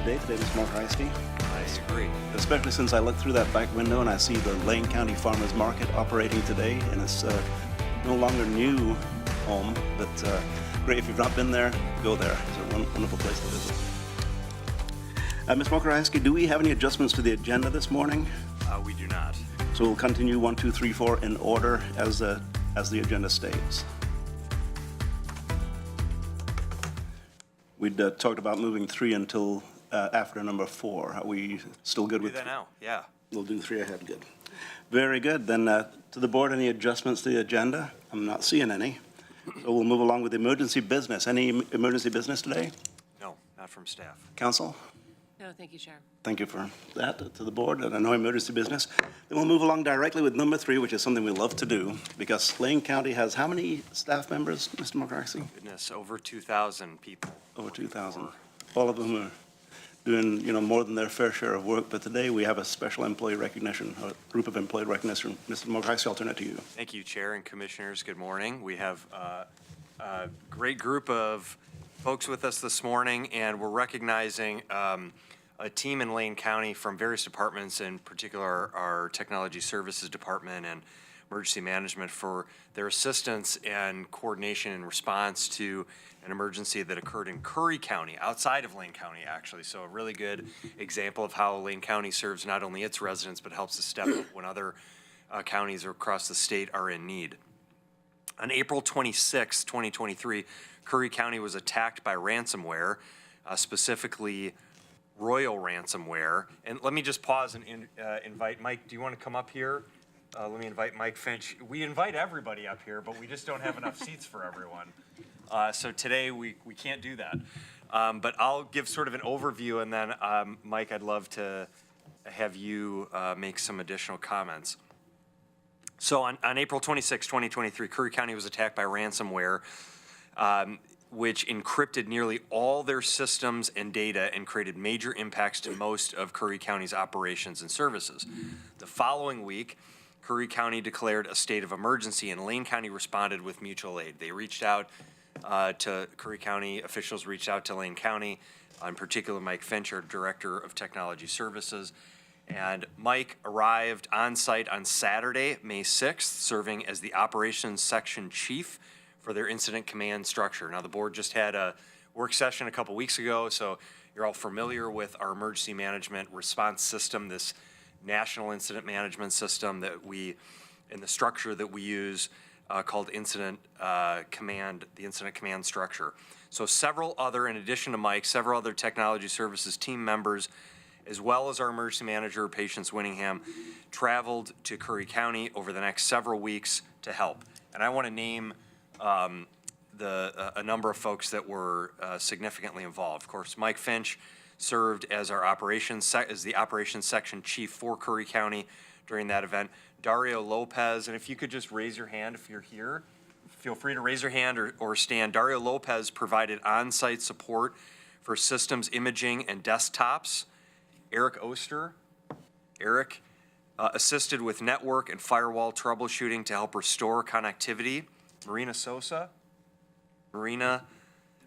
lovely day today, Mr. Mokrowski. I agree. Especially since I look through that back window and I see the Lane County Farmers Market operating today, and it's no longer new home, but great. If you've not been there, go there. It's a wonderful place to visit. Ms. Mokrowski, do we have any adjustments to the agenda this morning? We do not. So we'll continue 1, 2, 3, 4 in order as the agenda states. We'd talked about moving 3 until after number 4. Are we still good with that now? Yeah. We'll do 3 ahead. Good. Very good. Then to the board, any adjustments to the agenda? I'm not seeing any. So we'll move along with emergency business. Any emergency business today? No, not from staff. Council? No, thank you, Chair. Thank you for that to the board, and no emergency business. Then we'll move along directly with number 3, which is something we love to do, because Lane County has how many staff members, Mr. Mokrowski? Goodness, over 2,000 people. Over 2,000. All of them are doing, more than their fair share of work. But today we have a special employee recognition, a group of employee recognition. Mr. Mokrowski, I'll turn it to you. Thank you, Chair and Commissioners. Good morning. We have a great group of folks with us this morning, and we're recognizing a team in Lane County from various departments, in particular our Technology Services Department and Emergency Management, for their assistance and coordination in response to an emergency that occurred in Curry County, outside of Lane County, actually. So a really good example of how Lane County serves not only its residents, but helps to step up when other counties across the state are in need. On April 26, 2023, Curry County was attacked by ransomware, specifically Royal Ransomware. And let me just pause and invite Mike. Do you want to come up here? Let me invite Mike Finch. We invite everybody up here, but we just don't have enough seats for everyone. So today we can't do that. But I'll give sort of an overview, and then Mike, I'd love to have you make some additional comments. So on April 26, 2023, Curry County was attacked by ransomware, which encrypted nearly all their systems and data and created major impacts to most of Curry County's operations and services. The following week, Curry County declared a state of emergency, and Lane County responded with mutual aid. They reached out to Curry County, officials reached out to Lane County, in particular Mike Finch, Director of Technology Services. And Mike arrived on site on Saturday, May 6th, serving as the Operations Section Chief for their incident command structure. Now, the board just had a work session a couple weeks ago, so you're all familiar with our emergency management response system, this national incident management system that in the structure that we use called incident command, the incident command structure. So in addition to Mike, several other technology services team members, as well as our emergency manager, Patience Winningham, traveled to Curry County over the next several weeks to help. And I want to name a number of folks that were significantly involved. Of course, Mike Finch served as the operations section chief for Curry County during that event. Dario Lopez, and if you could just raise your hand if you're here, feel free to raise your hand or stand. Dario Lopez provided on-site support for systems imaging and desktops. Eric Oster, assisted with network and firewall troubleshooting to help restore connectivity. Marina Sosa. Marina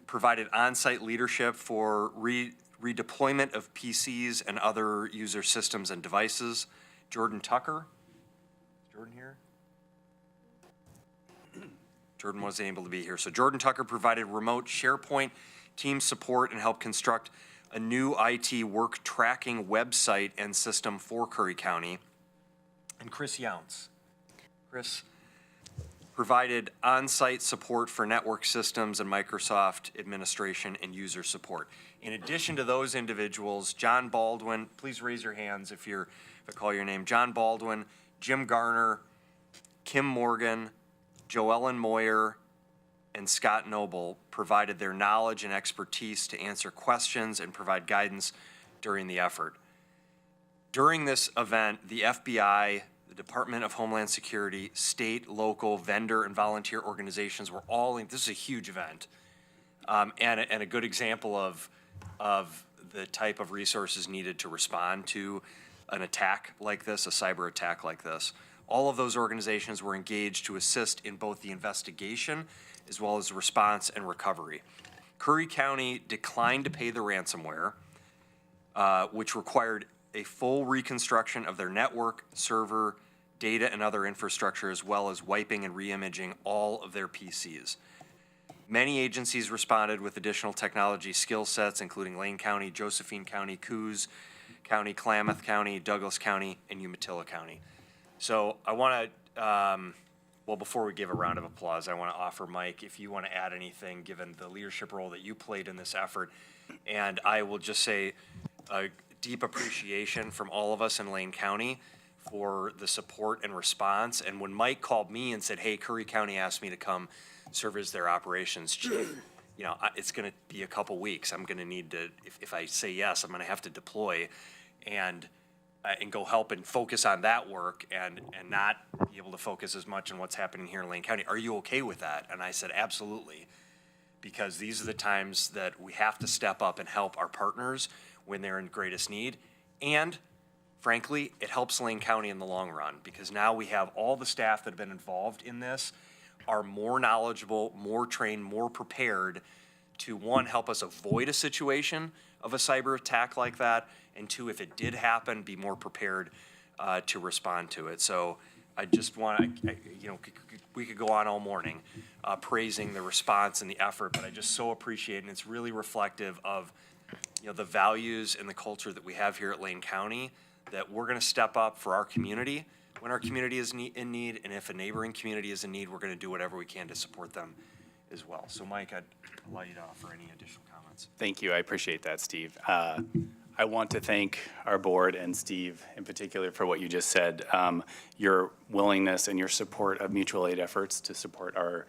provided on-site leadership for redeployment of PCs and other user systems and devices. Jordan Tucker. Is Jordan here? Jordan wasn't able to be here. So Jordan Tucker provided remote SharePoint team support and helped construct a new IT work tracking website and system for Curry County. And Chris Younts. Chris provided on-site support for network systems and Microsoft administration and user support. In addition to those individuals, John Baldwin, please raise your hands if I call your name. John Baldwin, Jim Garner, Kim Morgan, Joellen Moyer, and Scott Noble provided their knowledge and expertise to answer questions and provide guidance during the effort. During this event, the FBI, the Department of Homeland Security, state, local, vendor, and volunteer organizations were all in. This is a huge event, and a good example of the type of resources needed to respond to an attack like this, a cyber attack like this. All of those organizations were engaged to assist in both the investigation as well as response and recovery. Curry County declined to pay the ransomware, which required a full reconstruction of their network, server, data, and other infrastructure, as well as wiping and re-imaging all of their PCs. Many agencies responded with additional technology skill sets, including Lane County, Josephine County, Coos County, Klamath County, Douglas County, and Umatilla County. So I want to, well, before we give a round of applause, I want to offer Mike, if you want to add anything, given the leadership role that you played in this effort. And I will just say a deep appreciation from all of us in Lane County for the support and response. And when Mike called me and said, hey, Curry County asked me to come serve as their operations chief, you know, it's going to be a couple weeks. I'm going to need to, if I say yes, I'm going to have to deploy and go help and focus on that work and not be able to focus as much on what's happening here in Lane County. Are you okay with that? And I said, absolutely, because these are the times that we have to step up and help our partners when they're in greatest need. And frankly, it helps Lane County in the long run, because now we have all the staff that have been involved in this are more knowledgeable, more trained, more prepared to, one, help us avoid a situation of a cyber attack like that, and two, if it did happen, be more prepared to respond to it. So I just want to, you know, we could go on all morning praising the response and the effort, but I just so appreciate it, and it's really reflective of, you know, the values and the culture that we have here at Lane County, that we're going to step up for our community when our community is in need, and if a neighboring community is in need, we're going to do whatever we can to support them as well. So Mike, I'd allow you to offer any additional comments. Thank you. I appreciate that, Steve. I want to thank our board and Steve in particular for what you just said. Your willingness and your support of mutual aid efforts to support our,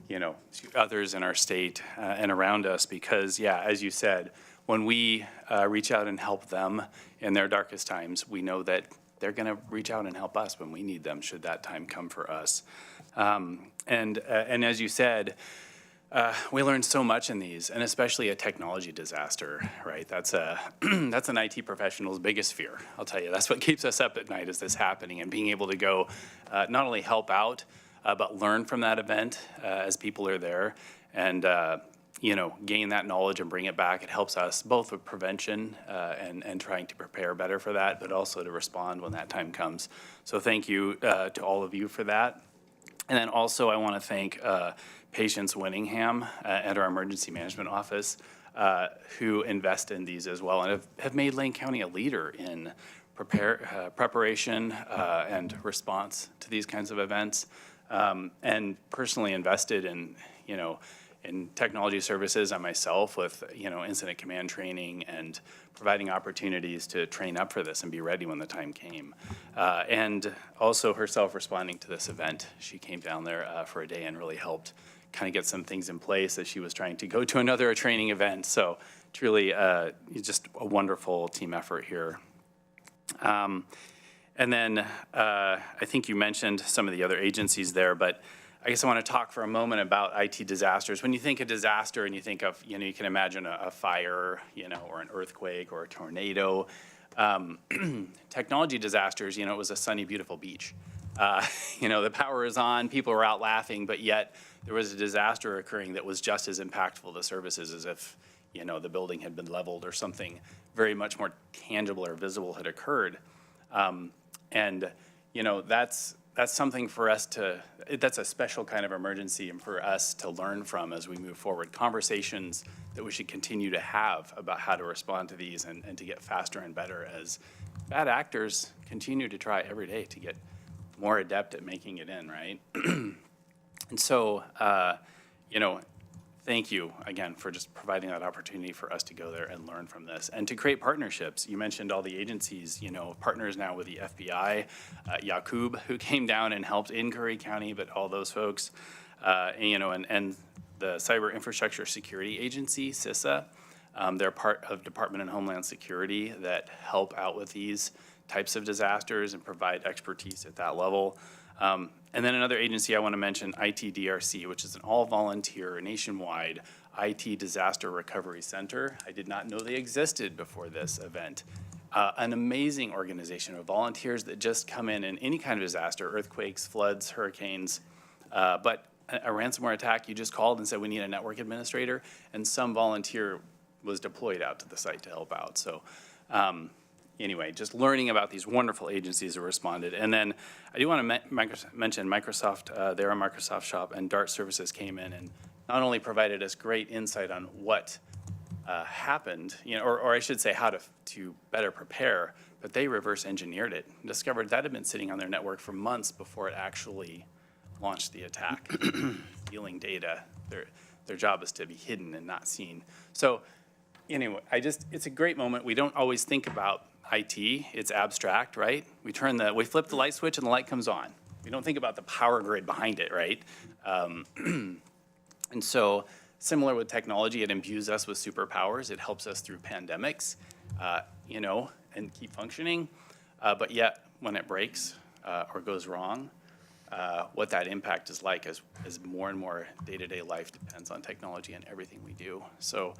you know, others in our state and around us, because, yeah, as you said, when we reach out and help them in their darkest times, we know that they're going to reach out and help us when we need them, should that time come for us. And as you said, we learned so much in these, and especially a technology disaster, right? That's that's an IT professional's biggest fear. I'll tell you, that's what keeps us up at night, is this happening, and being able to go not only help out, but learn from that event as people are there, and you know, gain that knowledge and bring it back. It helps us both with prevention and trying to prepare better for that, but also to respond when that time comes. So thank you to all of you for that. And then also I want to thank Patience Winningham at our emergency management office who invest in these as well, and have made Lane County a leader in preparation and response to these kinds of events, and personally invested in, you know, in technology services and myself with, you know, incident command training and providing opportunities to train up for this and be ready when the time came. And also herself responding to this event. She came down there for a day and really helped kind of get some things in place as she was trying to go to another training event. So truly just a wonderful team effort here. And then I think you mentioned some of the other agencies there, but I guess I want to talk for a moment about IT disasters. When you think of disaster and you think of, you know, you can imagine a fire, you know, or an earthquake or a tornado. Technology disasters, you know, it was a sunny, beautiful beach. You know, the power is on, people were out laughing, but yet there was a disaster occurring that was just as impactful to services as if, you know, the building had been leveled or something very much more tangible or visible had occurred. And, you know, that's something for us to, that's a special kind of emergency and for us to learn from as we move forward. Conversations that we should continue to have about how to respond to these and to get faster and better as bad actors continue to try every day to get more adept at making it in, right? And so, you know, thank you again for just providing that opportunity for us to go there and learn from this and to create partnerships. You mentioned all the agencies, you know, partners now with the FBI, Yakub, who came down and helped in Curry County, but all those folks, you know, and the Cyber Infrastructure Security Agency, CISA, they're part of Department of Homeland Security that help out with these types of disasters and provide expertise at that level. And then another agency I want to mention, ITDRC, which is an all-volunteer nationwide IT disaster recovery center. I did not know they existed before this event. An amazing organization of volunteers that just come in any kind of disaster, earthquakes, floods, hurricanes, but a ransomware attack, you just called and said we need a network administrator, and some volunteer was deployed out to the site to help out. So Anyway, just learning about these wonderful agencies that responded. And then I do want to mention Microsoft, they're a Microsoft shop, and Dart Services came in and not only provided us great insight on what happened, or I should say how to better prepare, but they reverse engineered it and discovered that had been sitting on their network for months before it actually launched the attack. Stealing data, their job is to be hidden and not seen. So anyway, it's a great moment. We don't always think about IT, it's abstract, right? We flip the light switch and the light comes on. We don't think about the power grid behind it, right? And so similar with technology, it imbues us with superpowers. It helps us through pandemics, and keep functioning. But yet, when it breaks or goes wrong, what that impact is like as more and more day-to-day life depends on technology and everything we do. So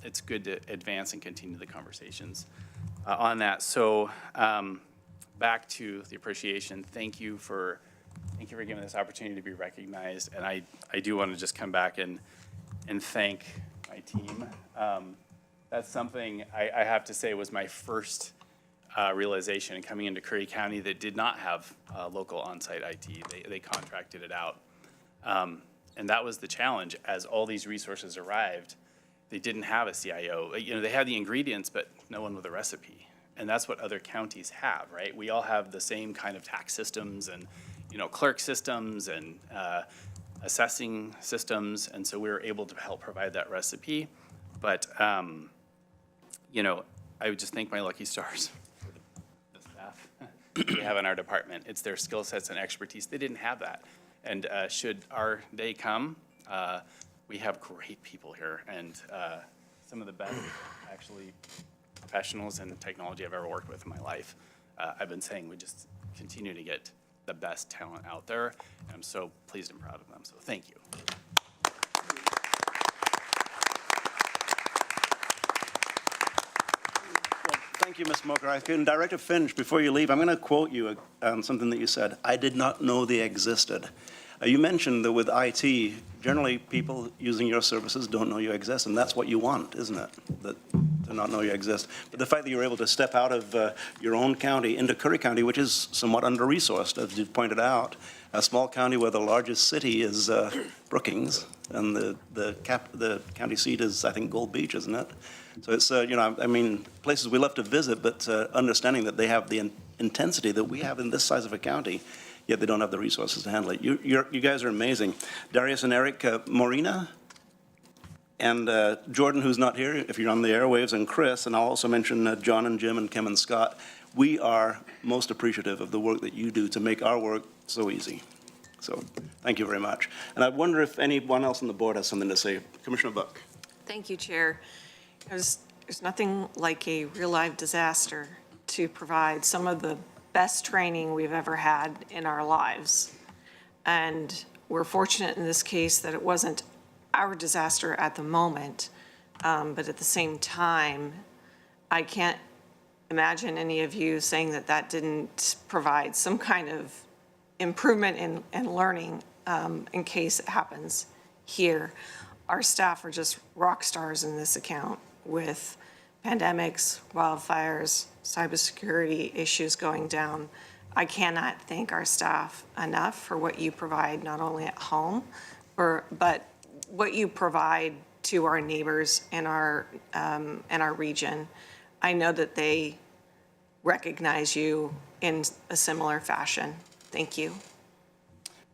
it's good to advance and continue the conversations on that. So back to the appreciation. Thank you for giving this opportunity to be recognized. And I do want to just come back and thank my team. That's something I have to say was my first realization coming into Curry County that did not have local on-site IT. They contracted it out. And that was the challenge. As all these resources arrived, they didn't have a CIO. They had the ingredients, but no one with a recipe. And that's what other counties have, right? We all have the same kind of tax systems and, clerk systems and assessing systems. And so we were able to help provide that recipe. But, I would just thank my lucky stars for the staff we have in our department. It's their skill sets and expertise. They didn't have that. And should our day come, we have great people here and some of the best, actually, professionals in technology I've ever worked with in my life. I've been saying we just continue to get the best talent out there, and I'm so pleased and proud of them. So thank you. Thank you, Ms. Moker. And Director Finch, before you leave, I'm going to quote you something that you said. I did not know they existed. You mentioned that with IT, generally people using your services don't know you exist, and that's what you want, isn't it? To not know you exist. But the fact that you're able to step out of your own county into Curry County, which is somewhat under-resourced, as you've pointed out, a small county where the largest city is Brookings, and the county seat is, I think, Gold Beach, isn't it? So it's, places we love to visit, but understanding that they have the intensity that we have in this size of a county, yet they don't have the resources to handle it. You guys are amazing. Darius and Eric, Morena, and Jordan, who's not here, if you're on the airwaves, and Chris, and I'll also mention John and Jim and Kim and Scott. We are most appreciative of the work that you do to make our work so easy. So thank you very much. And I wonder if anyone else on the board has something to say. Commissioner Buck. Thank you, Chair. There's nothing like a real-life disaster to provide some of the best training we've ever had in our lives. And we're fortunate in this case that it wasn't our disaster at the moment, but at the same time, I can't imagine any of you saying that didn't provide some kind of improvement in learning in case it happens here. Our staff are just rock stars in this account with pandemics, wildfires, cybersecurity issues going down. I cannot thank our staff enough for what you provide, not only at home, but what you provide to our neighbors in our region. I know that they recognize you in a similar fashion. Thank you.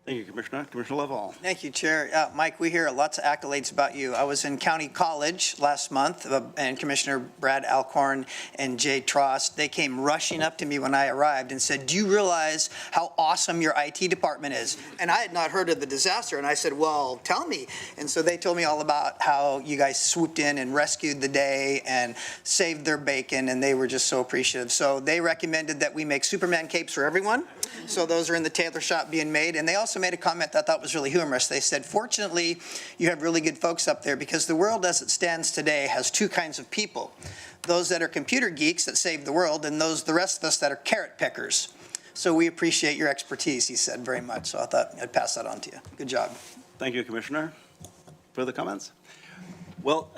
Thank you, Commissioner. Commissioner Lovall. Thank you, Chair. Mike, we hear lots of accolades about you. I was in County College last month, and Commissioner Brad Alcorn and Jay Trost, they came rushing up to me when I arrived and said, do you realize how awesome your IT department is? And I had not heard of the disaster, and I said, well, tell me. And so they told me all about how you guys swooped in and rescued the day and saved their bacon, and they were just so appreciative. So they recommended that we make Superman capes for everyone. So those are in the tailor shop being made. And they also made a comment that I thought was really humorous. They said, fortunately, you have really good folks up there because the world as it stands today has two kinds of people. Those that are computer geeks that save the world and the rest of us that are carrot pickers. So we appreciate your expertise, he said, very much. So I thought I'd pass that on to you. Good job. Thank you, Commissioner. Further comments? Well,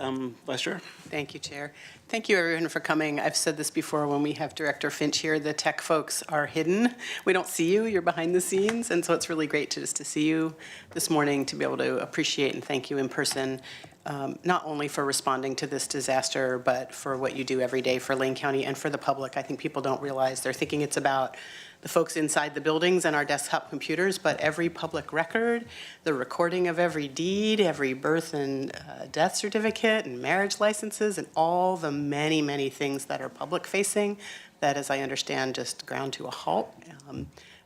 Vice Chair. Thank you, Chair. Thank you, everyone, for coming. I've said this before when we have Director Finch here, the tech folks are hidden. We don't see you, you're behind the scenes, and so it's really great to see you this morning, to be able to appreciate and thank you in person, not only for responding to this disaster, but for what you do every day for Lane County and for the public. I think people don't realize, they're thinking it's about the folks inside the buildings and our desktop computers, but every public record, the recording of every deed, every birth and death certificate and marriage licenses, and all the many, many things that are public-facing that, as I understand, just ground to a halt.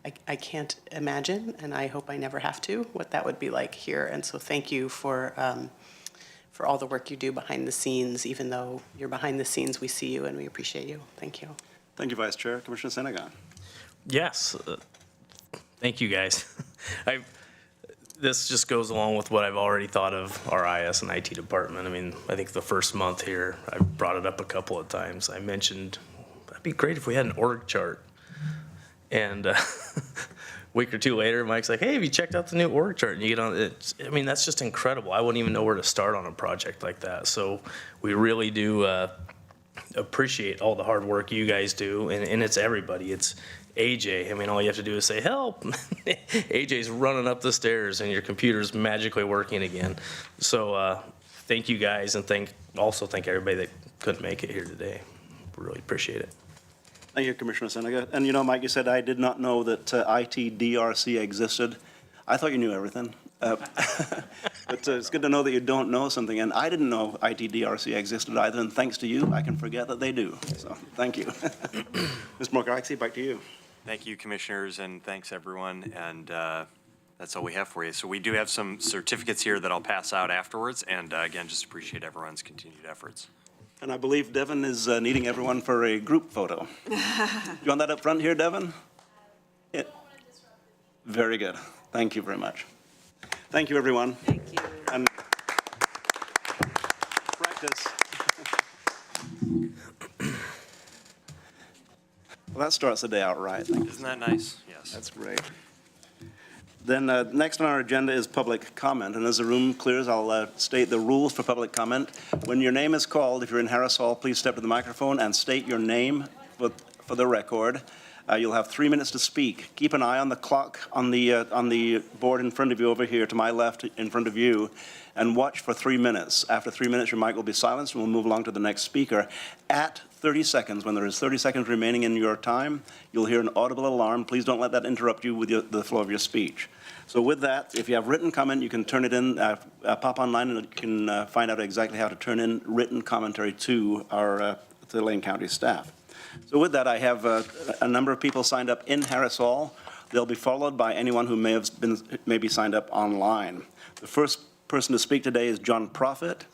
I can't imagine, and I hope I never have to, what that would be like here. And so thank you for all the work you do behind the scenes. Even though you're behind the scenes, we see you and we appreciate you. Thank you. Thank you, Vice Chair. Commissioner Senegal. Yes, thank you, guys. This just goes along with what I've already thought of our IS and IT department. I mean, I think the first month here, I brought it up a couple of times. I mentioned, it'd be great if we had an org chart. And a week or two later, Mike's like, hey, have you checked out the new org chart? And you get on it. I mean, that's just incredible. I wouldn't even know where to start on a project like that. So we really do appreciate all the hard work you guys do. And it's everybody. It's AJ, I mean, all you have to do is say, help. AJ's running up the stairs and your computer's magically working again. So thank you guys, and also thank everybody that couldn't make it here today. Really appreciate it. Thank you, Commissioner Senegal. And you know, Mike, you said I did not know that ITDRC existed. I thought you knew everything. But it's good to know that you don't know something. And I didn't know ITDRC existed either, and thanks to you, I can forget that they do. So thank you. Mr. Morgaraxi, back to you. Thank you, commissioners, and thanks, everyone. And that's all we have for you. So we do have some certificates here that I'll pass out afterwards. And again, just appreciate everyone's continued efforts. And I believe Devin is needing everyone for a group photo. You want that up front here, Devin? Yeah. Very good. Thank you very much. Thank you, everyone. Thank you. And practice. Well, that starts the day out right. Thank you. Isn't that nice? Yes. That's great. Then next on our agenda is public comment. And as the room clears, I'll state the rules for public comment. When your name is called, if you're in Harris Hall, please step to the microphone and state your name for the record. You'll have 3 minutes to speak. Keep an eye on the clock on the board in front of you over here, to my left in front of you, and watch for 3 minutes. After 3 minutes, your mic will be silenced, and we'll move along to the next speaker. At 30 seconds, when there is 30 seconds remaining in your time, you'll hear an audible alarm. Please don't let that interrupt you with the flow of your speech. So with that, if you have written comment, you can turn it in, pop online, and you can find out exactly how to turn in written commentary to our to Lane County staff. So with that, I have a number of people signed up in Harris Hall. They'll be followed by anyone who may be signed up online. The first person to speak today is John Prophet,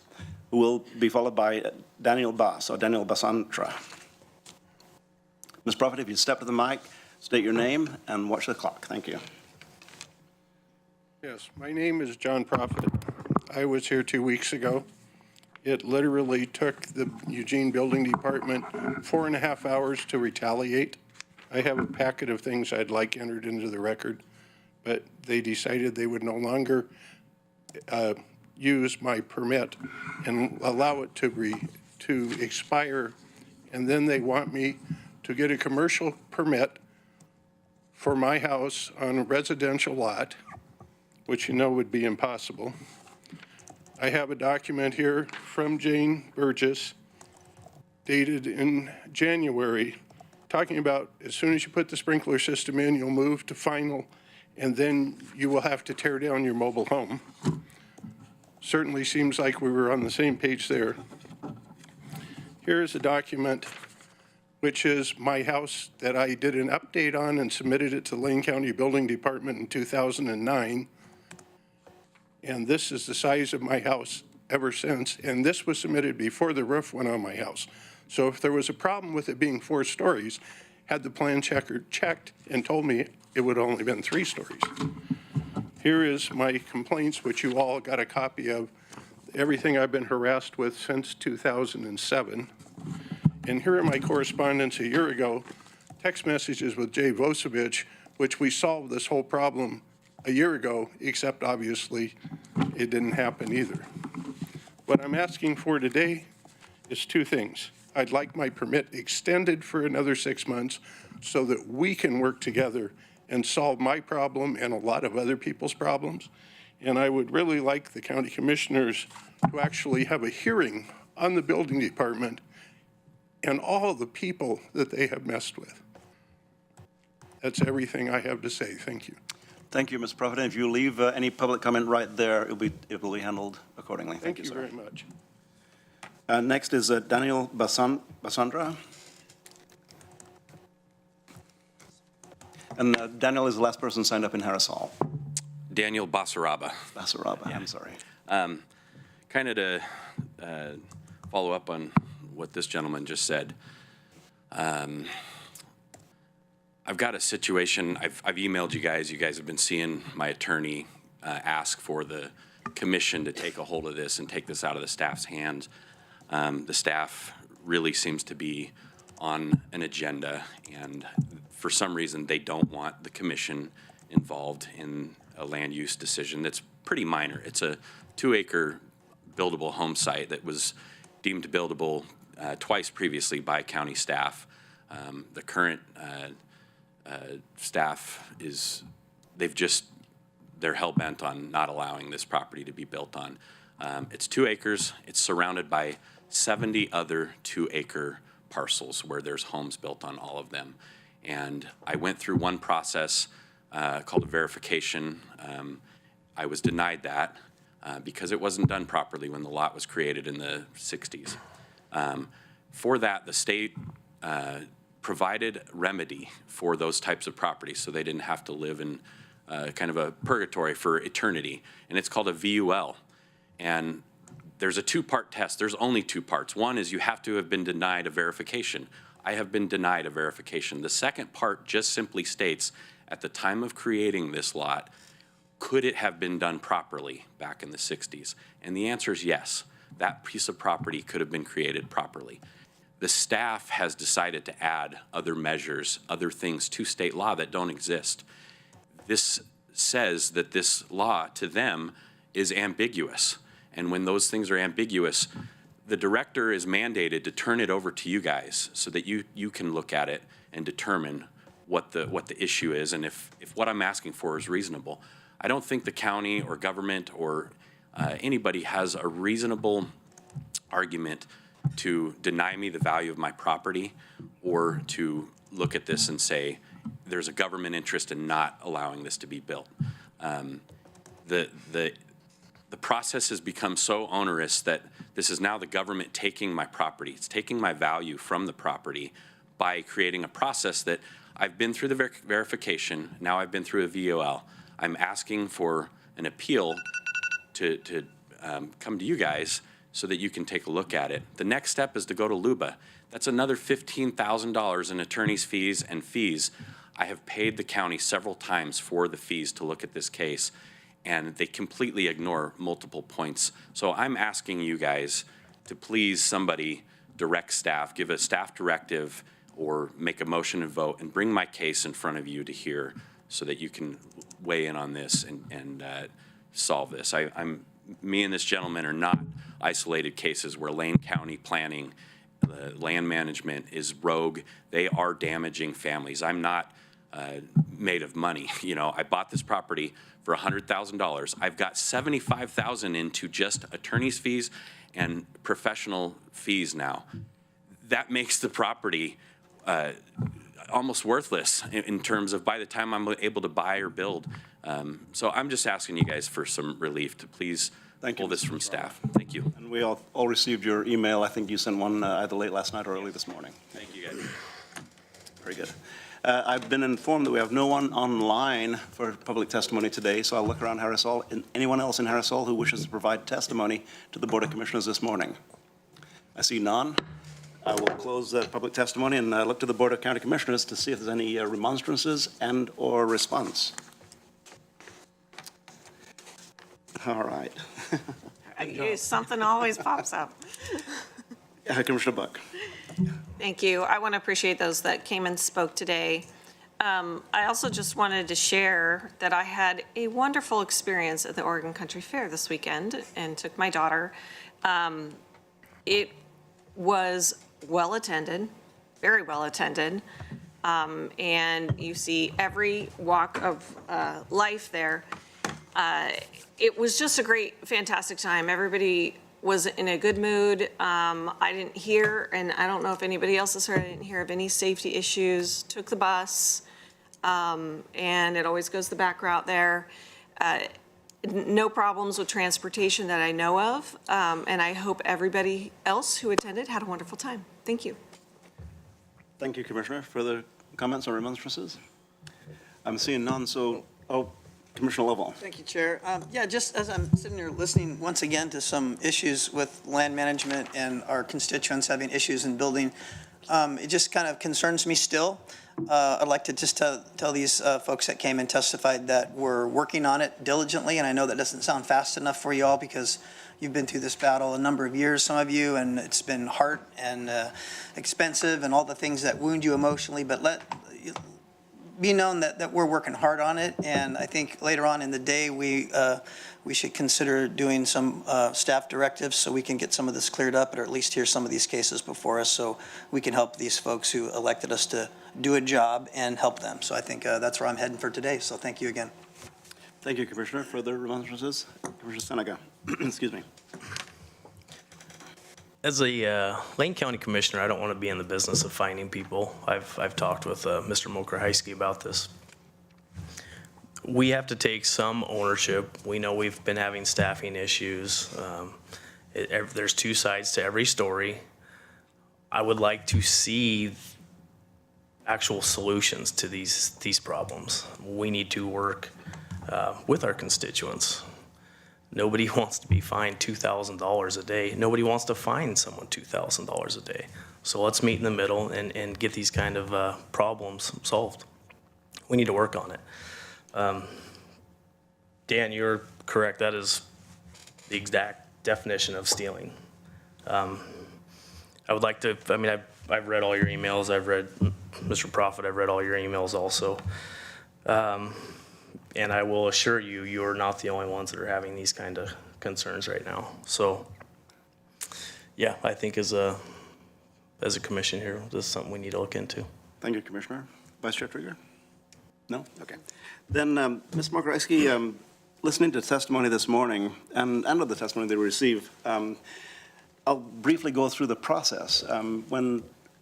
who will be followed by Daniel Bass, or Daniel Basantra. Ms. Prophet, if you step to the mic, state your name, and watch the clock. Thank you. Yes, my name is John Prophet. I was here 2 weeks ago. It literally took the Eugene Building Department 4.5 hours to retaliate. I have a packet of things I'd like entered into the record, but they decided they would no longer use my permit and allow it to expire. And then they want me to get a commercial permit for my house on a residential lot, which you know would be impossible. I have a document here from Jane Burgess dated in January, talking about as soon as you put the sprinkler system in, you'll move to final, and then you will have to tear down your mobile home. Certainly seems like we were on the same page there. Here is a document which is my house that I did an update on and submitted it to the Lane County Building Department in 2009. And this is the size of my house ever since. And this was submitted before the roof went on my house. So if there was a problem with it being 4 stories, had the plan checker checked and told me it would have only been 3 stories. Here is my complaints, which you all got a copy of, everything I've been harassed with since 2007. And here are my correspondence a year ago, text messages with Jay Vosevich, which we solved this whole problem a year ago, except obviously it didn't happen either. What I'm asking for today is 2 things. I'd like my permit extended for another 6 months so that we can work together and solve my problem and a lot of other people's problems. And I would really like the county commissioners to actually have a hearing on the building department and all the people that they have messed with. That's everything I have to say. Thank you. Thank you, Mr. Prophet. If you leave any public comment right there, it will be handled accordingly. Thank you sir. very much. Next is Daniel Basandra. And Daniel is the last person signed up in Harris Hall. Daniel Basaraba. Basaraba, I'm sorry. Kind of to follow up on what this gentleman just said. I've got a situation, I've emailed you guys have been seeing my attorney ask for the commission to take a hold of this and take this out of the staff's hands. The staff really seems to be on an agenda, and for some reason they don't want the commission involved in a land use decision that's pretty minor. It's a 2-acre buildable home site that was deemed buildable twice previously by county staff. The current staff they're hell-bent on not allowing this property to be built on. It's 2 acres. It's surrounded by 70 other 2-acre parcels where there's homes built on all of them. And I went through one process called a verification. I was denied that because it wasn't done properly when the lot was created in the 60s. For that, the state provided remedy for those types of properties so they didn't have to live in kind of a purgatory for eternity. And it's called a VUL. And there's a 2-part test. There's only 2 parts. One is you have to have been denied a verification. I have been denied a verification. The second part just simply states, at the time of creating this lot, could it have been done properly back in the 60s? And the answer is yes. That piece of property could have been created properly. The staff has decided to add other measures, other things to state law that don't exist. This says that this law to them is ambiguous. And when those things are ambiguous, the director is mandated to turn it over to you guys so that you can look at it and determine what the issue is and if what I'm asking for is reasonable. I don't think the county or government or anybody has a reasonable argument to deny me the value of my property or to look at this and say there's a government interest in not allowing this to be built. The process has become so onerous that this is now the government taking my property. It's taking my value from the property by creating a process that I've been through the verification. Now I've been through a VOL. I'm asking for an appeal to come to you guys so that you can take a look at it. The next step is to go to LUBA. That's another $15,000 in attorney's fees and fees. I have paid the county several times for the fees to look at this case, and they completely ignore multiple points. So I'm asking you guys to please somebody direct staff, give a staff directive, or make a motion and vote, and bring my case in front of you to hear so that you can weigh in on this and solve this. Me and this gentleman are not isolated cases where Lane County planning, land management is rogue. They are damaging families. I'm not made of money. You know, I bought this property for $100,000. I've got $75,000 into just attorney's fees and professional fees now. That makes the property almost worthless in terms of by the time I'm able to buy or build. So I'm just asking you guys for some relief to please pull this from staff. Thank you. And we all received your email. I think you sent one either late last night or early this morning. Thank you, guys. Very good. I've been informed that we have no one online for public testimony today, so I'll look around Harris Hall. Anyone else in Harris Hall who wishes to provide testimony to the Board of Commissioners this morning? I see none. I will close the public testimony and look to the Board of County Commissioners to see if there's any remonstrances and/or response. All right. Something always pops up. Commissioner Buck. Thank you. I want to appreciate those that came and spoke today. I also just wanted to share that I had a wonderful experience at the Oregon Country Fair this weekend and took my daughter. It was well-attended, very well-attended, and you see every walk of life there. It was just a great, fantastic time. Everybody was in a good mood. I didn't hear, and I don't know if anybody else has heard, I didn't hear of any safety issues. Took the bus, and it always goes the back route there. No problems with transportation that I know of, and I hope everybody else who attended had a wonderful time. Thank you. Thank you, Commissioner. Further comments or remonstrances? I'm seeing none, so, Commissioner Lovell. Thank you, Chair. Yeah, just as I'm sitting here listening once again to some issues with land management and our constituents having issues in building, it just kind of concerns me still. I'd like to just tell these folks that came and testified that we're working on it diligently, and I know that doesn't sound fast enough for you all because you've been through this battle a number of years, some of you, and it's been hard and expensive and all the things that wound you emotionally, but be known that we're working hard on it, and I think later on in the day, we should consider doing some staff directives so we can get some of this cleared up, or at least hear some of these cases before us, so we can help these folks who elected us to do a job and help them. So I think that's where I'm heading for today, so thank you again. Thank you, Commissioner. Further remonstrances? Commissioner Seneca. Excuse me. As a Lane County Commissioner, I don't want to be in the business of finding people. I've talked with Mr. Mokrahysky about this. We have to take some ownership. We know we've been having staffing issues. There's two sides to every story. I would like to see actual solutions to these problems. We need to work with our constituents. Nobody wants to be fined $2,000 a day. Nobody wants to fine someone $2,000 a day. So let's meet in the middle and get these kind of problems solved. We need to work on it. Dan, you're correct. That is the exact definition of stealing. I would like to, I mean, I've read all your emails. I've read, Mr. Prophet, I've read all your emails also. And I will assure you, you're not the only ones that are having these kind of concerns right now. So, yeah, I think as a commission here, this is something we need to look into. Thank you, Commissioner. Vice Chair Trigger? No? Okay. Then, Ms. Mokrahysky, listening to testimony this morning and of the testimony they received, I'll briefly go through the process.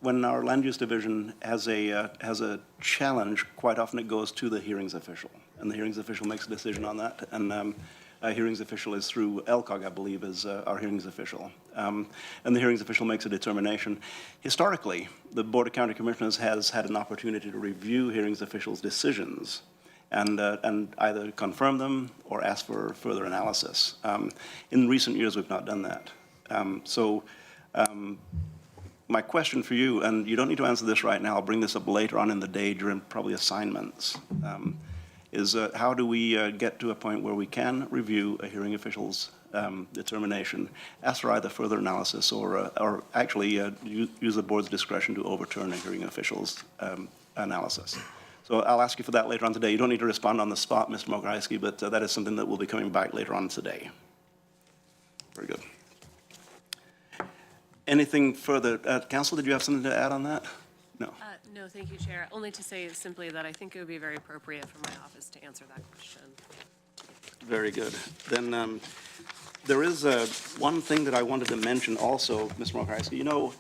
When our land use division has a challenge, quite often it goes to the hearings official, and the hearings official makes a decision on that. And a hearings official is through LCOG, I believe, is our hearings official. And the hearings official makes a determination. Historically, the Board of County Commissioners has had an opportunity to review hearings officials' decisions and either confirm them or ask for further analysis. In recent years, we've not done that. My question for you, and you don't need to answer this right now, I'll bring this up later on in the day during probably assignments, is how do we get to a point where we can review a hearing official's determination, ask for either further analysis or actually use the board's discretion to overturn a hearing official's analysis. So I'll ask you for that later on today. You don't need to respond on the spot, Mr. Mokrahysky, but that is something that will be coming back later on today. Very good. Anything further? Council, did you have something to add on that? No. No, thank you, Chair. Only to say simply that I think it would be very appropriate for my office to answer that question. Very good. Then there is one thing that I wanted to mention also, Mr. Mokrahysky. You know,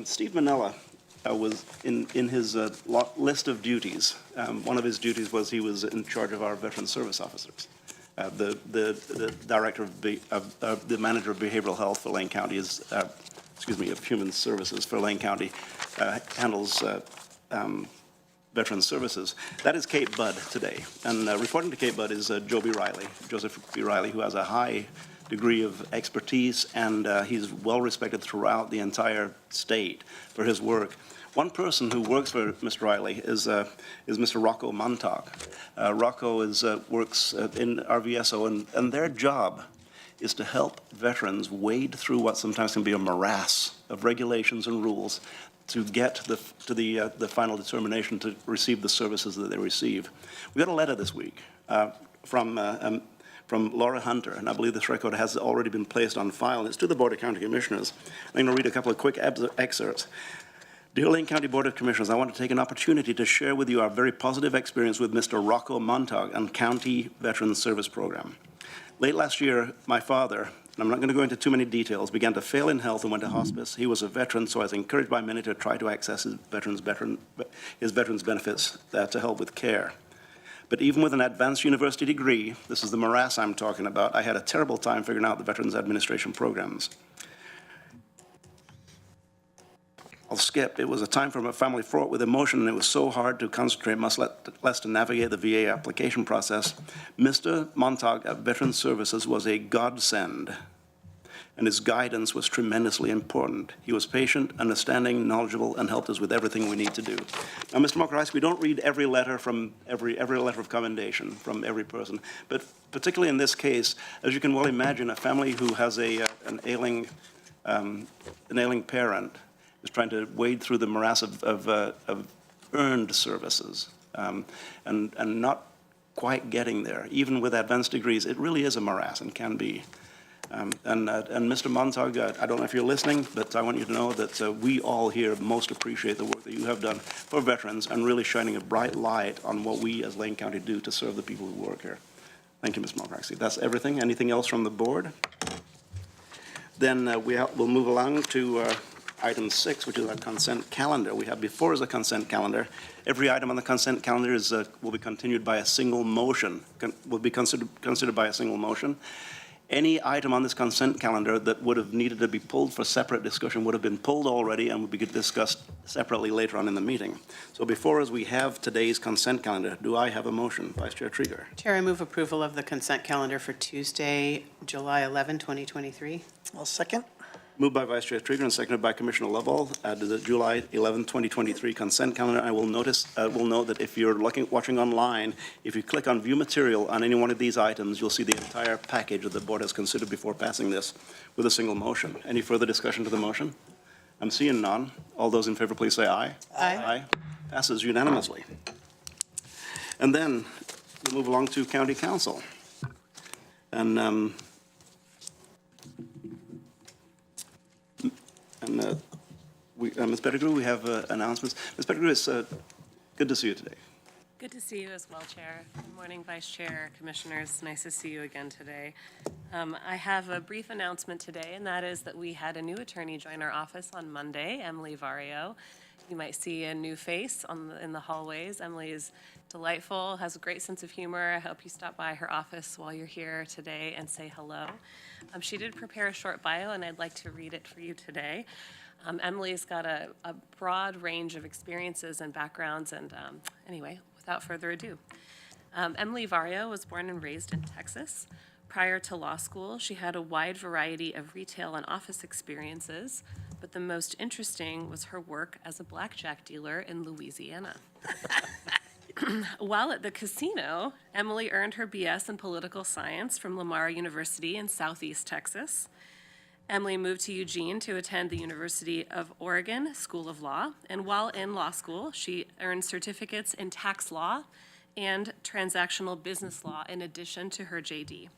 Steve Manella was in his list of duties. One of his duties was he was in charge of our veteran service officers. The director of the manager of behavioral health for Lane County is. Of Human Services for Lane County, handles veteran services. That is Kate Budd today. And reporting to Kate Budd is Joseph B. Riley, who has a high degree of expertise, and he's well respected throughout the entire state for his work. One person who works for Mr. Riley is Mr. Rocco Montauk. Rocco works in RVSO, and their job is to help veterans wade through what sometimes can be a morass of regulations and rules to get to the final determination to receive the services that they receive. We got a letter this week from from Laura Hunter, and I believe this record has already been placed on file, and it's to the Board of County Commissioners. I'm going to read a couple of quick excerpts. Dear Lane County Board of Commissioners, I want to take an opportunity to share with you our very positive experience with Mr. Rocco Montag and County Veterans Service Program. Late last year, my father, and I'm not going to go into too many details, began to fail in health and went to hospice. He was a veteran, so I was encouraged by many to try to access his veterans benefits to help with care. But even with an advanced university degree, this is the morass I'm talking about, I had a terrible time figuring out the Veterans Administration programs. I'll skip. It was a time for my family fraught with emotion, and it was so hard to concentrate, much less to navigate the VA application process. Mr. Montag at Veterans Services was a godsend, and his guidance was tremendously important. He was patient, understanding, knowledgeable, and helped us with everything we need to do. Now, Mr. Mokrajski, we don't read every letter from every letter of commendation from every person, but particularly in this case, as you can well imagine, a family who has an ailing parent is trying to wade through the morass of earned services and not quite getting there. Even with advanced degrees, it really is a morass and can be. And Mr. Montag, I don't know if you're listening, but I want you to know that we all here most appreciate the work that you have done for veterans and really shining a bright light on what we as Lane County do to serve the people who work here. Thank you, Ms. Mokrajski. That's everything. Anything else from the board? Then we'll move along to Item 6, which is our consent calendar. We have before us a consent calendar. Every item on the consent calendar will be continued by a single motion, will be considered by a single motion. Any item on this consent calendar that would have needed to be pulled for separate discussion would have been pulled already and would be discussed separately later on in the meeting. So before us, we have today's consent calendar. Do I have a motion? Vice Chair Trieger. Chair, I move approval of the consent calendar for Tuesday, July 11, 2023. I'll second. Moved by Vice Chair Trieger and seconded by Commissioner Lovell to the July 11, 2023 consent calendar. I will note that if you're watching online, if you click on View Material on any one of these items, you'll see the entire package that the board has considered before passing this with a single motion. Any further discussion to the motion? I'm seeing none. All those in favor, please say aye. Aye. Aye. Passes unanimously. And then we'll move along to County Council. And Ms. Pettigrew, we have announcements. Ms. Pettigrew, it's good to see you today. Good to see you as well, Chair. Good morning, Vice Chair, Commissioners. Nice to see you again today. I have a brief announcement today, and that is that we had a new attorney join our office on Monday, Emily Vario. You might see a new face in the hallways. Emily is delightful, has a great sense of humor. I hope you stop by her office while you're here today and say hello. She did prepare a short bio, and I'd like to read it for you today. Emily's got a broad range of experiences and backgrounds, and anyway, without further ado. Emily Vario was born and raised in Texas. Prior to law school, she had a wide variety of retail and office experiences, but the most interesting was her work as a blackjack dealer in Louisiana. While at the casino, Emily earned her BS in political science from Lamar University in Southeast Texas. Emily moved to Eugene to attend the University of Oregon School of Law, and while in law school, she earned certificates in tax law and transactional business law in addition to her JD.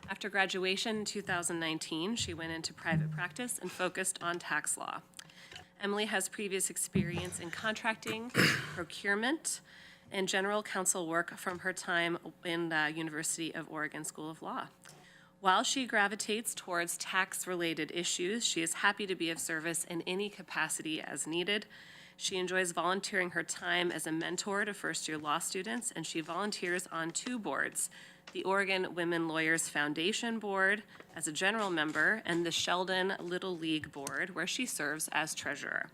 After graduation in 2019, she went into private practice and focused on tax law. Emily has previous experience in contracting, procurement, and general counsel work from her time in the University of Oregon School of Law. While she gravitates towards tax-related issues, she is happy to be of service in any capacity as needed. She enjoys volunteering her time as a mentor to first-year law students, and she volunteers on 2 boards, the Oregon Women Lawyers Foundation Board as a general member, and the Sheldon Little League Board, where she serves as treasurer.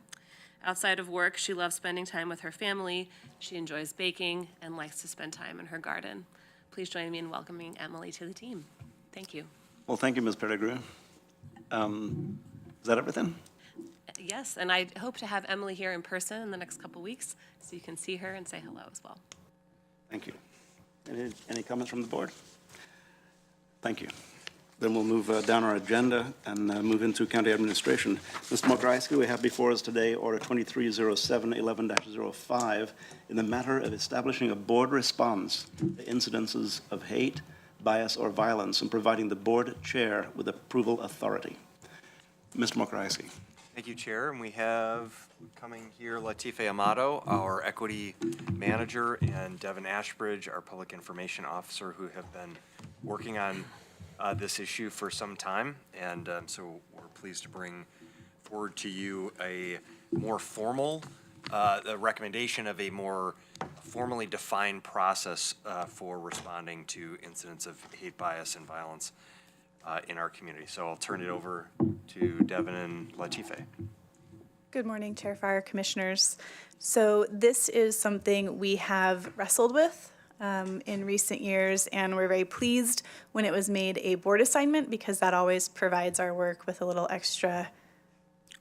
Outside of work, she loves spending time with her family. She enjoys baking and likes to spend time in her garden. Please join me in welcoming Emily to the team. Thank you. Well, thank you, Ms. Pettigrew. Is that everything? Yes, and I hope to have Emily here in person in the next couple weeks so you can see her and say hello as well. Thank you. Any comments from the board? Thank you. Then we'll move down our agenda and move into county administration. Mr. Mokrajski, we have before us today Order 2307-11-05 in the matter of establishing a board response to incidences of hate, bias, or violence, and providing the board chair with approval authority. Mr. Mokaraisi. Thank you, Chair. And we have coming here Latife Amato, our Equity Manager, and Devin Ashbridge, our Public Information Officer, who have been working on this issue for some time. And so we're pleased to bring forward to you a more formal, the recommendation of a more formally defined process for responding to incidents of hate, bias, and violence in our community. So I'll turn it over to Devin and Latife. Good morning, Chair, Fire Commissioners. So this is something we have wrestled with in recent years, and we're very pleased when it was made a board assignment because that always provides our work with a little extra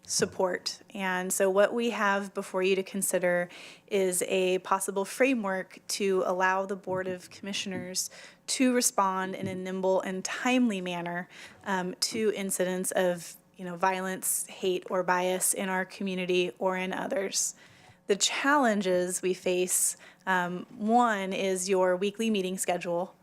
support. And so what we have before you to consider is a possible framework to allow the Board of Commissioners to respond in a nimble and timely manner to incidents of violence, hate, or bias in our community or in others. The challenges we face, one is your weekly meeting schedule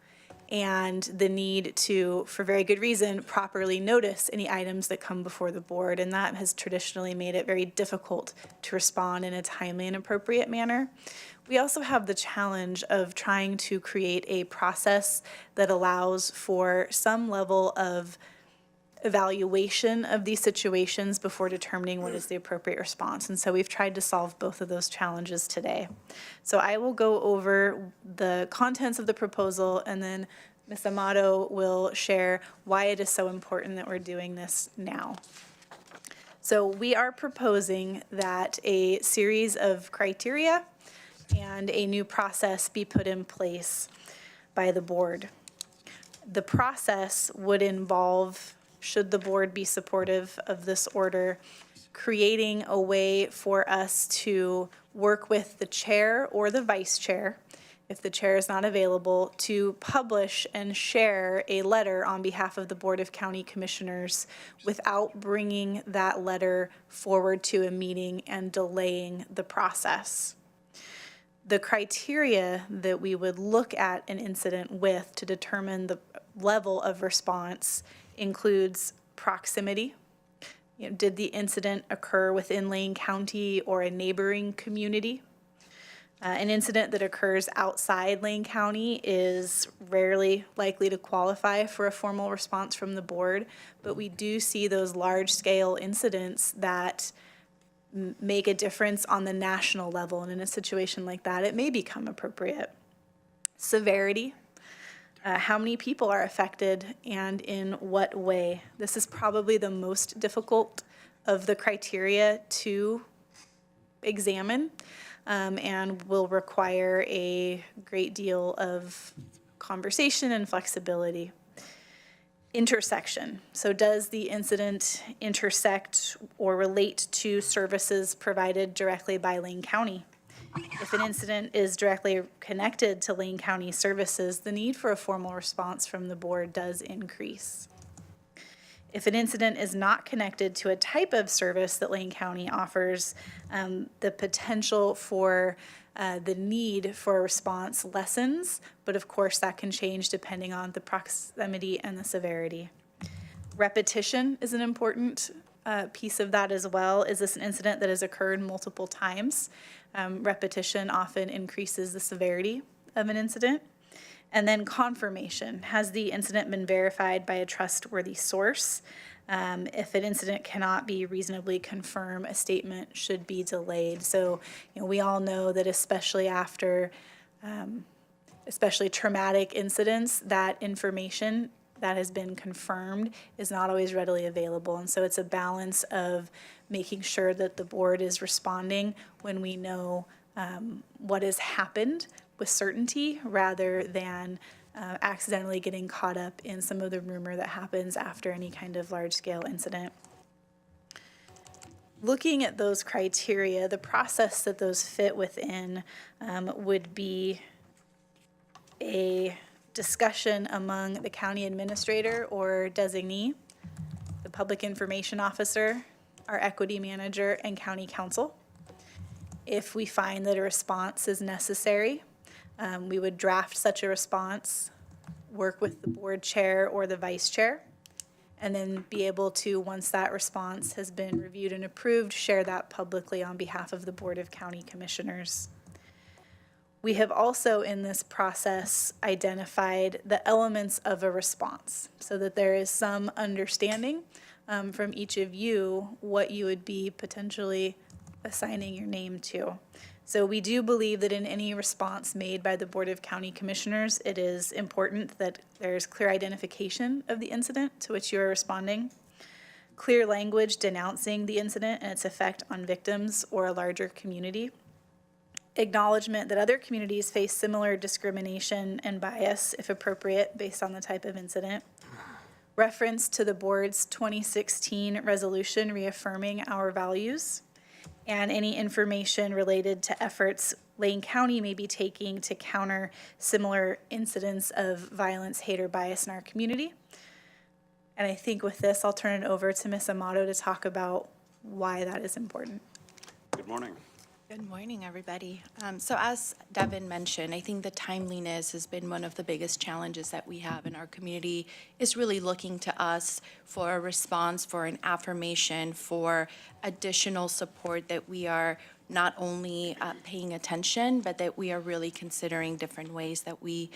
and the need to, for very good reason, properly notice any items that come before the board. And that has traditionally made it very difficult to respond in a timely and appropriate manner. We also have the challenge of trying to create a process that allows for some level of evaluation of these situations before determining what is the appropriate response. And so we've tried to solve both of those challenges today. So I will go over the contents of the proposal, and then Ms. Amato will share why it is so important that we're doing this now. So we are proposing that a series of criteria and a new process be put in place by the board. The process would involve, should the board be supportive of this order, creating a way for us to work with the chair or the vice chair, if the chair is not available, to publish and share a letter on behalf of the Board of County Commissioners without bringing that letter forward to a meeting and delaying the process. The criteria that we would look at an incident with to determine the level of response includes proximity. Did the incident occur within Lane County or a neighboring community? An incident that occurs outside Lane County is rarely likely to qualify for a formal response from the board, but we do see those large-scale incidents that make a difference on the national level, and in a situation like that, it may become appropriate. Severity. How many people are affected and in what way? This is probably the most difficult of the criteria to examine and will require a great deal of conversation and flexibility. Intersection. So does the incident intersect or relate to services provided directly by Lane County? If an incident is directly connected to Lane County services, the need for a formal response from the board does increase. If an incident is not connected to a type of service that Lane County offers, the potential for the need for a response lessens, but of course that can change depending on the proximity and the severity. Repetition is an important piece of that as well. Is this an incident that has occurred multiple times? Repetition often increases the severity of an incident. And then confirmation. Has the incident been verified by a trustworthy source? If an incident cannot be reasonably confirmed, a statement should be delayed. So, we all know that especially after, especially traumatic incidents, that information that has been confirmed is not always readily available. And so it's a balance of making sure that the board is responding when we know what has happened with certainty, rather than accidentally getting caught up in some of the rumor that happens after any kind of large-scale incident. Looking at those criteria, the process that those fit within would be a discussion among the county administrator or designee, the public information officer, our equity manager, and county council. If we find that a response is necessary, we would draft such a response work with the board chair or the vice chair, and then be able to, once that response has been reviewed and approved, share that publicly on behalf of the Board of County Commissioners. We have also, in this process, identified the elements of a response so that there is some understanding from each of you what you would be potentially assigning your name to. So we do believe that in any response made by the Board of County Commissioners, it is important that there's clear identification of the incident to which you are responding, clear language denouncing the incident and its effect on victims or a larger community, acknowledgement that other communities face similar discrimination and bias, if appropriate, based on the type of incident, reference to the board's 2016 resolution reaffirming our values, and any information related to efforts Lane County may be taking to counter similar incidents of violence, hate, or bias in our community. And I think with this, I'll turn it over to Ms. Amato to talk about why that is important. Good morning. Good morning, everybody. So as Devin mentioned, I think the timeliness has been one of the biggest challenges that we have in our community, is really looking to us for a response, for an affirmation, for additional support that we are not only paying attention, but that we are really considering different ways that we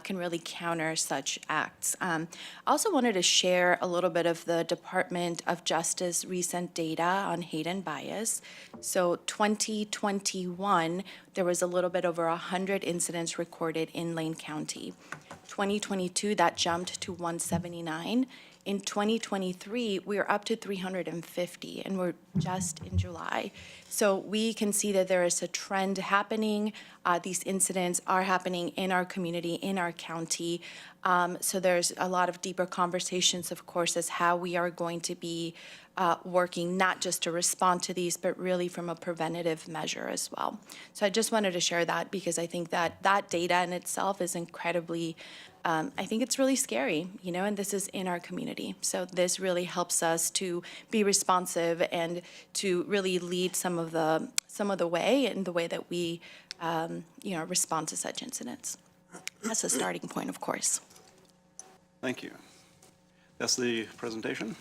can really counter such acts. I also wanted to share a little bit of the Department of Justice recent data on hate and bias. So 2021, there was a little bit over 100 incidents recorded in Lane County. 2022, that jumped to 179. In 2023, we are up to 350, and we're just in July. So we can see that there is a trend happening. These incidents are happening in our community, in our county. So there's a lot of deeper conversations, of course, as how we are going to be working not just to respond to these, but really from a preventative measure as well. So I just wanted to share that because I think that that data in itself is incredibly, I think it's really scary, you know, and this is in our community. So this really helps us to be responsive and to really lead some of the way in the way that we, you know, respond to such incidents. That's a starting point, of course. Thank you. That's the presentation.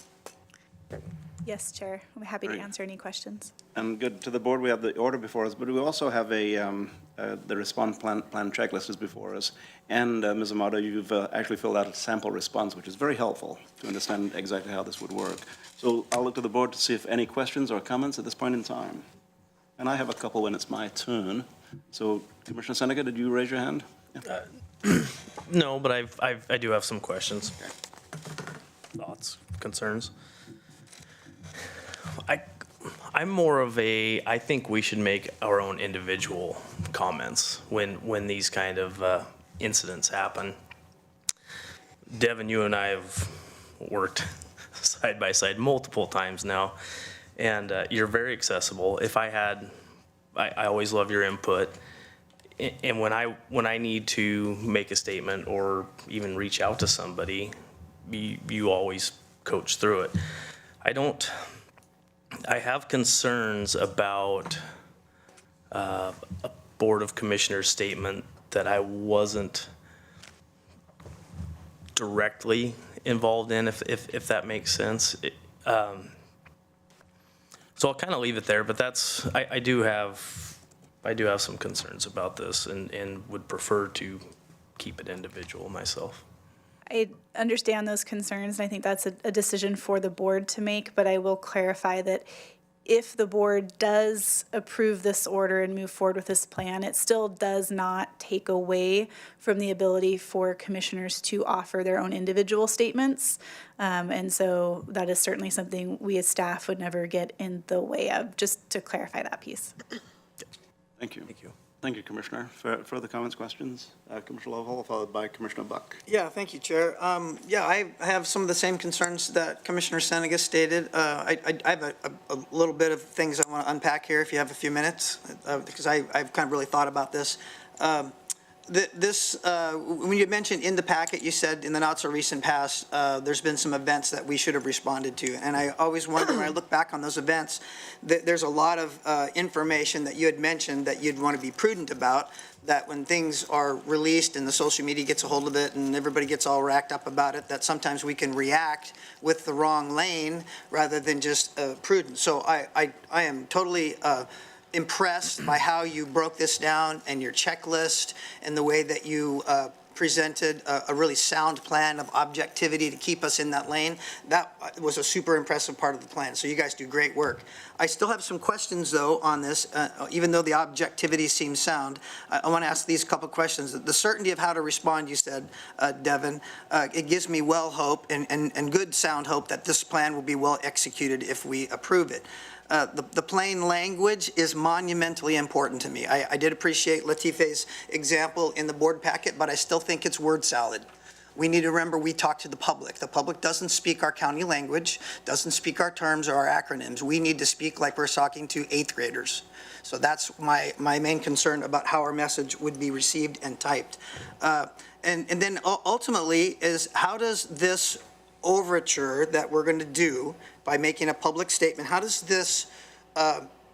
Yes, Chair. I'm happy to Great. answer any questions. And good to the board, we have the order before us, but we also have the response plan checklist is before us. And Ms. Amato, you've actually filled out a sample response, which is very helpful to understand exactly how this would work. So I'll look to the board to see if any questions or comments at this point in time. And I have a couple when it's my turn. So Commissioner Seneca, did you raise your hand? Yeah. No, but I do have some questions, thoughts, concerns. I'm more of a, I think we should make our own individual comments when these kind of incidents happen. Devin, you and I have worked side by side multiple times now, and you're very accessible. If I had, I always love your input. And when I need to make a statement or even reach out to somebody, you always coach through it. I have concerns about a Board of Commissioners statement that I wasn't directly involved in, if that makes sense. So I'll kind of leave it there, but I do have some concerns about this and would prefer to keep it individual myself. I understand those concerns, and I think that's a decision for the board to make, but I will clarify that if the board does approve this order and move forward with this plan, it still does not take away from the ability for commissioners to offer their own individual statements. And so that is certainly something we as staff would never get in the way of, just to clarify that piece. Thank you. Thank you. Thank you, Commissioner. Further comments, questions? Commissioner Lovell, followed by Commissioner Buck. Yeah, thank you, Chair. Yeah, I have some of the same concerns that Commissioner Seneca stated. I have a little bit of things I want to unpack here if you have a few minutes, because I've kind of really thought about this. When you mentioned in the packet, you said in the not-so-recent past, there's been some events that we should have responded to. And I always wonder, when I look back on those events, that there's a lot of information that you had mentioned that you'd want to be prudent about, that when things are released and the social media gets a hold of it and everybody gets all racked up about it, that sometimes we can react with the wrong lane rather than just prudent. So I am totally impressed by how you broke this down and your checklist and the way that you presented a really sound plan of objectivity to keep us in that lane. That was a super impressive part of the plan. So you guys do great work. I still have some questions, though, on this, even though the objectivity seems sound. I want to ask these couple questions. The certainty of how to respond, you said, Devin, it gives me well hope and good sound hope that this plan will be well executed if we approve it. The plain language is monumentally important to me. I did appreciate Latifeh's example in the board packet, but I still think it's word salad. We need to remember we talk to the public. The public doesn't speak our county language, doesn't speak our terms or our acronyms. We need to speak like we're talking to 8th graders. So that's my main concern about how our message would be received and typed. And then ultimately is, how does this overture that we're going to do by making a public statement, how does this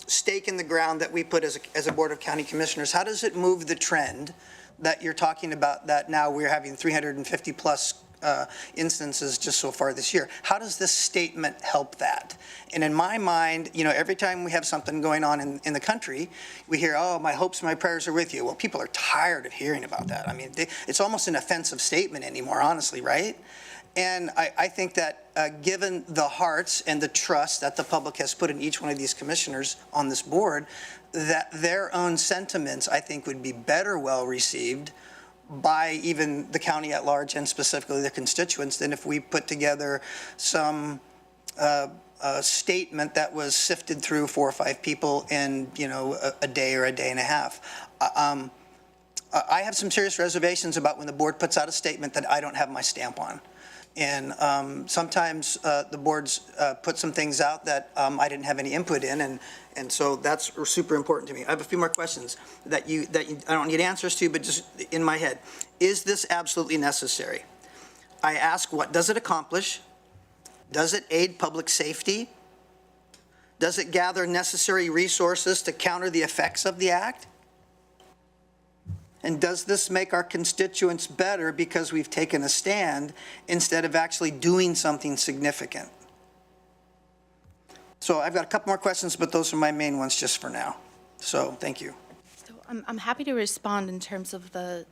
stake in the ground that we put as a Board of County Commissioners, how does it move the trend that you're talking about, that now we're having 350 plus instances just so far this year? How does this statement help that? And in my mind, you know, every time we have something going on in the country, we hear, oh, my hopes and my prayers are with you. Well, people are tired of hearing about that. I mean, it's almost an offensive statement anymore, honestly, right? And I think that given the hearts and the trust that the public has put in each one of these commissioners on this board, that their own sentiments, I think, would be better well received by even the county at large and specifically the constituents than if we put together some statement that was sifted through 4 or 5 people in, you know, a day or a day and a half. I have some serious reservations about when the board puts out a statement that I don't have my stamp on. And sometimes the boards put some things out that I didn't have any input in, and so that's super important to me. I have a few more questions that I don't need answers to, but just in my head. Is this absolutely necessary? I ask, what does it accomplish? Does it aid public safety? Does it gather necessary resources to counter the effects of the act? And does this make our constituents better because we've taken a stand instead of actually doing something significant? So I've got a couple more questions, but those are my main ones just for now. So thank you. So I'm happy to respond in terms of the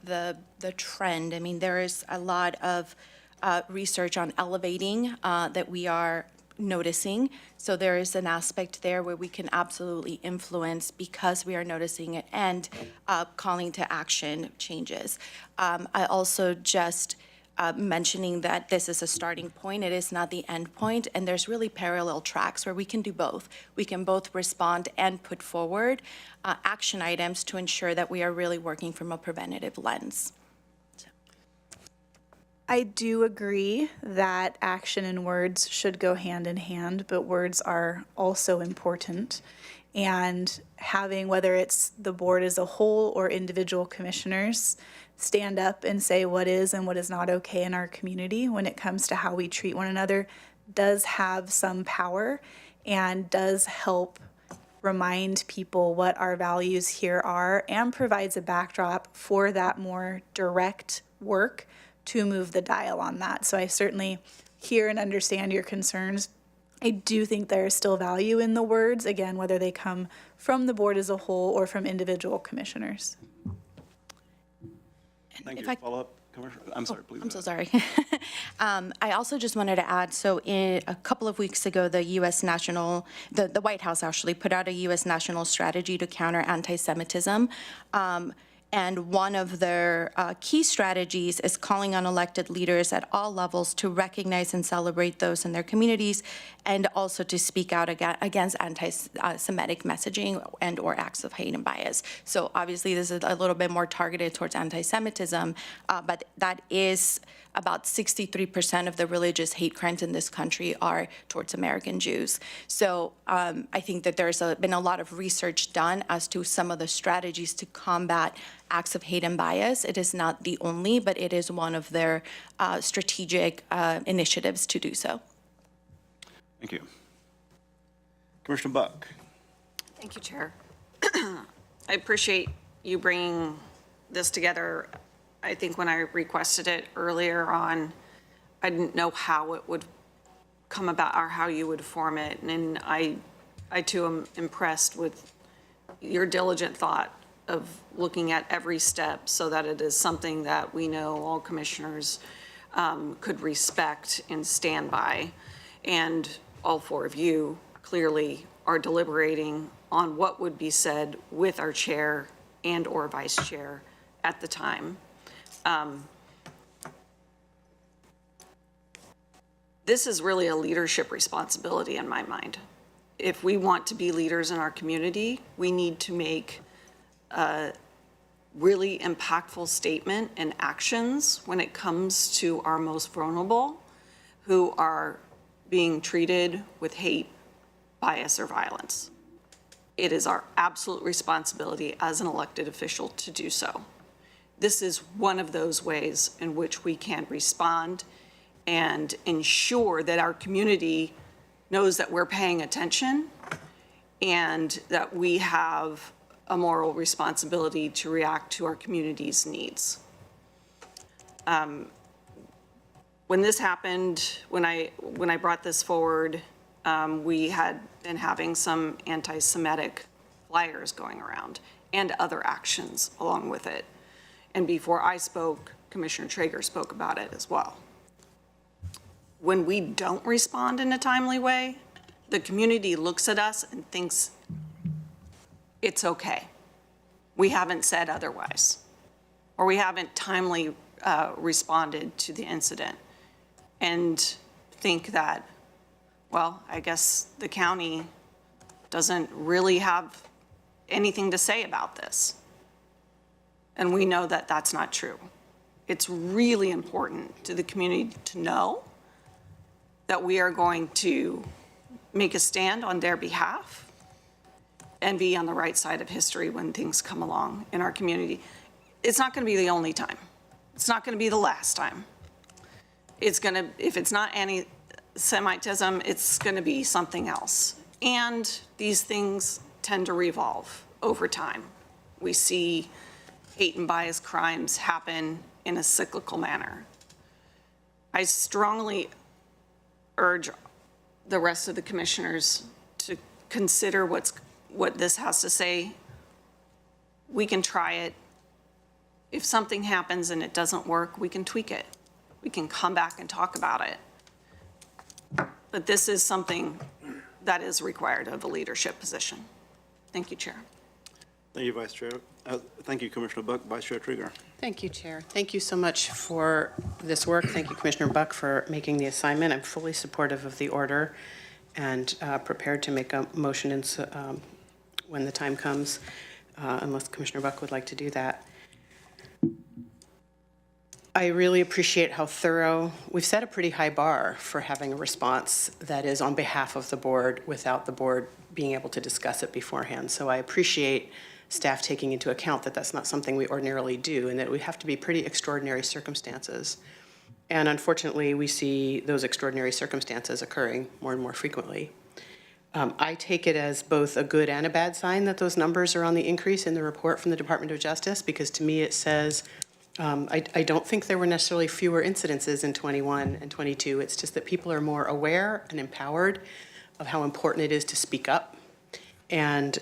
trend. I mean, there is a lot of research on elevating that we are noticing. So there is an aspect there where we can absolutely influence because we are noticing it and calling to action changes. I also just mentioning that this is a starting point. It is not the end point, and there's really parallel tracks where we can do both. We can both respond and put forward action items to ensure that we are really working from a preventative lens. I do agree that action and words should go hand in hand, but words are also important. And having, whether it's the board as a whole or individual commissioners, stand up and say what is and what is not okay in our community when it comes to how we treat one another does have some power and does help remind people what our values here are and provides a backdrop for that more direct work to move the dial on that. So I certainly hear and understand your concerns. I do think there is still value in the words, again, whether they come from the board as a whole or from individual commissioners. Thank you. If I- Follow-up, Commissioner? I'm sorry, please. I'm so sorry. I also just wanted to add, so a couple of weeks ago, the White House actually put out a U.S. national strategy to counter anti-Semitism. And one of their key strategies is calling on elected leaders at all levels to recognize and celebrate those in their communities and also to speak out against anti-Semitic messaging and or acts of hate and bias. So obviously this is a little bit more targeted towards anti-Semitism, but that is about 63% of the religious hate crimes in this country are towards American Jews. So I think that there's been a lot of research done as to some of the strategies to combat acts of hate and bias. It is not the only, but it is one of their strategic initiatives to do so. Thank you. Commissioner Buck. Thank you, Chair. I appreciate you bringing this together. I think when I requested it earlier on, I didn't know how it would come about or how you would form it. And I too am impressed with your diligent thought of looking at every step so that it is something that we know all commissioners could respect and stand by. And all four of you clearly are deliberating on what would be said with our chair and or vice chair at the time. This is really a leadership responsibility in my mind. If we want to be leaders in our community, we need to make a really impactful statement and actions when it comes to our most vulnerable who are being treated with hate, bias, or violence. It is our absolute responsibility as an elected official to do so. This is one of those ways in which we can respond and ensure that our community knows that we're paying attention and that we have a moral responsibility to react to our community's needs. When this happened, when I brought this forward, we had been having some anti-Semitic flyers going around and other actions along with it. And before I spoke, Commissioner Traeger spoke about it as well. When we don't respond in a timely way, the community looks at us and thinks it's okay. We haven't said otherwise, or we haven't timely responded to the incident, and think that, well, I guess the county doesn't really have anything to say about this. And we know that that's not true. It's really important to the community to know that we are going to make a stand on their behalf and be on the right side of history when things come along in our community. It's not going to be the only time. It's not going to be the last time. It's going to, if it's not anti-Semitism, it's going to be something else. And these things tend to revolve over time. We see hate and bias crimes happen in a cyclical manner. I strongly urge the rest of the commissioners to consider what this has to say. We can try it. If something happens and it doesn't work, we can tweak it. We can come back and talk about it. But this is something that is required of a leadership position. Thank you, Chair. Thank you, Vice Chair. Thank you, Commissioner Buck. Vice Chair Trigger. Thank you, Chair. Thank you so much for this work. Thank you, Commissioner Buck, for making the assignment. I'm fully supportive of the order and prepared to make a motion when the time comes, unless Commissioner Buck would like to do that. I really appreciate how thorough, we've set a pretty high bar for having a response that is on behalf of the board without the board being able to discuss it beforehand. So I appreciate staff taking into account that that's not something we ordinarily do and that we have to be pretty extraordinary circumstances. And unfortunately, we see those extraordinary circumstances occurring more and more frequently. I take it as both a good and a bad sign that those numbers are on the increase in the report from the Department of Justice, because to me it says, I don't think there were necessarily fewer incidences in 21 and 22. It's just that people are more aware and empowered of how important it is to speak up. And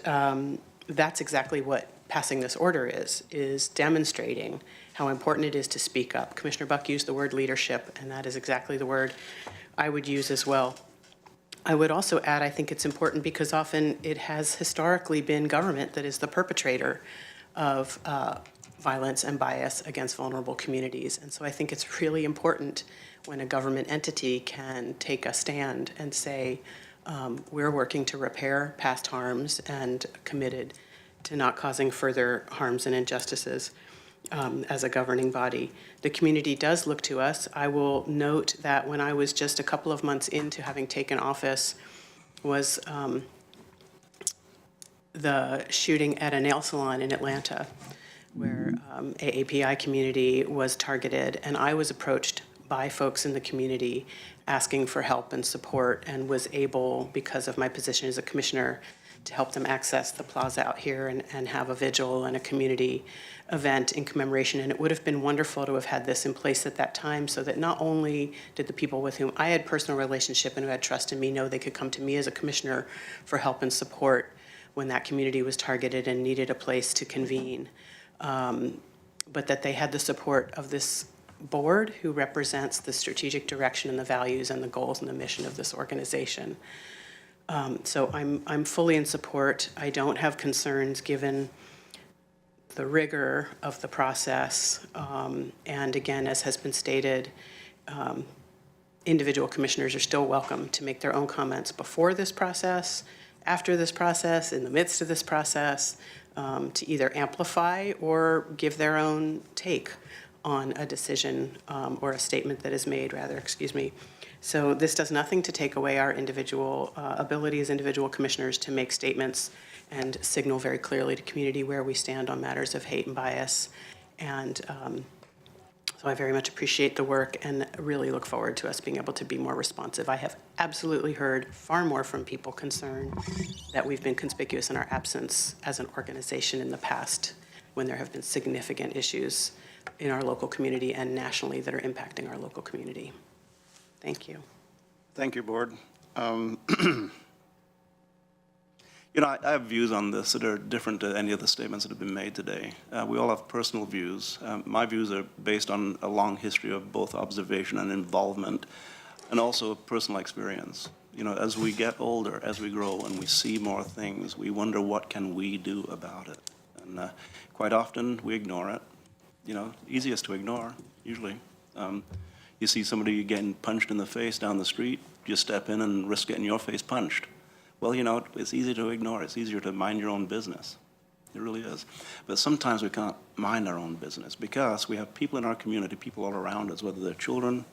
that's exactly what passing this order is demonstrating how important it is to speak up. Commissioner Buck used the word leadership, and that is exactly the word I would use as well. I would also add, I think it's important because often it has historically been government that is the perpetrator of violence and bias against vulnerable communities. And so I think it's really important when a government entity can take a stand and say, we're working to repair past harms and committed to not causing further harms and injustices as a governing body. The community does look to us. I will note that when I was just a couple of months into having taken office was the shooting at a nail salon in Atlanta, where AAPI community was targeted, and I was approached by folks in the community asking for help and support, and was able, because of my position as a commissioner, to help them access the plaza out here and have a vigil and a community event in commemoration. And it would have been wonderful to have had this in place at that time, so that not only did the people with whom I had personal relationship and who had trust in me know they could come to me as a commissioner for help and support when that community was targeted and needed a place to convene, but that they had the support of this board who represents the strategic direction and the values and the goals and the mission of this organization. So I'm fully in support. I don't have concerns given the rigor of the process. And again, as has been stated, individual commissioners are still welcome to make their own comments before this process, after this process, in the midst of this process, to either amplify or give their own take on a decision or a statement that is made, rather, excuse me. So this does nothing to take away our individual ability as individual commissioners to make statements and signal very clearly to community where we stand on matters of hate and bias. And so I very much appreciate the work and really look forward to us being able to be more responsive. I have absolutely heard far more from people concerned that we've been conspicuous in our absence as an organization in the past when there have been significant issues in our local community and nationally that are impacting our local community. Thank you. Thank you, Board. You know, I have views on this that are different to any of the statements that have been made today. We all have personal views. My views are based on a long history of both observation and involvement, and also personal experience. You know, as we get older, as we grow, and we see more things, we wonder what can we do about it. And quite often, we ignore it. You know, easiest to ignore, usually. You see somebody getting punched in the face down the street, you step in and risk getting your face punched. Well, you know, it's easy to ignore. It's easier to mind your own business. It really is. But sometimes we can't mind our own business because we have people in our community, people all around us, whether they're children,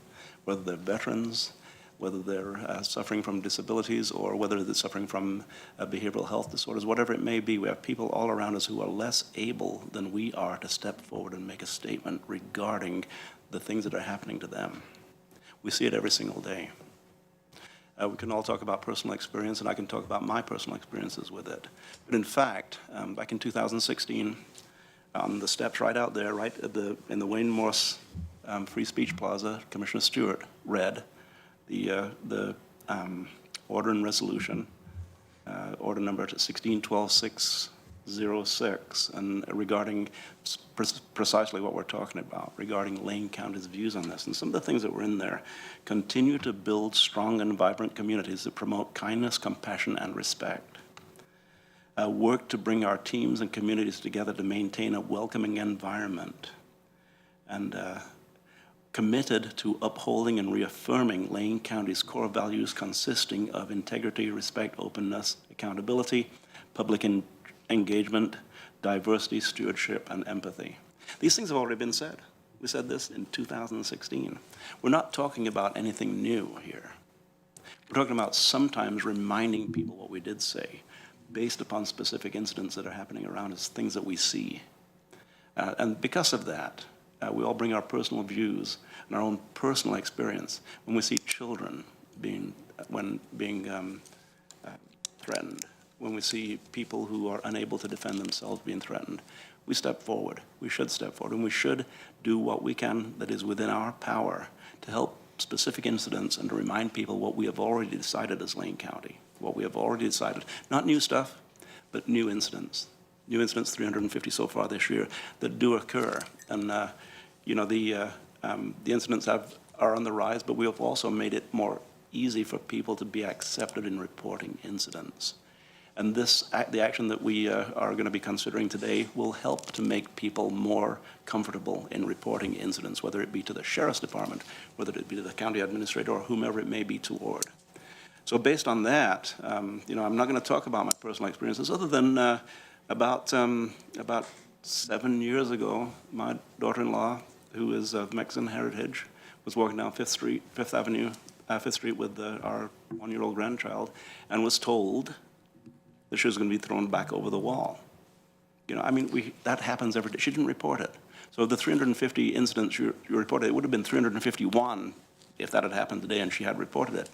whether they're veterans, whether they're suffering from disabilities, or whether they're suffering from behavioral health disorders, whatever it may be. We have people all around us who are less able than we are to step forward and make a statement regarding the things that are happening to them. We see it every single day. We can all talk about personal experience, and I can talk about my personal experiences with it. But in fact, back in 2016, on the steps right out there, right at in the Wayne Morse Free Speech Plaza, Commissioner Stewart read the order and resolution, order number 16-12-606, and regarding precisely what we're talking about, regarding Lane County's views on this. And some of the things that were in there: continue to build strong and vibrant communities that promote kindness, compassion, and respect. Work to bring our teams and communities together to maintain a welcoming environment. And committed to upholding and reaffirming Lane County's core values consisting of integrity, respect, openness, accountability, public engagement, diversity, stewardship, and empathy. These things have already been said. We said this in 2016. We're not talking about anything new here. We're talking about sometimes reminding people what we did say based upon specific incidents that are happening around us, things that we see. And because of that, we all bring our personal views and our own personal experience. When we see children being threatened, when we see people who are unable to defend themselves being threatened, we step forward. We should step forward, and we should do what we can that is within our power to help specific incidents and to remind people what we have already decided as Lane County, what we have already decided. Not new stuff, but new incidents. New incidents, 350 so far this year, that do occur. And, you know, the incidents are on the rise, but we have also made it more easy for people to be accepted in reporting incidents. And the action that we are going to be considering today will help to make people more comfortable in reporting incidents, whether it be to the Sheriff's Department, whether it be to the county administrator, or whomever it may be toward. So based on that, you know, I'm not going to talk about my personal experiences other than about 7 years ago, my daughter-in-law, who is of Mexican heritage, was walking down Fifth Street with our 1-year-old grandchild, and was told that she was going to be thrown back over the wall. You know, I mean, that happens every day. She didn't report it. So the 350 incidents you reported, it would have been 351 if that had happened today and she had reported it.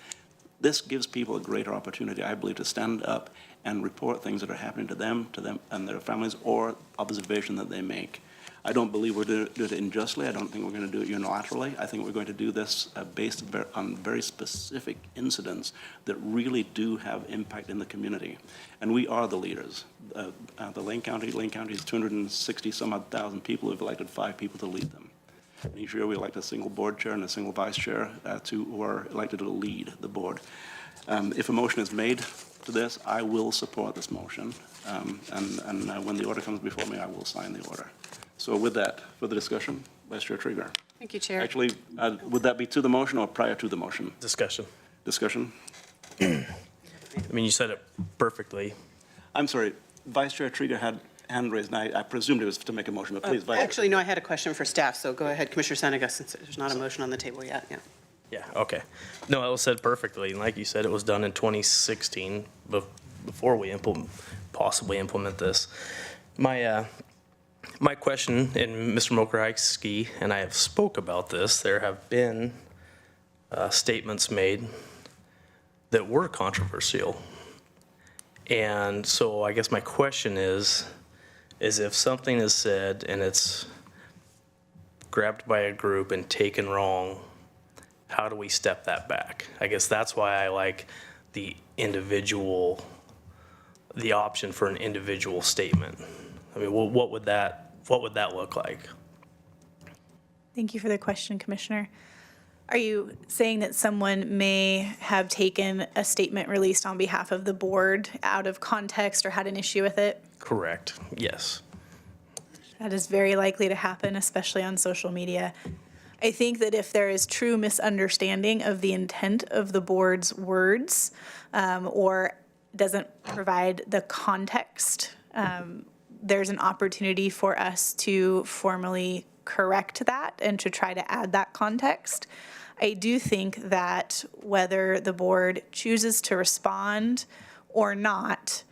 This gives people a greater opportunity, I believe, to stand up and report things that are happening to them and their families, or observation that they make. I don't believe we're going to do it unjustly. I don't think we're going to do it unilaterally. I think we're going to do this based on very specific incidents that really do have impact in the community. And we are the leaders. The Lane County is 260 some odd thousand people who've elected 5 people to lead them. And each year we elect a single board chair and a single vice chair who are elected to lead the board. If a motion is made to this, I will support this motion. And when the order comes before me, I will sign the order. So with that, for the discussion, Vice Chair Trieger. Thank you, Chair. Actually, would that be to the motion or prior to the motion? Discussion. Discussion? I mean, you said it perfectly. I'm sorry, Vice Chair Trieger had hand raised, and I presumed it was to make a motion, but please, Vice Chair. Actually, no, I had a question for staff, so go ahead, Commissioner Senega, since there's not a motion on the table yet. Yeah. Yeah, okay. No, it was said perfectly. And like you said, it was done in 2016 before we possibly implement this. My question, and Mr. Mokrajski and I have spoke about this, there have been statements made that were controversial. And so I guess my question is if something is said and it's grabbed by a group and taken wrong, how do we step that back? I guess that's why I like the option for an individual statement. I mean, what would that look like? Thank you for the question, Commissioner. Are you saying that someone may have taken a statement released on behalf of the board out of context or had an issue with it? Correct, yes. That is very likely to happen, especially on social media. I think that if there is true misunderstanding of the intent of the board's words, or doesn't provide the context, there's an opportunity for us to formally correct that and to try to add that context. I do think that whether the board chooses to respond or not,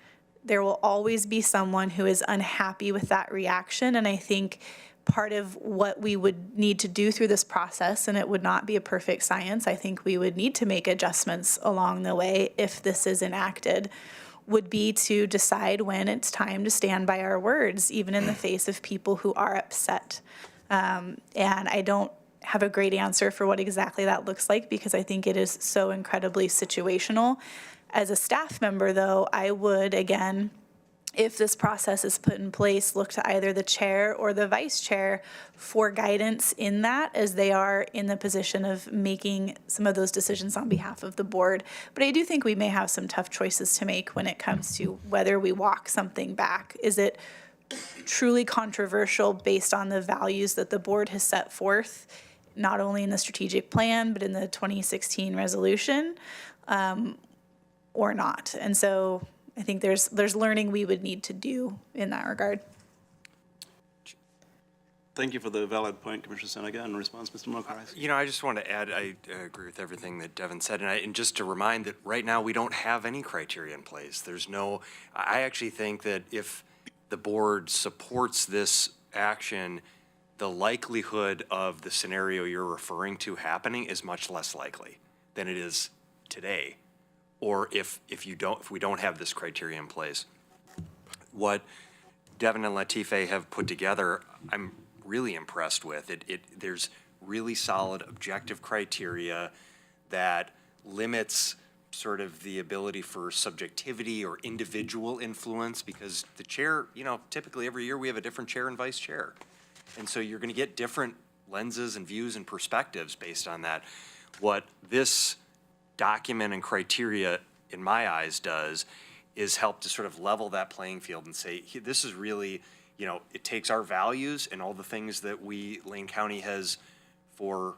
there will always be someone who is unhappy with that reaction. And I think part of what we would need to do through this process, and it would not be a perfect science, I think we would need to make adjustments along the way if this is enacted, would be to decide when it's time to stand by our words, even in the face of people who are upset. And I don't have a great answer for what exactly that looks like, because I think it is so incredibly situational. As a staff member, though, I would, again, if this process is put in place, look to either the chair or the vice chair for guidance in that, as they are in the position of making some of those decisions on behalf of the board. But I do think we may have some tough choices to make when it comes to whether we walk something back. Is it truly controversial based on the values that the board has set forth, not only in the strategic plan, but in the 2016 resolution, or not? And so I think there's learning we would need to do in that regard. Thank you for the valid point, Commissioner Senega. In response, Mr. Mokrajski. You know, I just want to add, I agree with everything that Devin said, and just to remind that right now we don't have any criteria in place. I actually think that if the board supports this action, the likelihood of the scenario you're referring to happening is much less likely than it is today. Or if we don't have this criteria in place. What Devin and Latife have put together, I'm really impressed with. There's really solid objective criteria that limits sort of the ability for subjectivity or individual influence, because the chair, typically every year we have a different chair and vice chair. And so you're gonna get different lenses and views and perspectives based on that. What this document and criteria, in my eyes, does is help to sort of level that playing field and say, this is really, it takes our values and all the things that Lane County has for,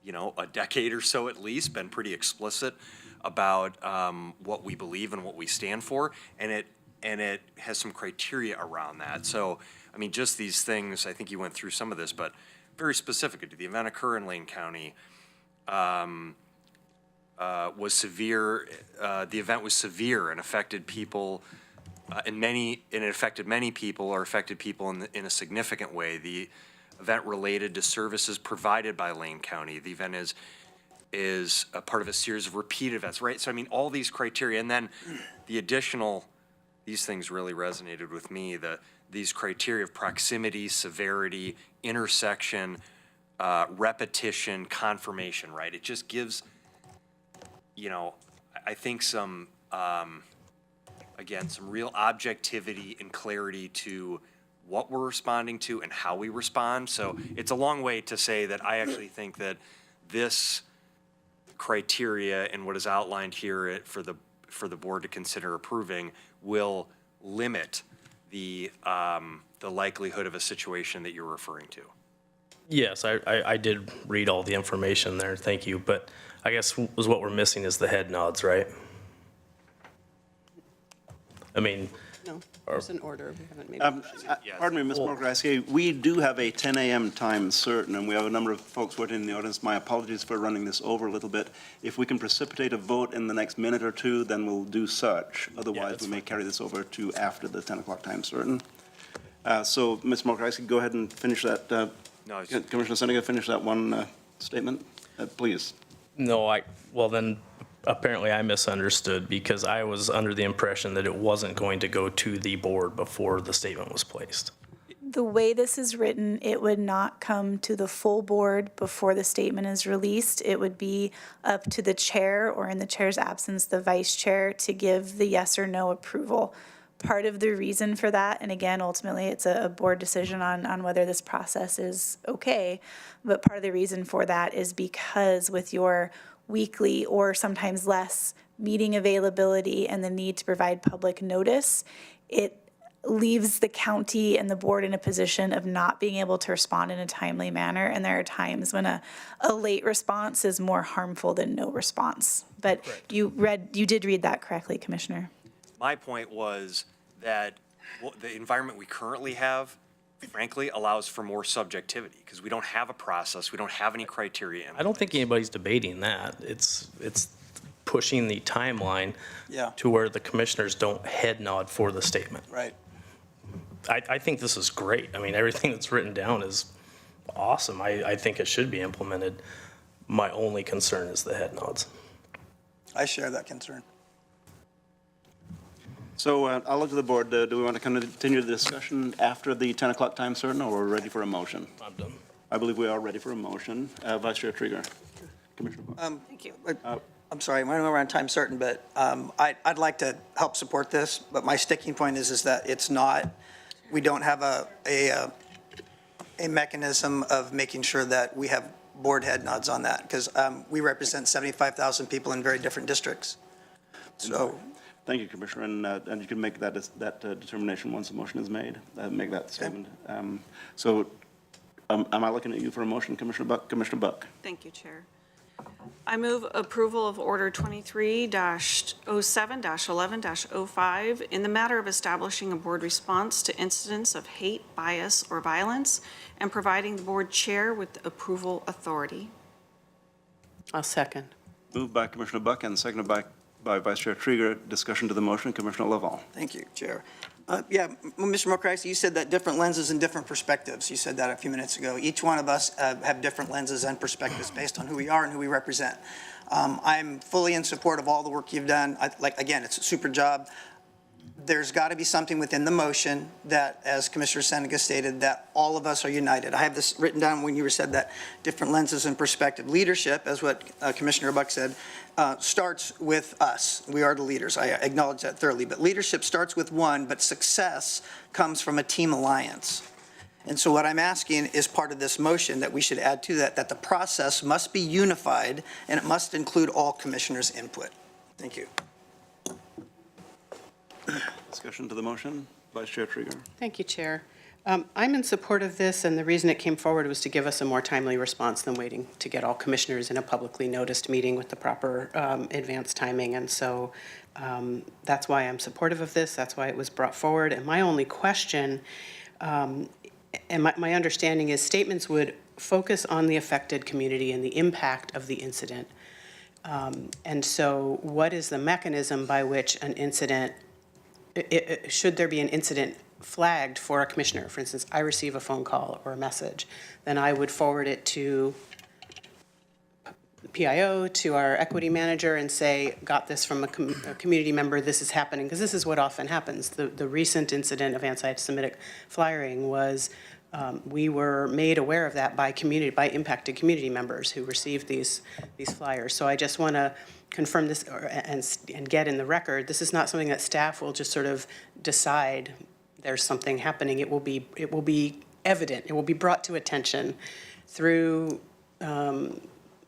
a decade or so at least, been pretty explicit about what we believe and what we stand for, and it has some criteria around that. So, I mean, just these things, I think you went through some of this, but very specific. Did the event occur in Lane County? Was severe. The event was severe and affected people, and it affected many people, or affected people in a significant way. event related to services provided by Lane County. The event is a part of a series of repeat events, right? So I mean, all these criteria, and then the additional, these things really resonated with me, these criteria of proximity, severity, intersection, repetition, confirmation, right? It just gives, you know, I think some, again, some real objectivity and clarity to what we're responding to and how we respond. So it's a long way to say that I actually think that this criteria and what is outlined here for the board to consider approving will limit the likelihood of a situation that you're referring to. Yes, I did read all the information there, thank you, but I guess was what we're missing is the head nods, right? I mean, No, there's an order. We haven't made a motion. Yes. Pardon me, Ms. Morgraski, we do have a 10 a.m. time certain, and we have a number of folks waiting in the audience. My apologies for running this over a little bit. If we can precipitate a vote in the next minute or two, then we'll do such. Otherwise, that's we may carry this over to after the 10 o'clock time certain. So, Ms. Morgraski, go ahead and finish that. No, it's- Commissioner Seneca, finish that one statement, please. no, well then, apparently I misunderstood because I was under the impression that it wasn't going to go to the board before the statement was placed. The way this is written, it would not come to the full board before the statement is released. It would be up to the chair, or in the chair's absence, the vice chair, to give the yes or no approval. Part of the reason for that, and again, ultimately, it's a board decision on whether this process is okay, but part of the reason for that is because with your weekly or sometimes less meeting availability and the need to provide public notice, it leaves the county and the board in a position of not being able to respond in a timely manner. And there are times when a late response is more harmful than no response. But you did read that correctly, Commissioner. My point was that the environment we currently have, frankly, allows for more subjectivity because we don't have a process, we don't have any criteria. I don't think anybody's debating that. It's pushing the timeline Yeah. to where the commissioners don't head nod for the statement. Right. I think this is great. I mean, everything that's written down is awesome. I think it should be implemented. My only concern is the head nods. I share that concern. So I'll look to the board. Do we want to continue the discussion after the 10 o'clock time certain, or we're ready for a motion? I'm done. I believe we are ready for a motion. Vice Chair Trieger. Commissioner Buck. Thank you. I'm sorry, I know we're on time certain, but I'd like to help support this, but my sticking point is that it's not, we don't have a mechanism of making sure that we have board head nods on that, because we represent 75,000 people in very different districts. So, Thank you, Commissioner, and you can make that determination once the motion is made, make that statement. So am I looking at you for a motion, Commissioner Buck? Commissioner Buck? Thank you, Chair. I move approval of Order 23-07-11-05 in the matter of establishing a board response to incidents of hate, bias, or violence, and providing the board chair with approval authority. I'll second. Moved by Commissioner Buck and seconded by Vice Chair Trieger. Discussion to the motion, Commissioner Laval. thank you, Chair. Yeah, Mr. Mokrasi, you said that different lenses and different perspectives. You said that a few minutes ago. Each one of us have different lenses and perspectives based on who we are and who we represent. I'm fully in support of all the work you've done. Again, it's a super job. There's got to be something within the motion that, as Commissioner Seneca stated, that all of us are united. I have this written down when you said that different lenses and perspective. Leadership, as what Commissioner Buck said, starts with us. We are the leaders. I acknowledge that thoroughly. But leadership starts with one, but success comes from a team alliance. And so what I'm asking is part of this motion that we should add to that the process must be unified and it must include all commissioners' input. Thank you. Discussion to the motion, Vice Chair Trieger. Thank you, Chair. I'm in support of this, and the reason it came forward was to give us a more timely response than waiting to get all commissioners in a publicly noticed meeting with the proper advance timing. And so that's why I'm supportive of this. That's why it was brought forward. And my only question, and my understanding is statements would focus on the affected community and the impact of the incident. And so what is the mechanism by which an incident, should there be an incident flagged for a commissioner, for instance, I receive a phone call or a message, then I would forward it to PIO, to our equity manager, and say, got this from a community member, this is happening, because this is what often happens. The recent incident of anti-Semitic flyering was, we were made aware of that by impacted community members who received these flyers. So I just want to confirm this and get in the record, this is not something that staff will just sort of decide there's something happening. It will be evident, it will be brought to attention through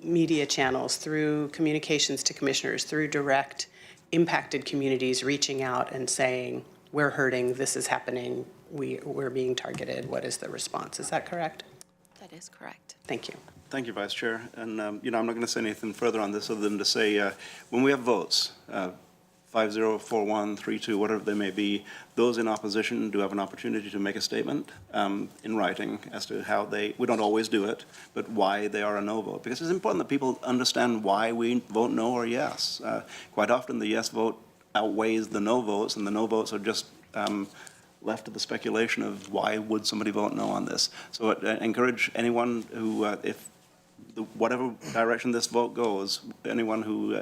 media channels, through communications to commissioners, through direct impacted communities reaching out and saying, we're hurting, this is happening, we're being targeted, what is the response? Is that correct? That is correct. Thank you. Thank you, Vice Chair. And, I'm not going to say anything further on this other than to say, when we have votes, 5-0, 4-1, 3-2, whatever they may be, those in opposition do have an opportunity to make a statement in writing as to how we don't always do it, but why they are a no vote. Because it's important that people understand why we vote no or yes. Quite often the yes vote outweighs the no votes, and the no votes are just left to the speculation of why would somebody vote no on this. So I encourage anyone who, whatever direction this vote goes, anyone who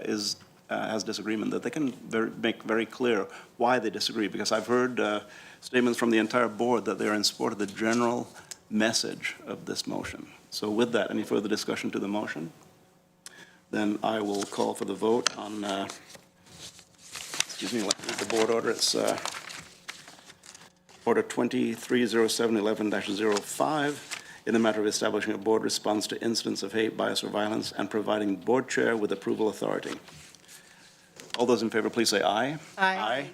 has disagreement, that they can make very clear why they disagree, because I've heard statements from the entire board that they're in support of the general message of this motion. So with that, any further discussion to the motion? Then I will call for the vote on, let me read the board order. It's Order 230711-05, in the matter of establishing a board response to incidents of hate, bias, or violence, and providing board chair with approval authority. All those in favor, please say aye. Aye.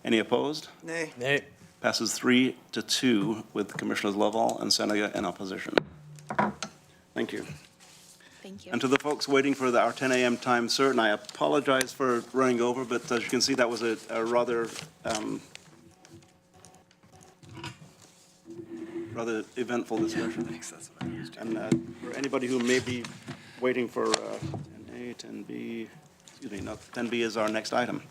Any opposed? Nay. Nay. Passes 3-2 with Commissioners Lovall and Senega in opposition. Thank you. Thank you. And to the folks waiting for our 10 a.m. time certain, I apologize for running over, but as you can see, that was a rather eventful discussion. And for anybody who may be waiting for 10A, 10B, excuse me, no, 10B is our next item.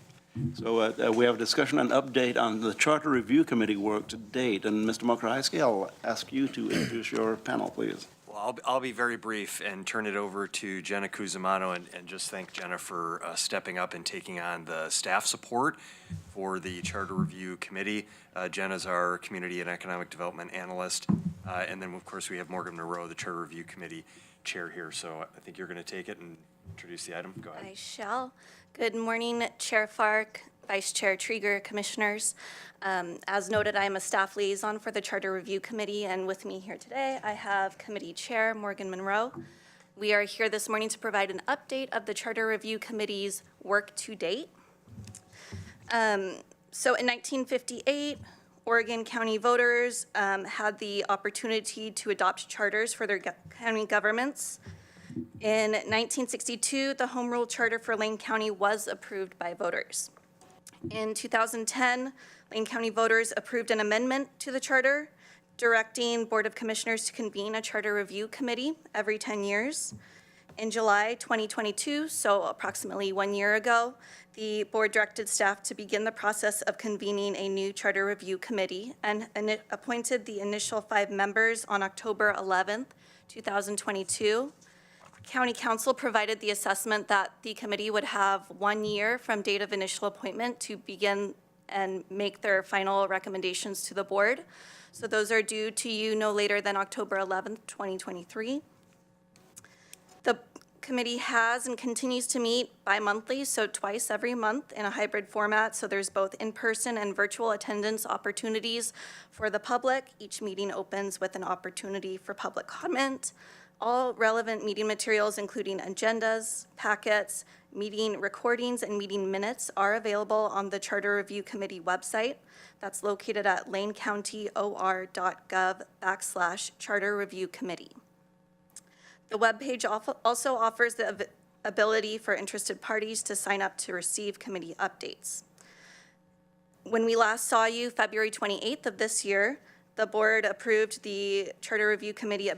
So we have a discussion and update on the Charter Review Committee work to date. And Mr. Mokrahajski, I'll ask you to introduce your panel, please. Well, I'll be very brief and turn it over to Jenna Cusimano and just thank Jenna for stepping up and taking on the staff support for the Charter Review Committee. Jenna's our Community and Economic Development Analyst. And then, of course, we have Morgan Monroe, the Charter Review Committee Chair here. So I think you're going to take it and introduce the item. Go ahead. I shall. Good morning, Chair Fark, Vice Chair Trieger, Commissioners. As noted, I am a staff liaison for the Charter Review Committee, and with me here today, I have Committee Chair Morgan Monroe. We are here this morning to provide an update of the Charter Review Committee's work to date. So in 1958, Oregon County voters had the opportunity to adopt charters for their county governments. In 1962, the Home Rule Charter for Lane County was approved by voters. In 2010, Lane County voters approved an amendment to the charter, directing Board of Commissioners to convene a Charter Review Committee every 10 years. In July 2022, so approximately 1 year ago, the board directed staff to begin the process of convening a new Charter Review Committee and it appointed the initial 5 members on October 11th, 2022. County Council provided the assessment that the committee would have 1 year from date of initial appointment to begin and make their final recommendations to the board. So those are due to you no later than October 11th, 2023. The committee has and continues to meet bi-monthly, so twice every month in a hybrid format. So there's both in-person and virtual attendance opportunities for the public. Each meeting opens with an opportunity for public comment. All relevant meeting materials, including agendas, packets, meeting recordings, and meeting minutes are available on the Charter Review Committee website. That's located at lanecountyor.gov/Charter Review Committee. The webpage also offers the ability for interested parties to sign up to receive committee updates. When we last saw you, February 28th of this year, the board approved the Charter Review Committee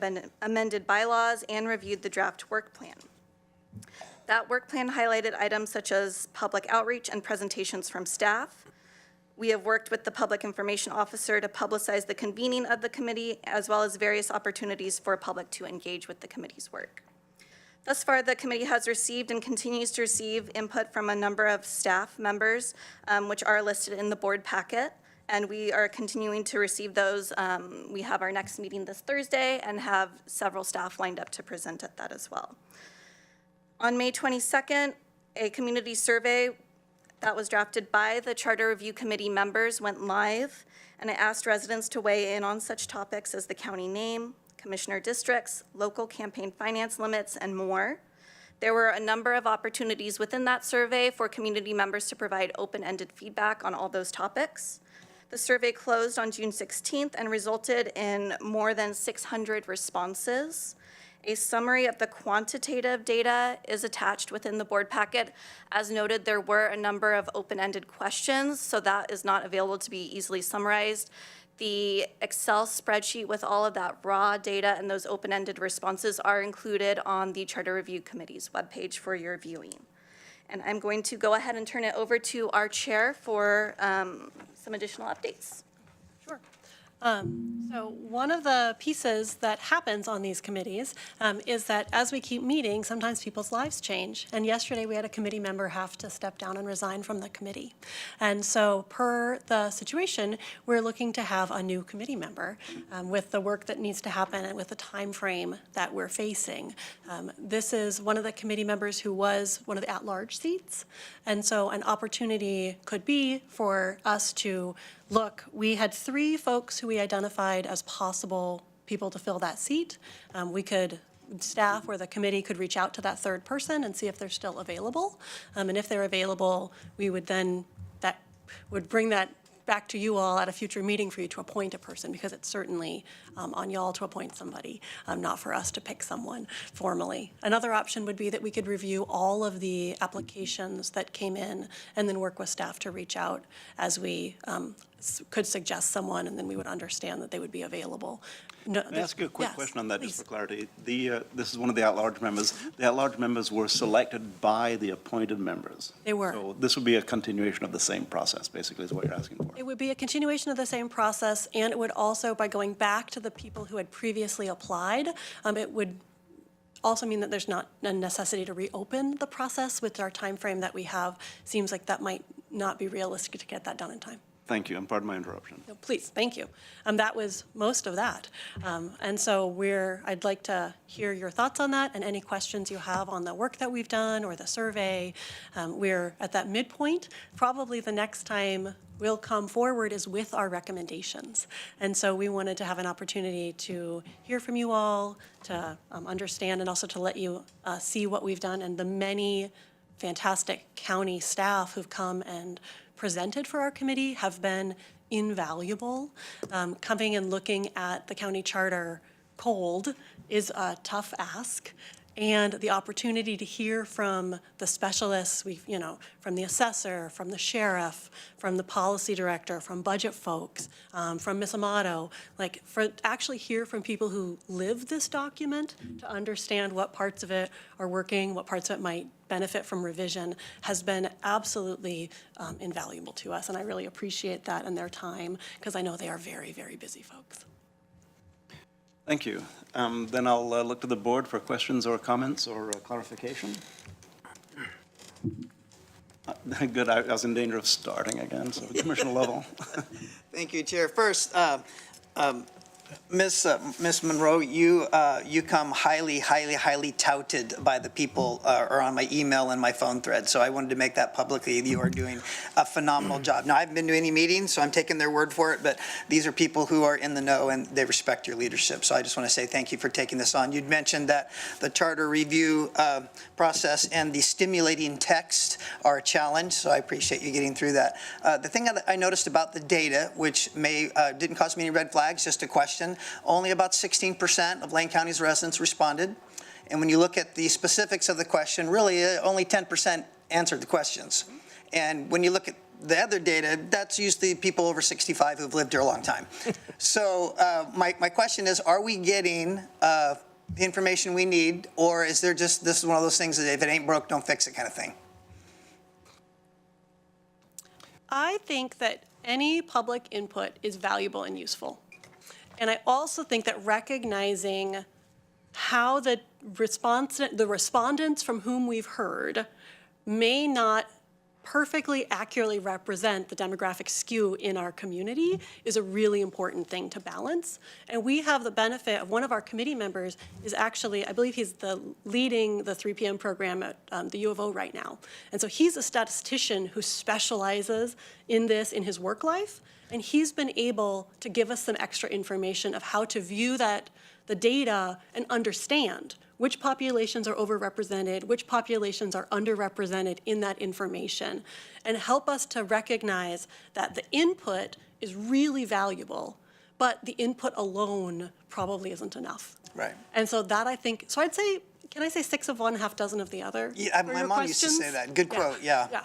amended bylaws and reviewed the draft work plan. That work plan highlighted items such as public outreach and presentations from staff, We have worked with the Public Information Officer to publicize the convening of the committee, as well as various opportunities for public to engage with the committee's work. Thus far, the committee has received and continues to receive input from a number of staff members, which are listed in the board packet, and we are continuing to receive those. We have our next meeting this Thursday and have several staff lined up to present at that as well. On May 22nd, a community survey that was drafted by the Charter Review Committee members went live, and it asked residents to weigh in on such topics as the county name, commissioner districts, local campaign finance limits, and more. There were a number of opportunities within that survey for community members to provide open-ended feedback on all those topics. The survey closed on June 16th and resulted in more than 600 responses. A summary of the quantitative data is attached within the board packet. As noted, there were a number of open-ended questions, so that is not available to be easily summarized. The Excel spreadsheet with all of that raw data and those open-ended responses are included on the Charter Review Committee's webpage for your viewing. And I'm going to go ahead and turn it over to our chair for some additional updates. Sure. So one of the pieces that happens on these committees is that as we keep meeting, sometimes people's lives change. And yesterday we had a committee member have to step down and resign from the committee. And so per the situation, we're looking to have a new committee member with the work that needs to happen and with the time frame that we're facing. This is one of the committee members who was one of the at-large seats. And so an opportunity could be for us to look, we had 3 folks who we identified as possible people to fill that seat. Staff or the committee could reach out to that 3rd person and see if they're still available. And if they're available, we would then, that would bring that back to you all at a future meeting for you to appoint a person, because it's certainly on y'all to appoint somebody, not for us to pick someone formally. Another option would be that we could review all of the applications that came in and then work with staff to reach out as we could suggest someone, and then we would understand that they would be available. No, May I ask you a quick yes, question on that, please. just for clarity? This is one of the at-large members. The at-large members were selected by the appointed members. They were. So this would be a continuation of the same process, basically, is what you're asking for. It would be a continuation of the same process, and it would also, by going back to the people who had previously applied, it would also mean that there's not a necessity to reopen the process. With our time frame that we have, seems like that might not be realistic to get that done in time. Thank you, and pardon my interruption. No, please, thank you. That was most of that. And so I'd like to hear your thoughts on that and any questions you have on the work that we've done or the survey. We're at that midpoint. Probably the next time we'll come forward is with our recommendations. And so we wanted to have an opportunity to hear from you all, to understand, and also to let you see what we've done and the many fantastic county staff who've come and presented for our committee have been invaluable. Coming and looking at the county charter cold is a tough ask. And the opportunity to hear from the specialists, from the assessor, from the sheriff, from the policy director, from budget folks, from Ms. Amato, actually hear from people who live this document to understand what parts of it are working, what parts of it might benefit from revision, has been absolutely invaluable to us. And I really appreciate that and their time, because I know they are very, very busy folks. Thank you. Then I'll look to the board for questions or comments or clarification. Good, I was in danger of starting again, so Commissioner Lovell. Thank you, Chair. First, Ms. Monroe, you come highly touted by the people or on my email and my phone thread. So I wanted to make that publicly. You are doing a phenomenal job. Now, I haven't been to any meetings, so I'm taking their word for it, but these are people who are in the know and they respect your leadership. So I just want to say thank you for taking this on. You'd mentioned that the charter review process and the stimulating text are a challenge, so I appreciate you getting through that. The thing that I noticed about the data, which didn't cause me any red flags, just a question, only about 16% of Lane County's residents responded. And when you look at the specifics of the question, really only 10% answered the questions. And when you look at the other data, that's usually people over 65 who've lived here a long time. So my question is, are we getting the information we need, or is there just, this is one of those things that if it ain't broke, don't fix it kind of thing? I think that any public input is valuable and useful. And I also think that recognizing how the respondents from whom we've heard may not perfectly accurately represent the demographic skew in our community is a really important thing to balance. And we have the benefit of one of our committee members is actually, I believe he's leading the 3 p.m. program at the U of O right now. And so he's a statistician who specializes in this in his work life. And he's been able to give us some extra information of how to view the data and understand which populations are overrepresented, which populations are underrepresented in that information, and help us to recognize that the input is really valuable, but the input alone probably isn't enough. Right. And so that I think, so I'd say, can I say 6 of one, half dozen of the other? Yeah, for my your mom used to say questions? that. Good quote, yeah. Yeah.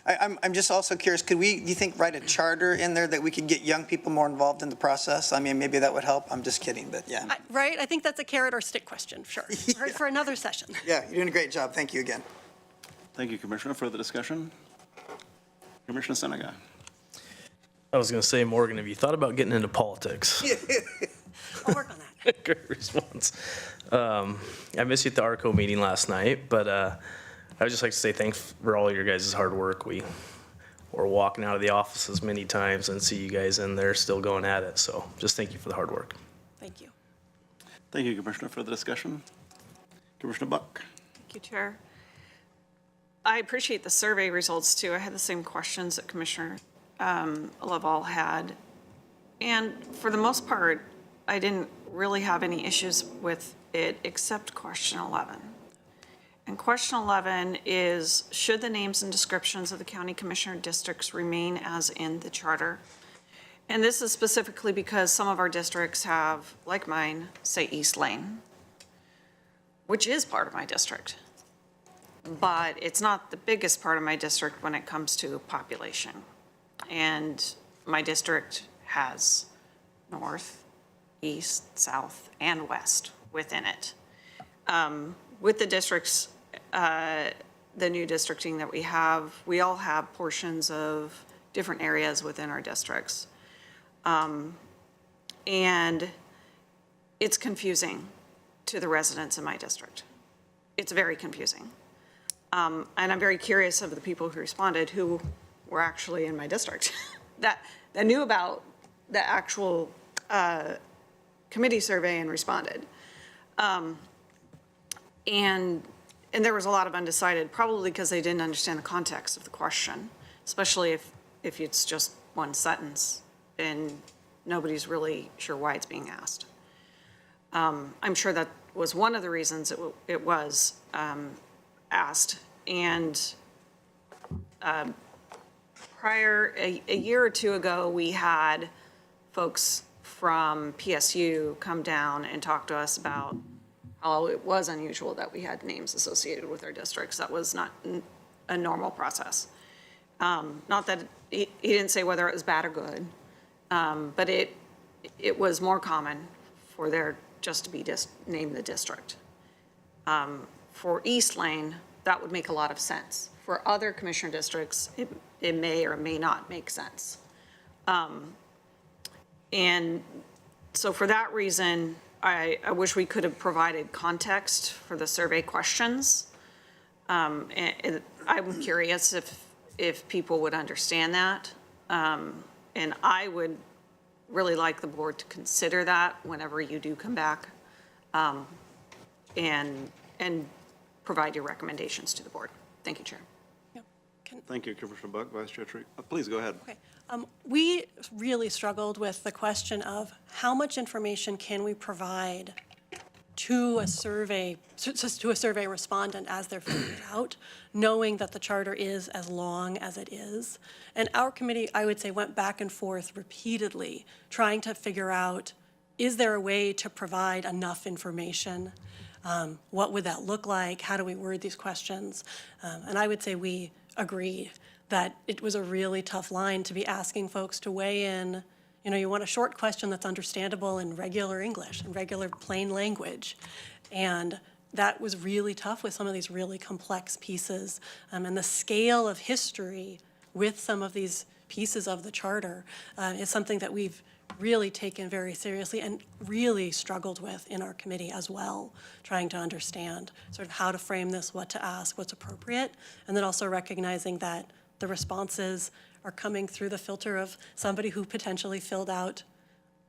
I'm just also curious, could we, do you think, write a charter in there that we could get young people more involved in the process? I mean, maybe that would help. I'm just kidding, but yeah. Right, I think that's a carrot or stick question, sure. For another session. Yeah, you're doing a great job. Thank you again. Thank you, Commissioner. Further discussion? Commissioner Seneca. I was going to say, Morgan, have you thought about getting into politics? I'll work on that. Great response. I missed you at the ARCO meeting last night, but I would just like to say thanks for all your guys' hard work. We were walking out of the offices many times and see you guys in there still going at it. So just thank you for the hard work. Thank you. Thank you, Commissioner. Further discussion? Commissioner Buck. Thank you, Chair. I appreciate the survey results, too. I had the same questions that Commissioner Laval had. And for the most part, I didn't really have any issues with it except question 11. And question 11 is, should the names and descriptions of the county commissioner districts remain as in the charter? And this is specifically because some of our districts have, like mine, say East Lane, which is part of my district. But it's not the biggest part of my district when it comes to population. And my district has north, east, south, and west within it. With the districts, the new districting that we all have portions of different areas within our districts. And it's confusing to the residents in my district. It's very confusing. And I'm very curious of the people who responded who were actually in my district that knew about the actual committee survey and responded. And there was a lot of undecided, probably because they didn't understand the context of the question, especially if it's just one sentence and nobody's really sure why it's being asked. I'm sure that was one of the reasons it was asked. And a year or two ago, we had folks from PSU come down and talk to us about how it was unusual that we had names associated with our districts. That was not a normal process. Not that he didn't say whether it was bad or good, but it was more common for there just to be named the district. For East Lane, that would make a lot of sense. For other commissioner districts, it may or may not make sense. And so for that reason, I wish we could have provided context for the survey questions. And I'm curious if people would understand that. And I would really like the board to consider that whenever you do come back and provide your recommendations to the board. Thank you, Chair. Thank you, Commissioner Buck. Vice Chair Treat. Please go ahead. Okay. We really struggled with the question of how much information can we provide to a survey respondent as they're filling it out, knowing that the charter is as long as it is. And our committee, I would say, went back and forth repeatedly trying to figure out, is there a way to provide enough information? What would that look like? How do we word these questions? And I would say we agree that it was a really tough line to be asking folks to weigh in. You know, you want a short question that's understandable in regular English and regular plain language. And that was really tough with some of these really complex pieces. And the scale of history with some of these pieces of the charter is something that we've really taken very seriously and really struggled with in our committee as well, trying to understand sort of how to frame this, what to ask, what's appropriate, and then also recognizing that the responses are coming through the filter of somebody who potentially filled out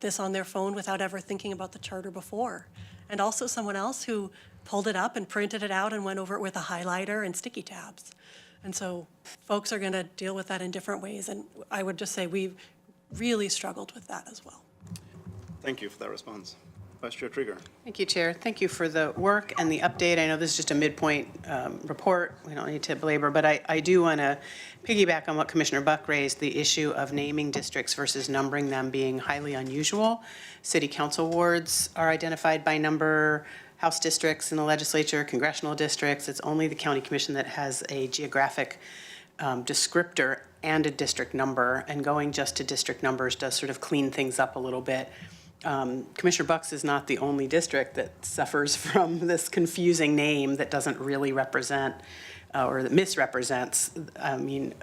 this on their phone without ever thinking about the charter before, and also someone else who pulled it up and printed it out and went over it with a highlighter and sticky tabs. And so folks are going to deal with that in different ways, and I would just say we've really struggled with that as well. Thank you for that response. Vice Chair Trigger. Thank you, Chair. Thank you for the work and the update. I know this is just a midpoint report. We don't need to belabor, but I do want to piggyback on what Commissioner Buck raised, the issue of naming districts versus numbering them being highly unusual. City council wards are identified by number, House districts in the legislature, congressional districts. It's only the county commission that has a geographic descriptor and a district number, and going just to district numbers does sort of clean things up a little bit. Commissioner Bucks is not the only district that suffers from this confusing name that doesn't really represent or that misrepresents. I mean,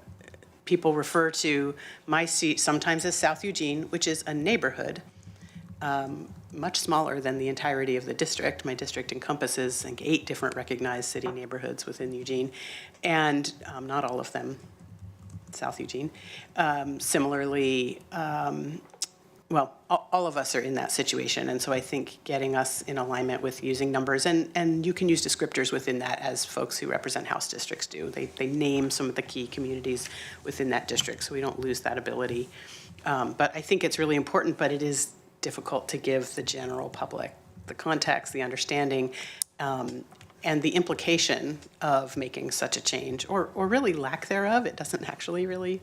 people refer to my seat sometimes as South Eugene, which is a neighborhood, much smaller than the entirety of the district. My district encompasses, I think, 8 different recognized city neighborhoods within Eugene, and not all of them South Eugene. Similarly, well, all of us are in that situation, and so I think getting us in alignment with using numbers, and you can use descriptors within that as folks who represent House districts do. They name some of the key communities within that district, so we don't lose that ability. But I think it's really important, but it is difficult to give the general public the context, the understanding, and the implication of making such a change, or really lack thereof. It doesn't actually really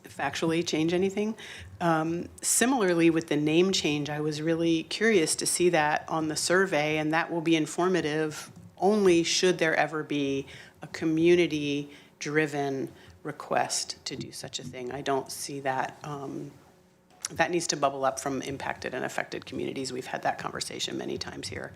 factually change anything. Similarly, with the name change, I was really curious to see that on the survey, and that will be informative only should there ever be a community-driven request to do such a thing. I don't see that. That needs to bubble up from impacted and affected communities. We've had that conversation many times here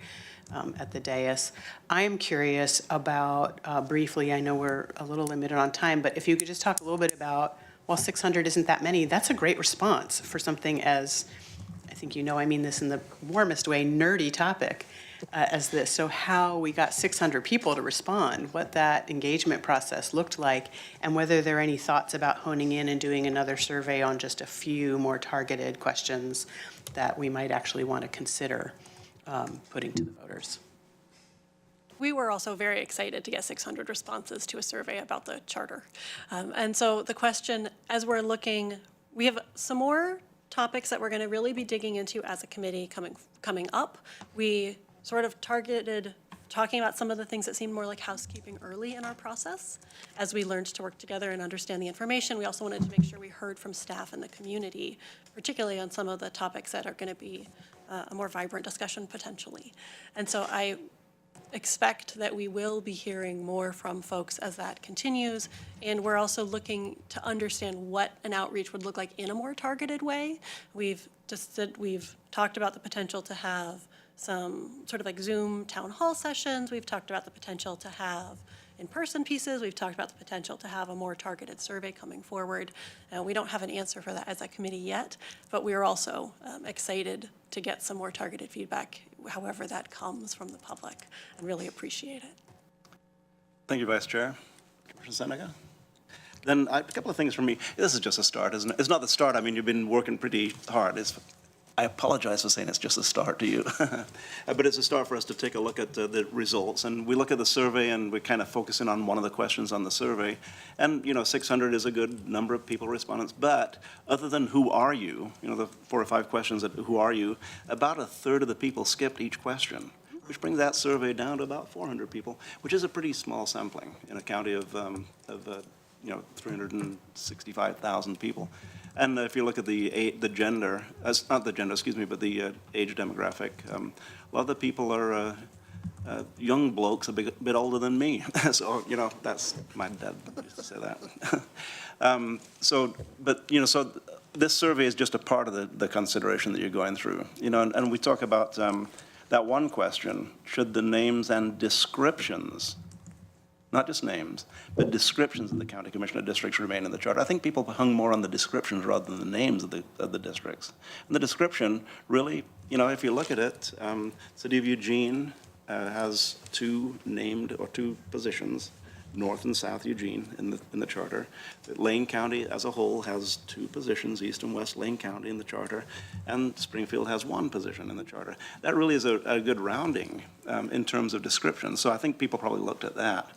at the dais. I am curious about, briefly, I know we're a little limited on time, but if you could just talk a little bit about, well, 600 isn't that many. That's a great response for something as, I think you know I mean this in the warmest way, nerdy topic as this. So how we got 600 people to respond, what that engagement process looked like, and whether there are any thoughts about honing in and doing another survey on just a few more targeted questions that we might actually want to consider putting to the voters. We were also very excited to get 600 responses to a survey about the charter. And so the question, as we're looking, we have some more topics that we're going to really be digging into as a committee coming up. We sort of targeted talking about some of the things that seemed more like housekeeping early in our process as we learned to work together and understand the information. We also wanted to make sure we heard from staff and the community, particularly on some of the topics that are going to be a more vibrant discussion potentially. And so I expect that we will be hearing more from folks as that continues, and we're also looking to understand what an outreach would look like in a more targeted way. We've talked about the potential to have some sort of like Zoom town hall sessions. We've talked about the potential to have in-person pieces. We've talked about the potential to have a more targeted survey coming forward. We don't have an answer for that as a committee yet, but we are also excited to get some more targeted feedback, however that comes from the public, and really appreciate it. Thank you, Vice Chair. Commissioner Seneca? Then a couple of things from me. This is just a start, isn't it? It's not the start. I mean, you've been working pretty hard. I apologize for saying it's just a start to you. But it's a start for us to take a look at the results. And we look at the survey, and we're kind of focusing on one of the questions on the survey. And, 600 is a good number of people respondents. But other than who are you, the 4 or 5 questions that who are you, about a third of the people skipped each question, which brings that survey down to about 400 people, which is a pretty small sampling in a county of 365,000 people. And if you look at the gender, not the gender, excuse me, but the age demographic, a lot of the people are young blokes a bit older than me. So, that's, my dad used to say that. So this survey is just a part of the consideration that you're going through. And we talk about that one question, should the names and descriptions not just names, but descriptions of the county commissioner districts remain in the charter. I think people hung more on the descriptions rather than the names of the districts. And the description really, you know, if you look at it, City of Eugene has two positions, North and South Eugene in the charter. Lane County as a whole has two positions, East and West Lane County in the charter, and Springfield has one position in the charter. That really is a good rounding in terms of description. So I think people probably looked at that.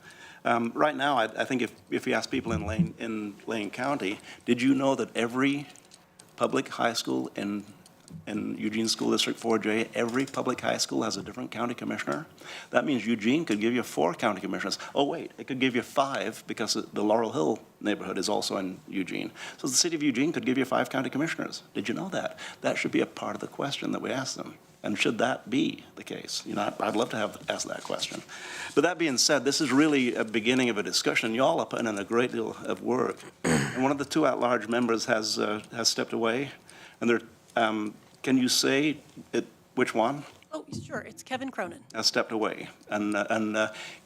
Right now, I think if you ask people in Lane County, did you know that every public high school in Eugene School District 4J, every public high school has a different county commissioner? That means Eugene could give you 4 county commissioners. Oh, wait, it could give you 5 because the Laurel Hill neighborhood is also in Eugene. So the city of Eugene could give you 5 county commissioners. Did you know that? That should be a part of the question that we ask them. And should that be the case? You know, I'd love to ask that question. But that being said, this is really a beginning of a discussion. Y'all are putting in a great deal of work. And one of the 2 at-large members has stepped away. And they're, can you say which one? Oh, sure, it's Kevin Cronin. Has stepped away. And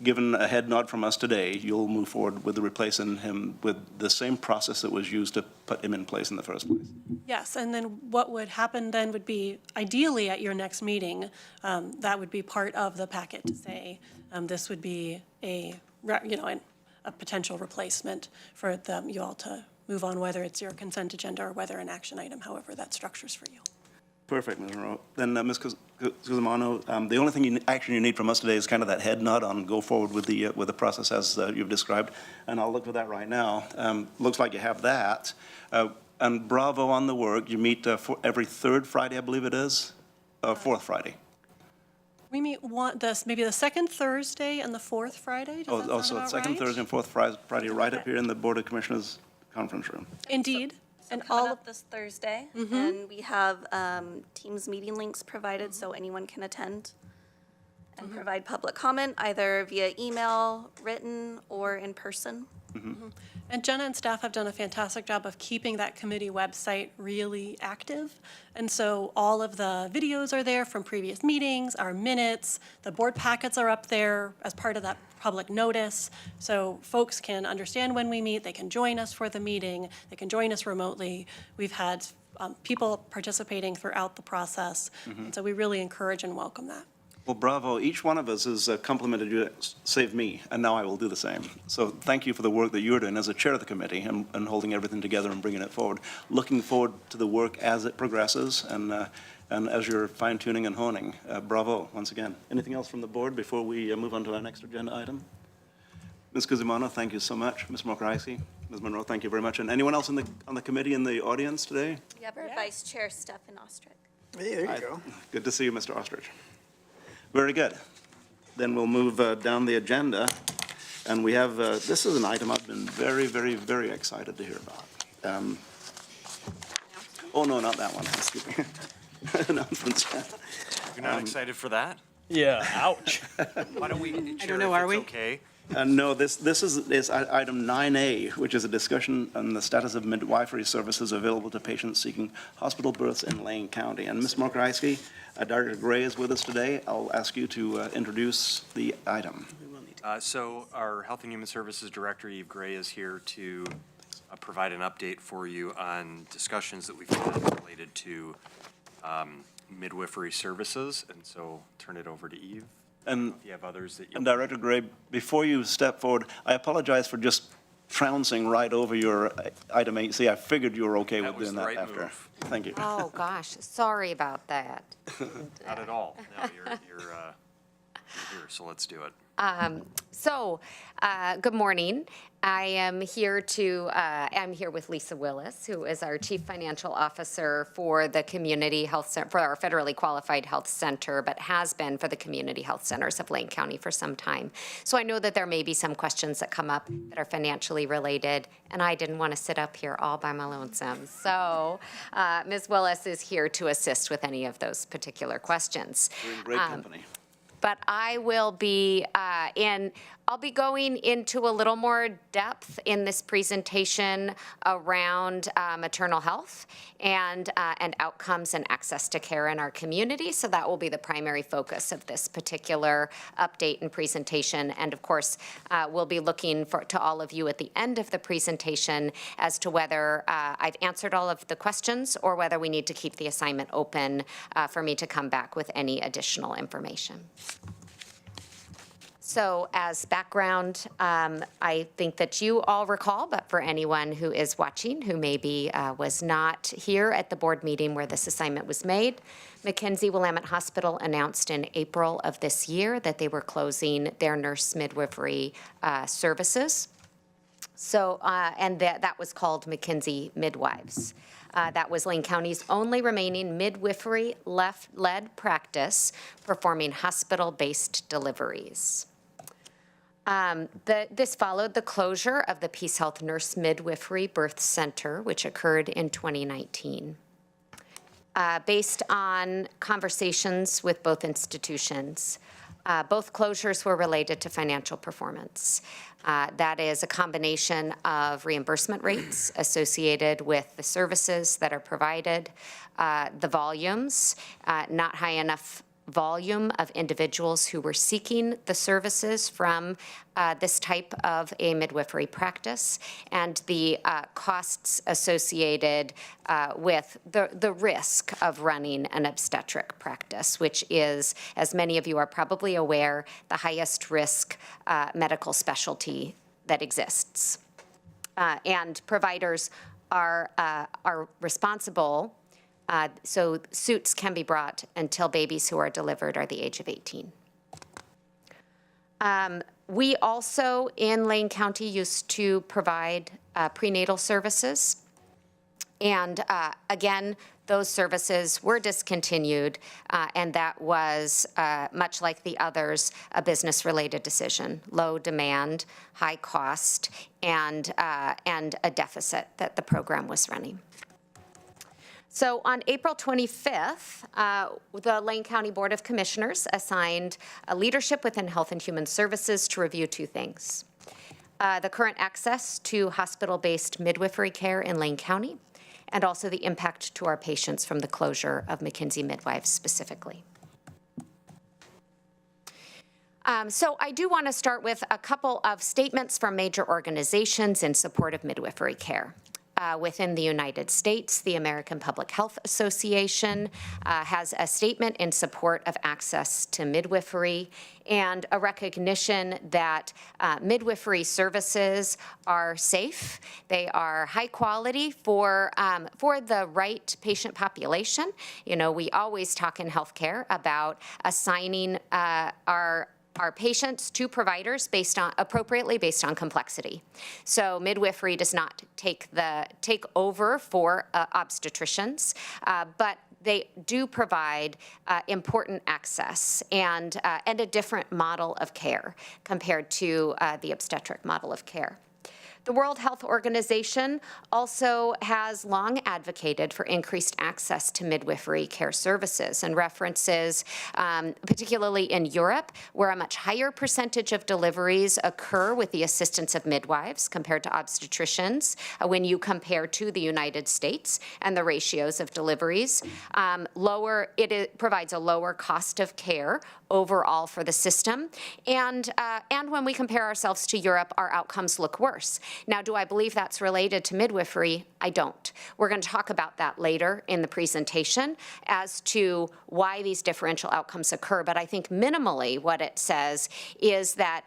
given a head nod from us today, you'll move forward with replacing him with the same process that was used to put him in place in the first place. Yes, and then what would happen then would be, ideally at your next meeting, that would be part of the packet to say, this would be a potential replacement for you all to move on, whether it's your consent agenda or whether an action item, however that structures for you. Perfect, Ms. Monroe. Then, Ms. Cusimano, the only thing action you need from us today is kind of that head nod on go forward with the process as you've described, and I'll look for that right now. Looks like you have that. And bravo on the work. You meet every 3rd Friday, I believe it is, 4th Friday. We meet maybe the 2nd Thursday and the 4th Friday. Does that sound about 2nd right? Thursday and 4th Friday, right up here in the Board of Commissioners conference room. Indeed. And all of this Thursday, and we have Teams meeting links provided so anyone can attend and provide public comment either via email, written, or in person. And Jenna and staff have done a fantastic job of keeping that committee website really active. And so all of the videos are there from previous meetings, our minutes, the board packets are up there as part of that public notice. So folks can understand when we meet, they can join us for the meeting, they can join us remotely. We've had people participating throughout the process. And so we really encourage and welcome that. Well, bravo. Each one of us has complimented you, save me, and now I will do the same. So thank you for the work that you're doing as a chair of the committee and holding everything together and bringing it forward. Looking forward to the work as it progresses and as you're fine-tuning and honing. Bravo, once again. Anything else from the board before we move on to our next agenda item? Ms. Cusimano, thank you so much. Ms. Moraisi, Ms. Monroe, thank you very much. And anyone else on the committee in the audience today? We have our Vice Chair, Stefan Ostrich. Hey, there you go. Good to see you, Mr. Ostrich. Very good. Then we'll move down the agenda. And we have, this is an item I've been very, very, very excited to hear about. Oh, no, not that one. Excuse me. Announcements. You're not excited for that? Yeah, ouch. Why don't we, Chair, I don't know, are we? okay? No, this is item 9A, which is a discussion on the status of midwifery services available to patients seeking hospital births in Lane County. And Ms. Moraisi, Dr. Gray is with us today. I'll ask you to introduce the item. So our Health and Human Services Director, Eve Gray, is here to provide an update for you on discussions that we've had related to midwifery services. And so turn it over to Eve. And If you have others that you. And Director Gray, before you step forward, I apologize for just trouncing right over your item 8C. I figured you were okay with was doing the that right after. move. Thank you. Oh, gosh, sorry about that. Not at all. No, you're here, so let's do it. Good morning. I am here I'm here with Lisa Willis, who is our Chief Financial Officer for the Community Health Center, for our federally qualified health center, but has been for the community health centers of Lane County for some time. So I know that there may be some questions that come up that are financially related, and I didn't want to sit up here all by my lonesome. So Ms. Willis is here to assist with any of those particular questions. We're in great company. but I will be I'll be going into a little more depth in this presentation around maternal health and outcomes and access to care in our community. So that will be the primary focus of this particular update and presentation. And of course, we'll be looking to all of you at the end of the presentation as to whether I've answered all of the questions or whether we need to keep the assignment open for me to come back with any additional information. So as background, I think that you all recall, but for anyone who is watching who maybe was not here at the board meeting where this assignment was made, Mackenzie Willamette Hospital announced in April of this year that they were closing their nurse midwifery services. So, and that was called Mackenzie Midwives. That was Lane County's only remaining midwifery-led practice performing hospital-based deliveries. This followed the closure of the Peace Health Nurse Midwifery Birth Center, which occurred in 2019. Based on conversations with both institutions, both closures were related to financial performance. That is a combination of reimbursement rates associated with the services that are provided, the volumes, not high enough volume of individuals who were seeking the services from this type of a midwifery practice, and the costs associated with the risk of running an obstetric practice, which is, as many of you are probably aware, the highest risk medical specialty that exists. And providers are responsible. So suits can be brought until babies who are delivered are the age of 18. We also, in Lane County, used to provide prenatal services. And again, those services were discontinued, and that was, much like the others, a business-related decision. Low demand, high cost, and a deficit that the program was running. So on April 25th, the Lane County Board of Commissioners assigned a leadership within Health and Human Services to review two things. The current access to hospital-based midwifery care in Lane County, and also the impact to our patients from the closure of Mackenzie Midwives specifically. So I do want to start with a couple of statements from major organizations in support of midwifery care. Within the United States, the American Public Health Association has a statement in support of access to midwifery and a recognition that midwifery services are safe. They are high quality for the right patient population. You know, we always talk in healthcare about assigning our patients to providers appropriately based on complexity. So midwifery does not take over for obstetricians, but they do provide important access and a different model of care compared to the obstetric model of care. The World Health Organization also has long advocated for increased access to midwifery care services and references, particularly in Europe, where a much higher percentage of deliveries occur with the assistance of midwives compared to obstetricians when you compare to the United States and the ratios of deliveries. It provides a lower cost of care overall for the system. And when we compare ourselves to Europe, our outcomes look worse. Now, do I believe that's related to midwifery? I don't. We're going to talk about that later in the presentation as to why these differential outcomes occur. But I think minimally what it says is that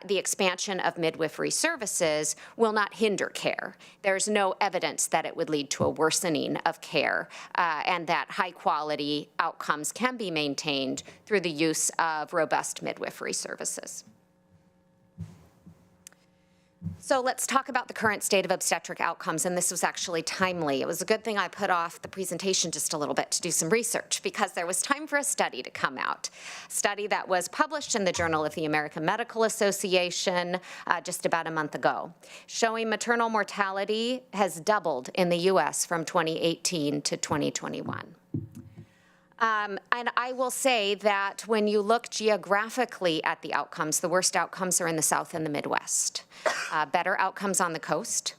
the expansion of midwifery services will not hinder care. There's no evidence that it would lead to a worsening of care, and that high-quality outcomes can be maintained through the use of robust midwifery services. So let's talk about the current state of obstetric outcomes, and this was actually timely. It was a good thing I put off the presentation just a little bit to do some research, because there was time for a study to come out. A study that was published in the Journal of the American Medical Association just about a month ago, showing maternal mortality has doubled in the U.S. from 2018 to 2021. And I will say that when you look geographically at the outcomes, the worst outcomes are in the South and the Midwest. Better outcomes on the coast.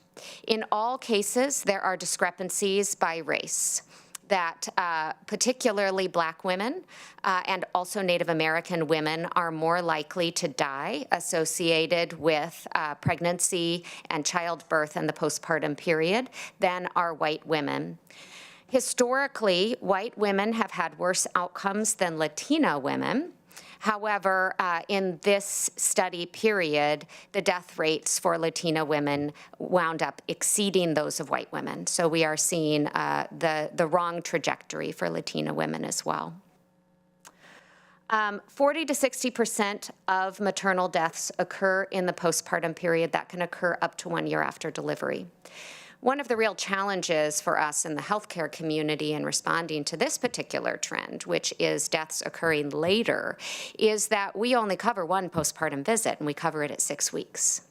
In all cases, there are discrepancies by race that particularly Black women and also Native American women are more likely to die associated with pregnancy and childbirth and the postpartum period than are white women. Historically, white women have had worse outcomes than Latina women. However, in this study period, the death rates for Latina women wound up exceeding those of white women. So we are seeing the wrong trajectory for Latina women as well. 40 to 60% of maternal deaths occur in the postpartum period. That can occur up to 1 year after delivery. One of the real challenges for us in the healthcare community in responding to this particular trend, which is deaths occurring later, is that we only cover one postpartum visit, and we cover it at 6 weeks.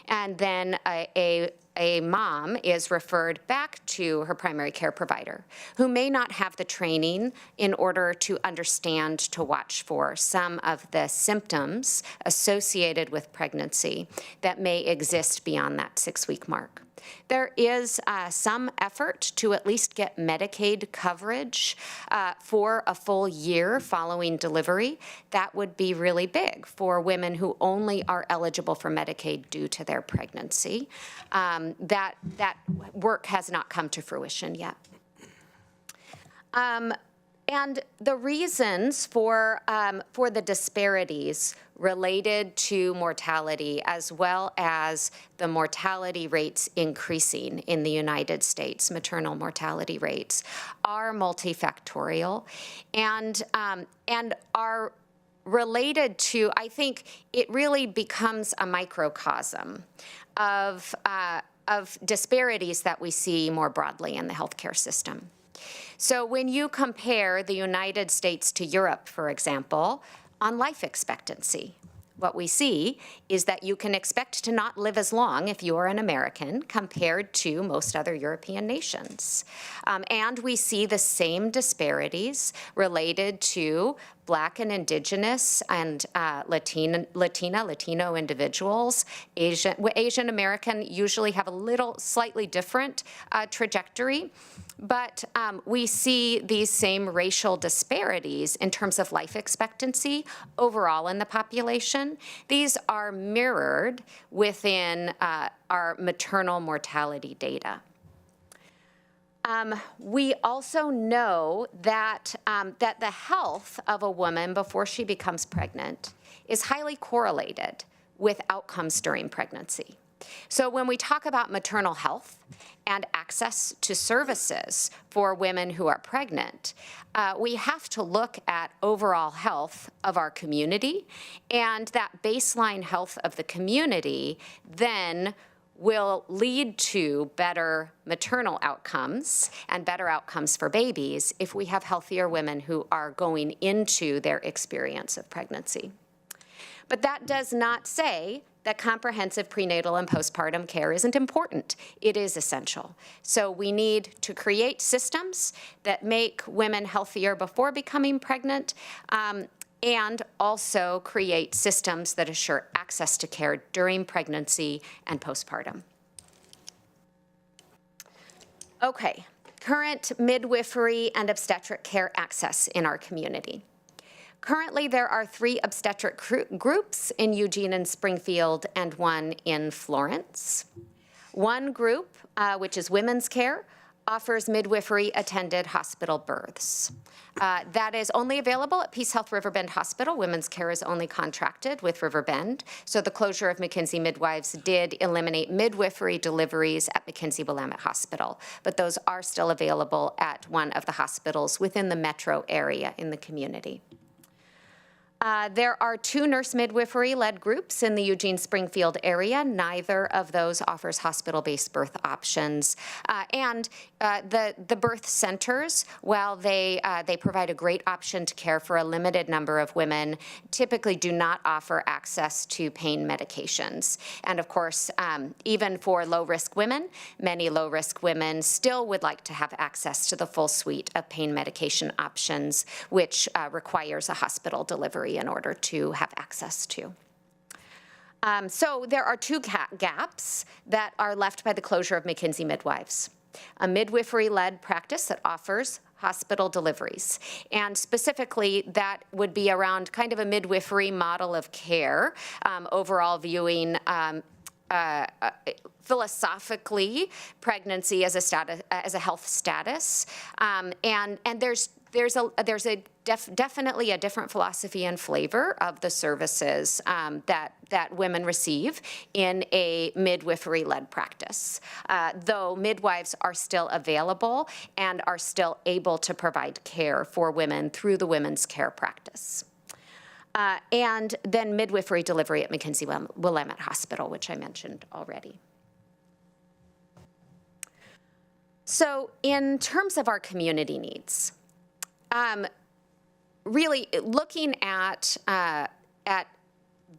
And then a mom is referred back to her primary care provider, who may not have the training in order to understand to watch for some of the symptoms associated with pregnancy that may exist beyond that 6-week mark. There is some effort to at least get Medicaid coverage for a full year following delivery. That would be really big for women who only are eligible for Medicaid due to their pregnancy. That work has not come to fruition yet. And the reasons for the disparities related to mortality, as well as the mortality rates increasing in the United States, maternal mortality rates, are multifactorial and are related to, I think it really becomes a microcosm of disparities that we see more broadly in the healthcare system. So when you compare the United States to Europe, for example, on life expectancy, what we see is that you can expect to not live as long if you are an American compared to most other European nations. And we see the same disparities related to Black and Indigenous and Latino individuals. Asian American usually have a slightly different trajectory. But we see these same racial disparities in terms of life expectancy overall in the population. These are mirrored within our maternal mortality data. We also know that, that the health of a woman before she becomes pregnant is highly correlated with outcomes during pregnancy. So when we talk about maternal health and access to services for women who are pregnant, we have to look at overall health of our community, and that baseline health of the community then will lead to better maternal outcomes and better outcomes for babies if we have healthier women who are going into their experience of pregnancy. But that does not say that comprehensive prenatal and postpartum care isn't important. It is essential. So we need to create systems that make women healthier before becoming pregnant, and also create systems that assure access to care during pregnancy and postpartum. Okay, current midwifery and obstetric care access in our community. Currently, there are 3 obstetric groups in Eugene and Springfield and 1 in Florence. One group, which is Women's Care, offers midwifery-attended hospital births. That is only available at Peace Health Riverbend Hospital. Women's Care is only contracted with Riverbend. So the closure of McKinsey Midwives did eliminate midwifery deliveries at McKinsey Willamette Hospital, but those are still available at one of the hospitals within the metro area in the community. There are 2 nurse midwifery-led groups in the Eugene-Springfield area. Neither of those offers hospital-based birth options. The birth centers, while they provide a great option to care for a limited number of women, typically do not offer access to pain medications. And of course, even for low-risk women, many low-risk women still would like to have access to the full suite of pain medication options, which requires a hospital delivery in order to have access to. So there are 2 gaps that are left by the closure of McKinsey Midwives. A midwifery-led practice that offers hospital deliveries. And specifically, that would be around kind of a midwifery model of care, overall viewing philosophically pregnancy as a health status. And there's definitely a different philosophy and flavor of the services that women receive in a midwifery-led practice, though midwives are still available and are still able to provide care for women through the women's care practice. And then midwifery delivery at McKinsey Willamette Hospital, which I mentioned already. So in terms of our community needs, really looking at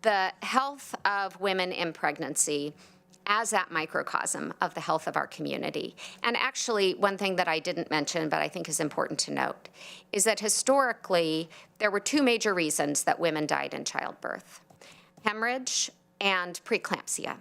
the health of women in pregnancy as that microcosm of the health of our community. And actually, one thing that I didn't mention, but I think is important to note, is that historically, there were 2 major reasons that women died in childbirth: hemorrhage and preeclampsia.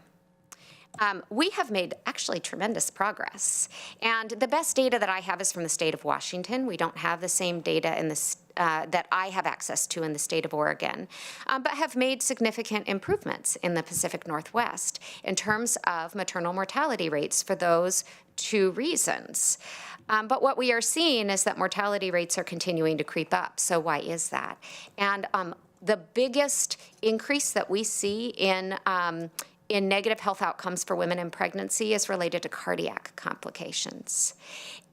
We have made actually tremendous progress. And the best data that I have is from the state of Washington. We don't have the same data in that I have access to in the state of Oregon, but have made significant improvements in the Pacific Northwest in terms of maternal mortality rates for those 2 reasons. But what we are seeing is that mortality rates are continuing to creep up. So why is that? And the biggest increase that we see in negative health outcomes for women in pregnancy is related to cardiac complications.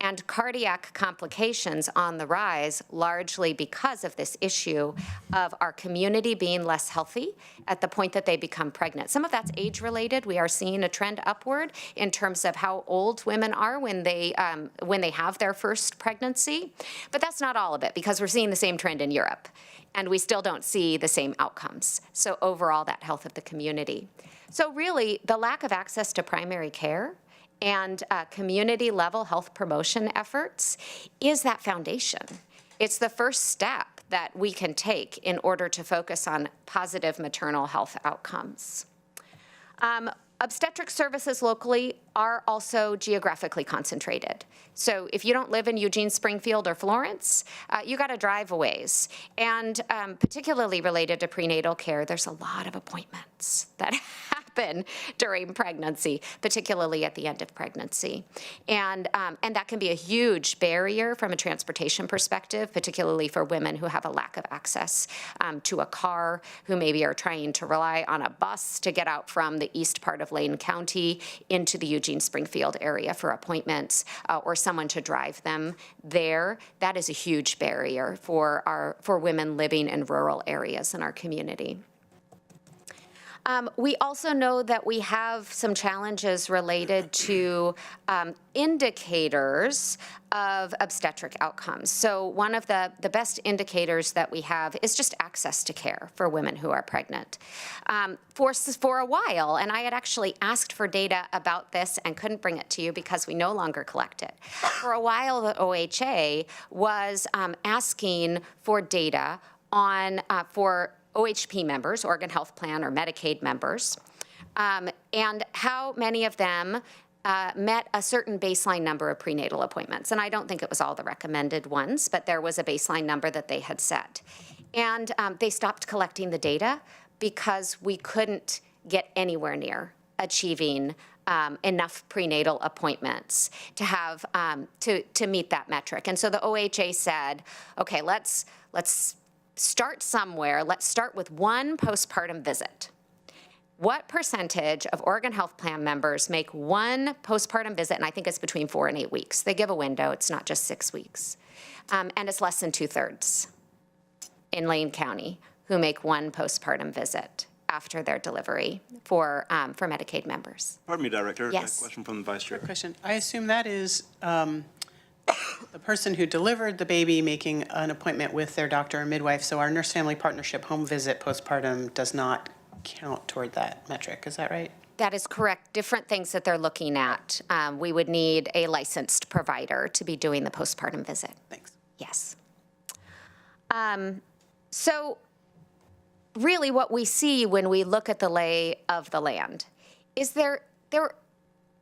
And cardiac complications on the rise largely because of this issue of our community being less healthy at the point that they become pregnant. Some of that's age-related. We are seeing a trend upward in terms of how old women are when they have their first pregnancy. But that's not all of it, because we're seeing the same trend in Europe, and we still don't see the same outcomes. So overall, that health of the community. So really, the lack of access to primary care and community-level health promotion efforts is that foundation. It's the first step that we can take in order to focus on positive maternal health outcomes. Obstetric services locally are also geographically concentrated. So if you don't live in Eugene, Springfield, or Florence, you got to drive a ways. And particularly related to prenatal care, there's a lot of appointments that happen during pregnancy, particularly at the end of pregnancy. And that can be a huge barrier from a transportation perspective, particularly for women who have a lack of access to a car, who maybe are trying to rely on a bus to get out from the east part of Lane County into the Eugene-Springfield area for appointments, or someone to drive them there. That is a huge barrier for women living in rural areas in our community. We also know that we have some challenges related to indicators of obstetric outcomes. So one of the best indicators that we have is just access to care for women who are pregnant. For a while, and I had actually asked for data about this and couldn't bring it to you because we no longer collect it. For a while, the OHA was asking for data on for OHP members, Oregon Health Plan or Medicaid members, and how many of them met a certain baseline number of prenatal appointments. And I don't think it was all the recommended ones, but there was a baseline number that they had set. And they stopped collecting the data because we couldn't get anywhere near achieving enough prenatal appointments to have to meet that metric. And so the OHA said, okay, let's start somewhere. Let's start with one postpartum visit. What percentage of Oregon Health Plan members make one postpartum visit? And I think it's between 4 and 8 weeks. They give a window. It's not just 6 weeks. And it's less than 2/3 in Lane County who make one postpartum visit after their delivery for Medicaid members. Pardon me, Director. Yes. A question from the Vice Chair. Question. I assume that is the person who delivered the baby making an appointment with their doctor or midwife. So our nurse family partnership home visit postpartum does not count toward that metric. Is that right? That is correct. Different things that they're looking at. We would need a licensed provider to be doing the postpartum visit. Thanks. Yes. So really what we see when we look at the lay of the land is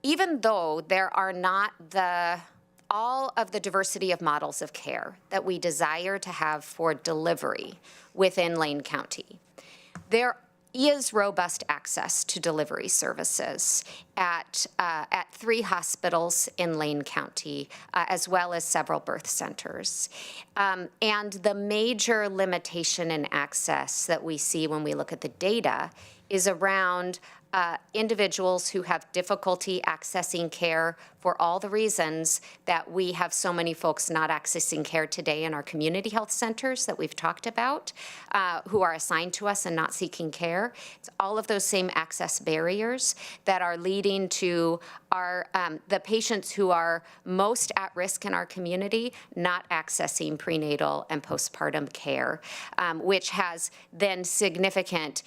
even though there are not all of the diversity of models of care that we desire to have for delivery within Lane County, there is robust access to delivery services at 3 hospitals in Lane County, as well as several birth centers. And the major limitation in access that we see when we look at the data is around individuals who have difficulty accessing care for all the reasons that we have so many folks not accessing care today in our community health centers that we've talked about, who are assigned to us and not seeking care. It's all of those same access barriers that are leading to the patients who are most at risk in our community not accessing prenatal and postpartum care, which has then significant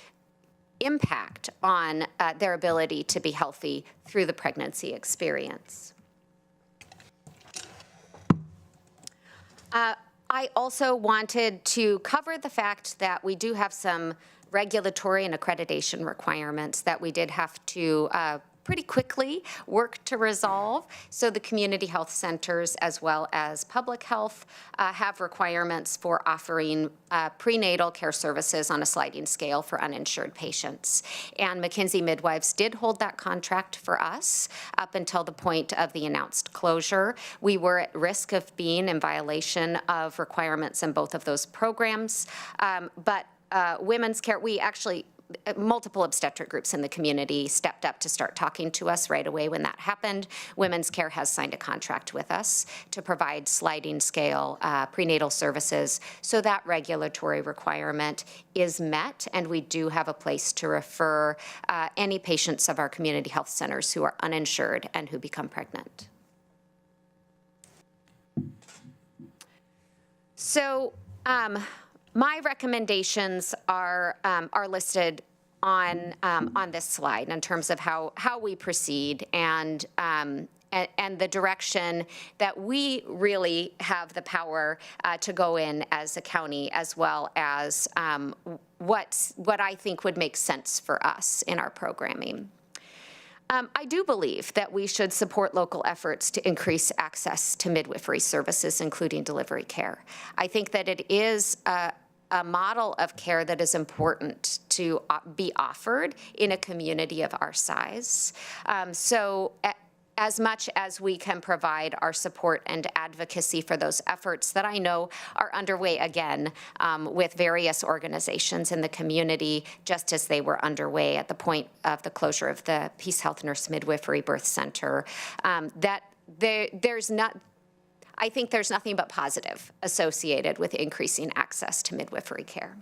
impact on their ability to be healthy through the pregnancy experience. I also wanted to cover the fact that we do have some regulatory and accreditation requirements that we did have to pretty quickly work to resolve. So the community health centers, as well as public health, have requirements for offering prenatal care services on a sliding scale for uninsured patients. And McKinsey Midwives did hold that contract for us up until the point of the announced closure. We were at risk of being in violation of requirements in both of those programs. But women's care, multiple obstetric groups in the community stepped up to start talking to us right away when that happened. Women's Care has signed a contract with us to provide sliding scale prenatal services, so that regulatory requirement is met, and we do have a place to refer any patients of our community health centers who are uninsured and who become pregnant. So, my recommendations are listed on this slide in terms of how we proceed and the direction that we really have the power to go in as a county, as well as what I think would make sense for us in our programming. I do believe that we should support local efforts to increase access to midwifery services, including delivery care. I think that it is a model of care that is important to be offered in a community of our size. As much as we can provide our support and advocacy for those efforts that I know are underway again with various organizations in the community, just as they were underway at the point of the closure of the Peace Health Nurse Midwifery Birth Center, I think there's nothing but positive associated with increasing access to midwifery care.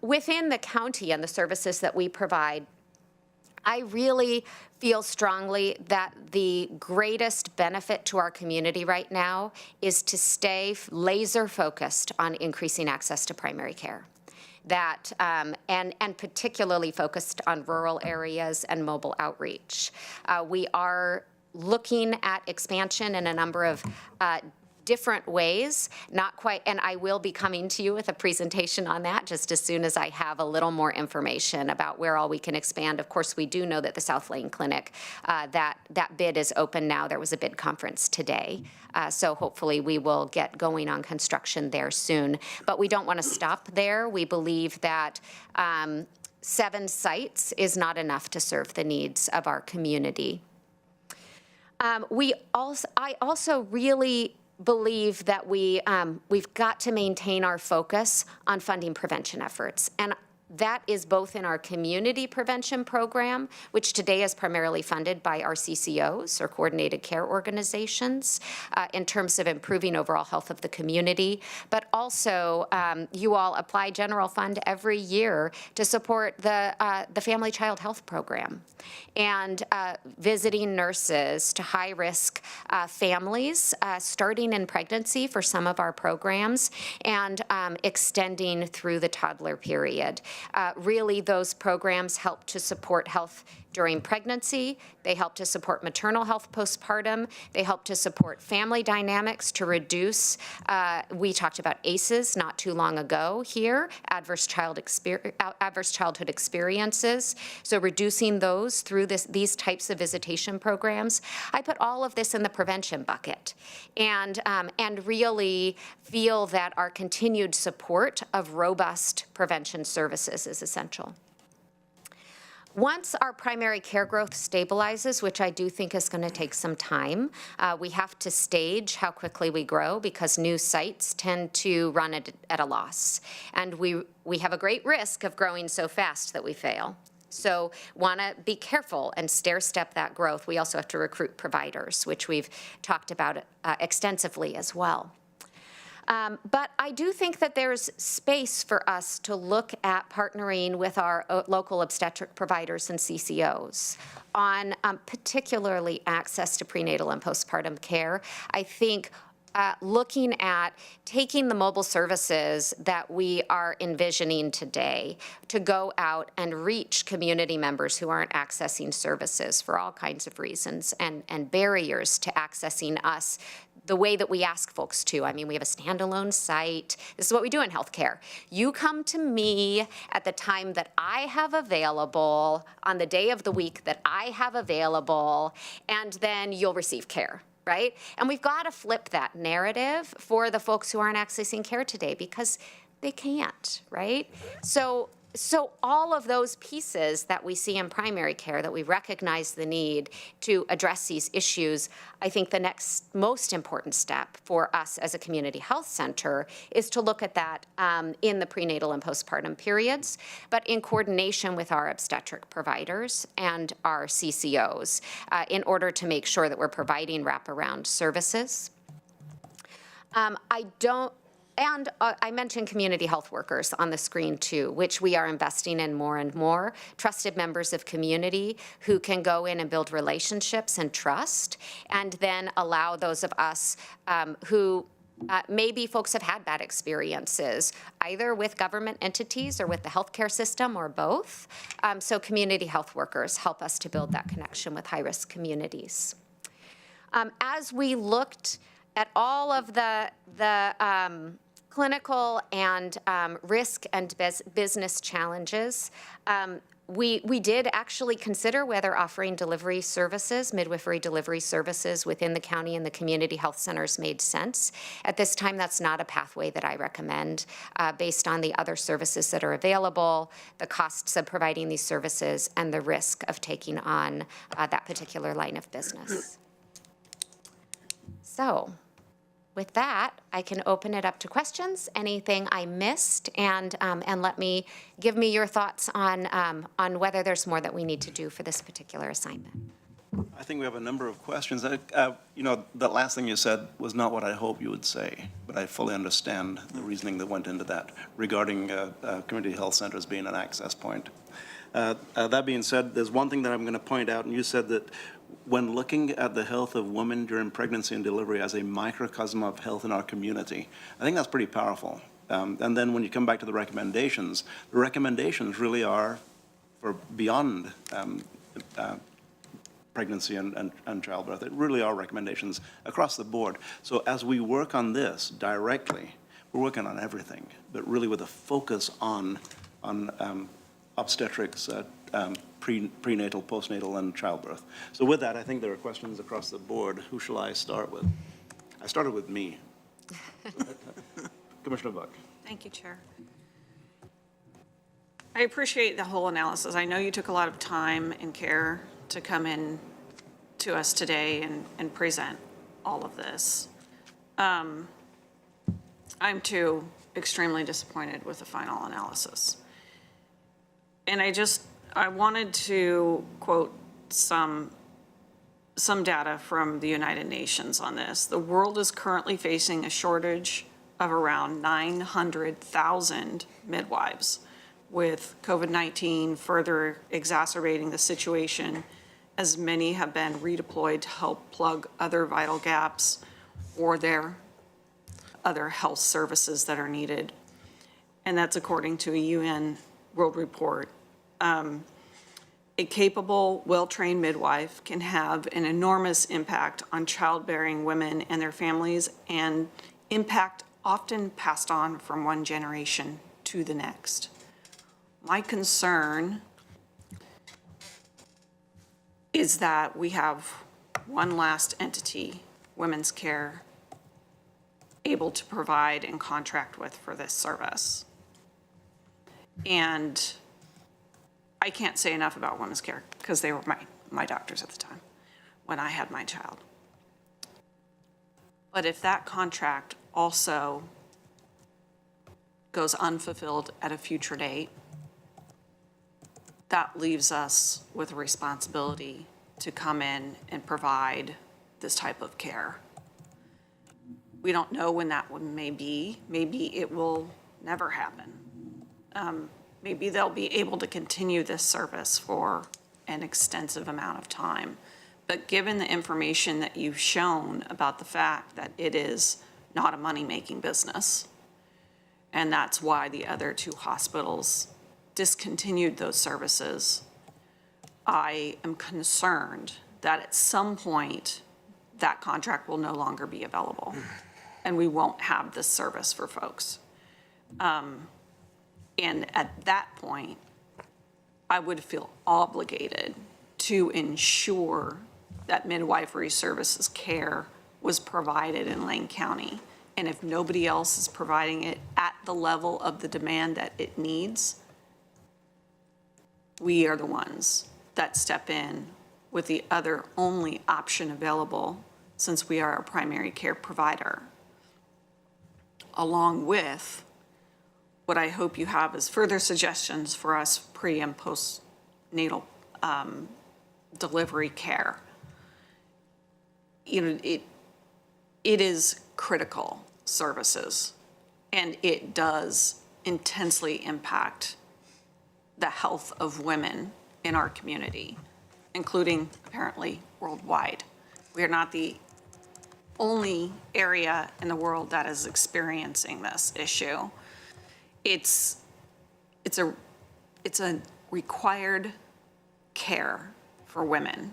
Within the county and the services that we provide, I really feel strongly that the greatest benefit to our community right now is to stay laser focused on increasing access to primary care. And particularly focused on rural areas and mobile outreach. We are looking at expansion in a number of different ways, not quite, and I will be coming to you with a presentation on that just as soon as I have a little more information about where all we can expand. Of course, we do know that the South Lane Clinic, that bid is open now. There was a bid conference today. So hopefully we will get going on construction there soon. But we don't want to stop there. We believe that 7 sites is not enough to serve the needs of our community. I also really believe that we've got to maintain our focus on funding prevention efforts. And That is both in our community prevention program, which today is primarily funded by our CCOs, or coordinated care organizations, in terms of improving overall health of the community. But also, you all apply general fund every year to support the Family Child Health Program, and visiting nurses to high-risk families, starting in pregnancy for some of our programs, and extending through the toddler period. Really, those programs help to support health during pregnancy. They help to support maternal health postpartum. They help to support family dynamics to reduce, we talked about ACEs not too long ago here, adverse childhood experiences. So reducing those through these types of visitation programs. I put all of this in the prevention bucket, and really feel that our continued support of robust prevention services is essential. Once our primary care growth stabilizes, which I do think is going to take some time, we have to stage how quickly we grow, because new sites tend to run at a loss. And we have a great risk of growing so fast that we fail. So want to be careful and stair-step that growth. We also have to recruit providers, which we've talked about extensively as well. But I do think that there's space for us to look at partnering with our local obstetric providers and CCOs on particularly access to prenatal and postpartum care. I think looking at taking the mobile services that we are envisioning today to go out and reach community members who aren't accessing services for all kinds of reasons, and barriers to accessing us the way that we ask folks to. I mean, we have a standalone site. This is what we do in healthcare. You come to me at the time that I have available, on the day of the week that I have available, and then you'll receive care, right? And we've got to flip that narrative for the folks who aren't accessing care today, because they can't, right? So all of those pieces that we see in primary care, that we recognize the need to address these issues, I think the next most important step for us as a community health center is to look at that in the prenatal and postpartum periods, but in coordination with our obstetric providers and our CCOs in order to make sure that we're providing wraparound services. And I mentioned community health workers on the screen too, which we are investing in more and more. Trusted members of community who can go in and build relationships and trust, and then allow those of us who maybe folks have had bad experiences, either with government entities or with the healthcare system, or both. So community health workers help us to build that connection with high-risk communities. As we looked at all of the clinical and risk and business challenges, we did actually consider whether offering delivery services, midwifery delivery services within the county and the community health centers made sense. At this time, that's not a pathway that I recommend based on the other services that are available, the costs of providing these services, and the risk of taking on that particular line of business. So, with that, I can open it up to questions, anything I missed, and give me your thoughts on whether there's more that we need to do for this particular assignment. I think we have a number of questions. You know, the last thing you said was not what I hoped you would say, but I fully understand the reasoning that went into that regarding community health centers being an access point. That being said, there's one thing that I'm going to point out, and you said that when looking at the health of women during pregnancy and delivery as a microcosm of health in our community, I think that's pretty powerful. And then when you come back to the recommendations really are for beyond pregnancy and childbirth. It really are recommendations across the board. So as we work on this directly, we're working on everything, but really with a focus on obstetrics, prenatal, postnatal, and childbirth. So with that, I think there are questions across the board. Who shall I start with? I started with me. Commissioner Buck. Thank you, Chair. I appreciate the whole analysis. I know you took a lot of time and care to come in to us today and present all of this. I'm too extremely disappointed with the final analysis. And I wanted to quote some data from the United Nations on this. The world is currently facing a shortage of around 900,000 midwives, with COVID-19 further exacerbating the situation, as many have been redeployed to help plug other vital gaps or their other health services that are needed. And that's according to a UN World Report. A capable, well-trained midwife can have an enormous impact on childbearing women and their families, and impact often passed on from one generation to the next. My concern is that we have one last entity, Women's Care, able to provide and contract with for this service. And I can't say enough about Women's Care because they were my doctors at the time when I had my child. But if that contract also goes unfulfilled at a future date, that leaves us with a responsibility to come in and provide this type of care. We don't know when that one may be. Maybe it will never happen. Maybe they'll be able to continue this service for an extensive amount of time. But given the information that you've shown about the fact that it is not a money-making business, and that's why the other two hospitals discontinued those services, I am concerned that at some point that contract will no longer be available and we won't have this service for folks. And at that point, I would feel obligated to ensure that midwifery services care was provided in Lane County. And if nobody else is providing it at the level of the demand that it needs, we are the ones that step in with the other only option available, since we are a primary care provider, along with what I hope you have is further suggestions for us pre- and postnatal delivery care. You know, it is critical services, and it does intensely impact the health of women in our community, including apparently worldwide. We are not the only area in the world that is experiencing this issue. It's a required care for women.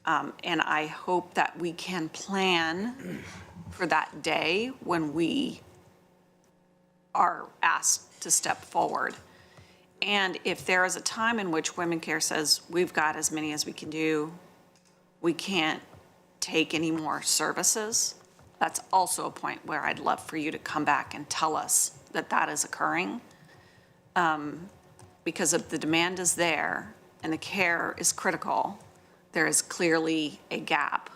And I hope that we can plan for that day when we are asked to step forward. And if there is a time in which Women's Care says, we've got as many as we can do, we can't take any more services, that's also a point where I'd love for you to come back and tell us that that is occurring. Because if the demand is there and the care is critical, there is clearly a gap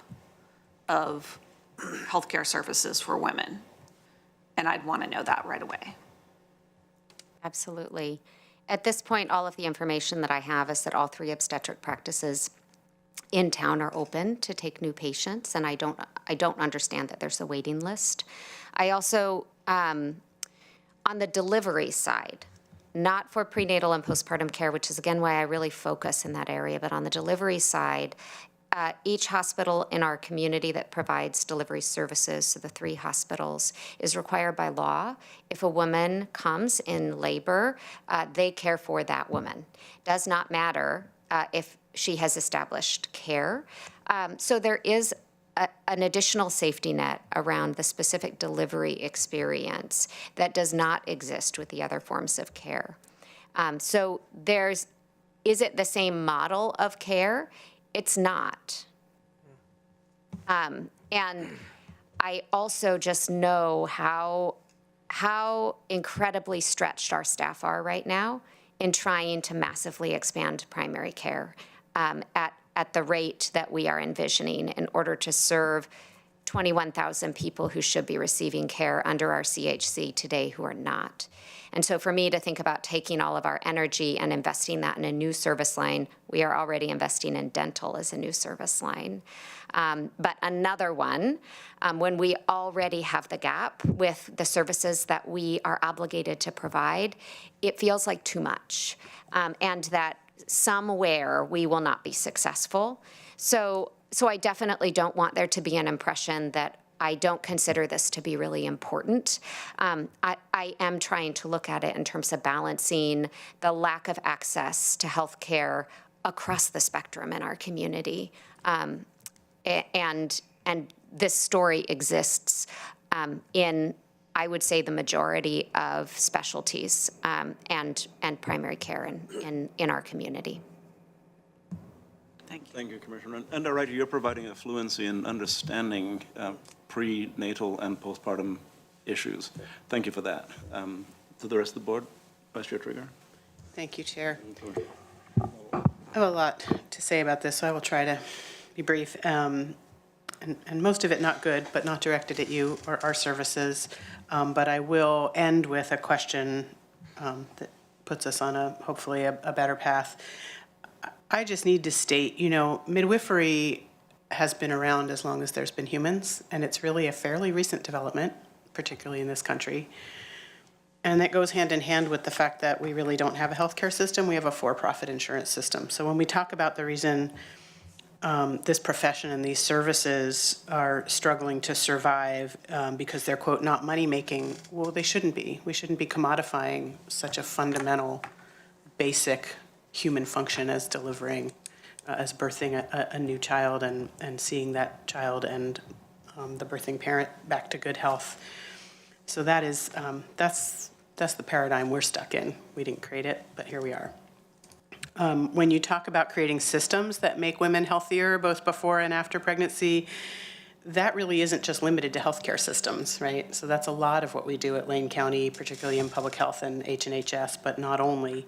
of healthcare services for women. And I'd want to know that right away. Absolutely. At this point, all of the information that I have is that all 3 obstetric practices in town are open to take new patients, and I don't understand that there's a waiting list. I also, on the delivery side, not for prenatal and postpartum care, which is again why I really focus in that area, but on the delivery side, each hospital in our community that provides delivery services, so the 3 hospitals, is required by law. If a woman comes in labor, they care for that woman. Does not matter if she has established care. So there is an additional safety net around the specific delivery experience that does not exist with the other forms of care. So is it the same model of care? It's not. And I also just know how incredibly stretched our staff are right now in trying to massively expand primary care at the rate that we are envisioning in order to serve 21,000 people who should be receiving care under our CHC today who are not. And so for me to think about taking all of our energy and investing that in a new service line, we are already investing in dental as a new service line. But another one, when we already have the gap with the services that we are obligated to provide, it feels like too much, and that somewhere we will not be successful. So I definitely don't want there to be an impression that I don't consider this to be really important. I am trying to look at it in terms of balancing the lack of access to health care across the spectrum in our community. And this story exists in, I would say, the majority of specialties and primary care in our community. Thank you, Commissioner. And right, you're providing a fluency in understanding prenatal and postpartum issues. Thank you for that. To the rest of the board, Vice Chair Trigger. Thank you, Chair. I have a lot to say about this, so I will try to be brief. And most of it not good, but not directed at you or our services. But I will end with a question that puts us on hopefully a better path. I just need to state, midwifery has been around as long as there's been humans, and it's really a fairly recent development, particularly in this country. And that goes hand in hand with the fact that we really don't have a healthcare system. We have a for-profit insurance system. So when we talk about the reason this profession and these services are struggling to survive because they're, quote, not money-making, well, they shouldn't be. We shouldn't be commodifying such a fundamental, basic human function as delivering, as birthing a new child and seeing that child and the birthing parent back to good health. So that is, that's the paradigm we're stuck in. We didn't create it, but here we are. When you talk about creating systems that make women healthier, both before and after pregnancy, that really isn't just limited to healthcare systems, right? So that's a lot of what we do at Lane County, particularly in public health and H&HS, but not only.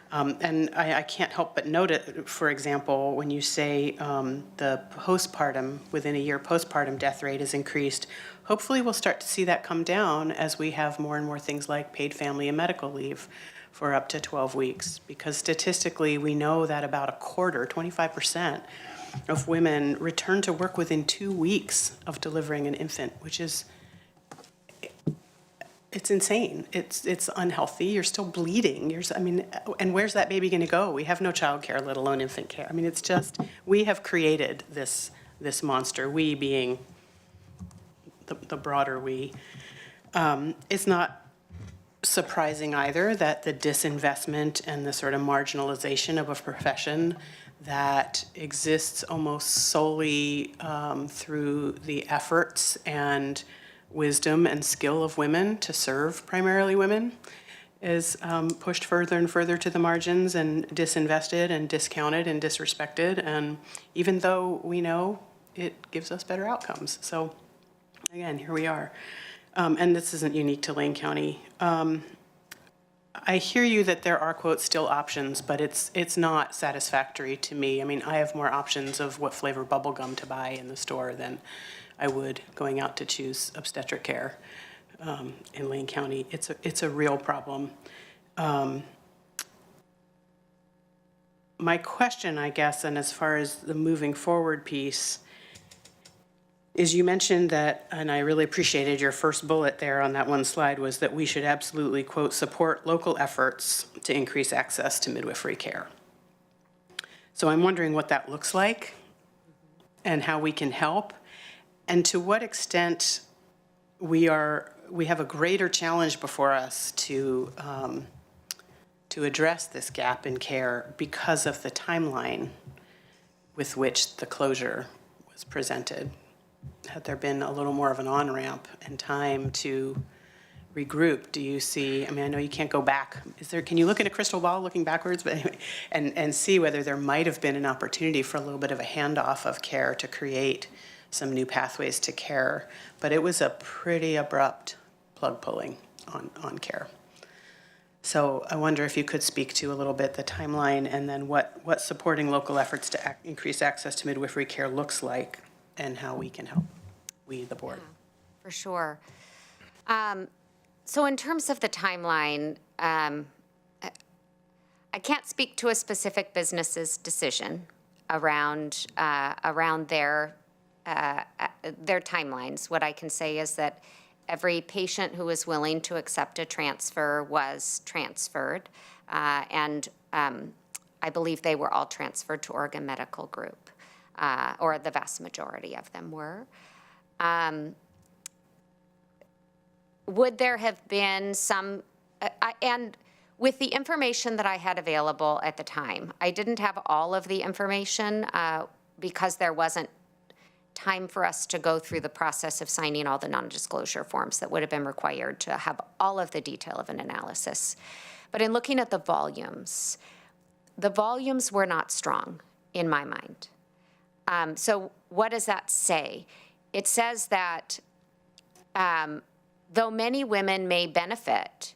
And I can't help but note it, for example, when you say the postpartum, within a year postpartum death rate is increased, hopefully we'll start to see that come down as we have more and more things like paid family and medical leave for up to 12 weeks. Because statistically, we know that about a quarter, 25% of women return to work within 2 weeks of delivering an infant, which is, it's insane. It's unhealthy. You're still bleeding. And where's that baby going to go? We have no child care, let alone infant care. It's just, we have created this monster, we being the broader we. It's not surprising either that the disinvestment and the sort of marginalization of a profession that exists almost solely through the efforts and wisdom and skill of women to serve primarily women is pushed further and further to the margins and disinvested and discounted and disrespected. And even though we know it gives us better outcomes. So again, here we are. And this isn't unique to Lane County. I hear you that there are, quote, still options, but it's not satisfactory to me. I have more options of what flavor bubble gum to buy in the store than I would going out to choose obstetric care in Lane County. It's a real problem. My question, I guess, and as far as the moving forward piece, is you mentioned that, and I really appreciated your first bullet there on that one slide, was that we should absolutely, quote, support local efforts to increase access to midwifery care. So I'm wondering what that looks like and how we can help, and to what extent we have a greater challenge before us to address this gap in care because of the timeline with which the closure was presented. Had there been a little more of an on-ramp and time to regroup, do you see, I know you can't go back. Can you look in a crystal ball looking backwards, but anyway, and see whether there might have been an opportunity for a little bit of a handoff of care to create some new pathways to care. But it was a pretty abrupt plug pulling on care. So I wonder if you could speak to a little bit the timeline and then what supporting local efforts to increase access to midwifery care looks like and how we can help. we, the board. For sure. So in terms of the timeline, I can't speak to a specific business's decision around their timelines. What I can say is that every patient who was willing to accept a transfer was transferred, and I believe they were all transferred to Oregon Medical Group, or the vast majority of them were. Would there have been some, and with the information that I had available at the time, I didn't have all of the information because there wasn't time for us to go through the process of signing all the non-disclosure forms that would have been required to have all of the detail of an analysis. But in looking at the volumes were not strong in my mind. So what does that say? It says that though many women may benefit,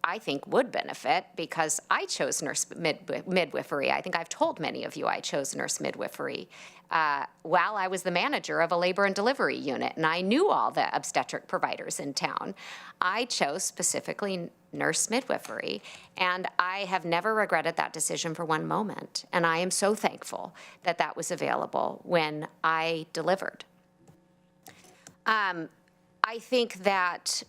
I think would benefit, because I chose nurse midwifery. I think I've told many of you I chose nurse midwifery while I was the manager of a labor and delivery unit, and I knew all the obstetric providers in town. I chose specifically nurse midwifery, and I have never regretted that decision for one moment, and I am so thankful that that was available when I delivered. I think that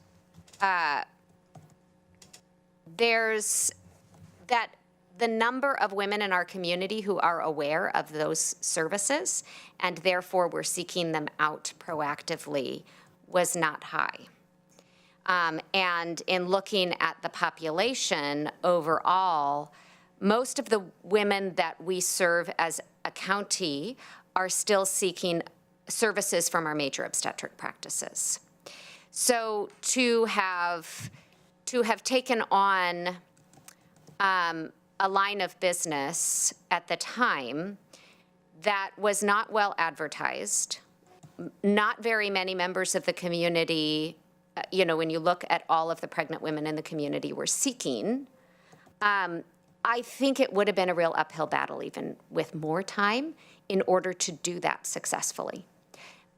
that the number of women in our community who are aware of those services and therefore were seeking them out proactively was not high. And in looking at the population overall, most of the women that we serve as a county are still seeking services from our major obstetric practices. So to have taken on a line of business at the time that was not well advertised, not very many members of the community, when you look at all of the pregnant women in the community were seeking, I think it would have been a real uphill battle even with more time in order to do that successfully.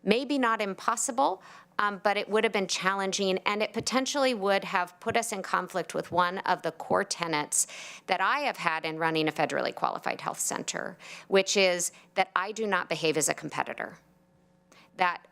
Maybe not impossible, but it would have been challenging, and it potentially would have put us in conflict with one of the core tenets that I have had in running a federally qualified health center, which is that I do not behave as a competitor. That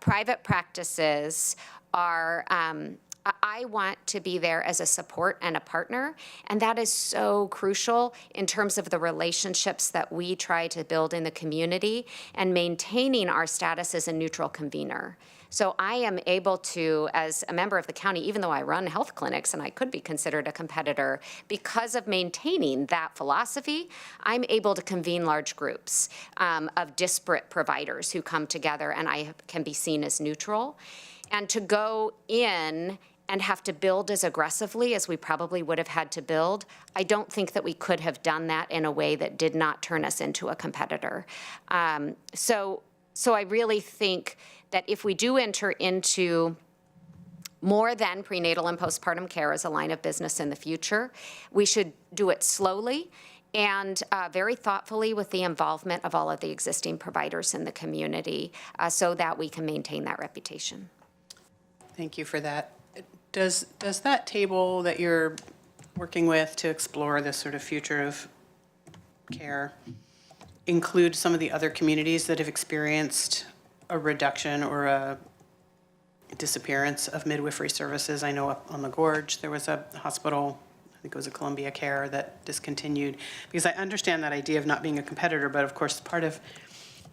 private practices are, I want to be there as a support and a partner, and that is so crucial in terms of the relationships that we try to build in the community and maintaining our status as a neutral convener. So I am able to, as a member of the county, even though I run health clinics and I could be considered a competitor, because of maintaining that philosophy, I'm able to convene large groups of disparate providers who come together, and I can be seen as neutral. And to go in and have to build as aggressively as we probably would have had to build, I don't think that we could have done that in a way that did not turn us into a competitor. So I really think that if we do enter into more than prenatal and postpartum care as a line of business in the future, we should do it slowly and very thoughtfully with the involvement of all of the existing providers in the community so that we can maintain that reputation. Thank you for that. Does that table that you're working with to explore this sort of future of care include some of the other communities that have experienced a reduction or a disappearance of midwifery services? I know up on the Gorge, there was a hospital, I think it was a Columbia Care, that discontinued. Because I understand that idea of not being a competitor, but of course part of,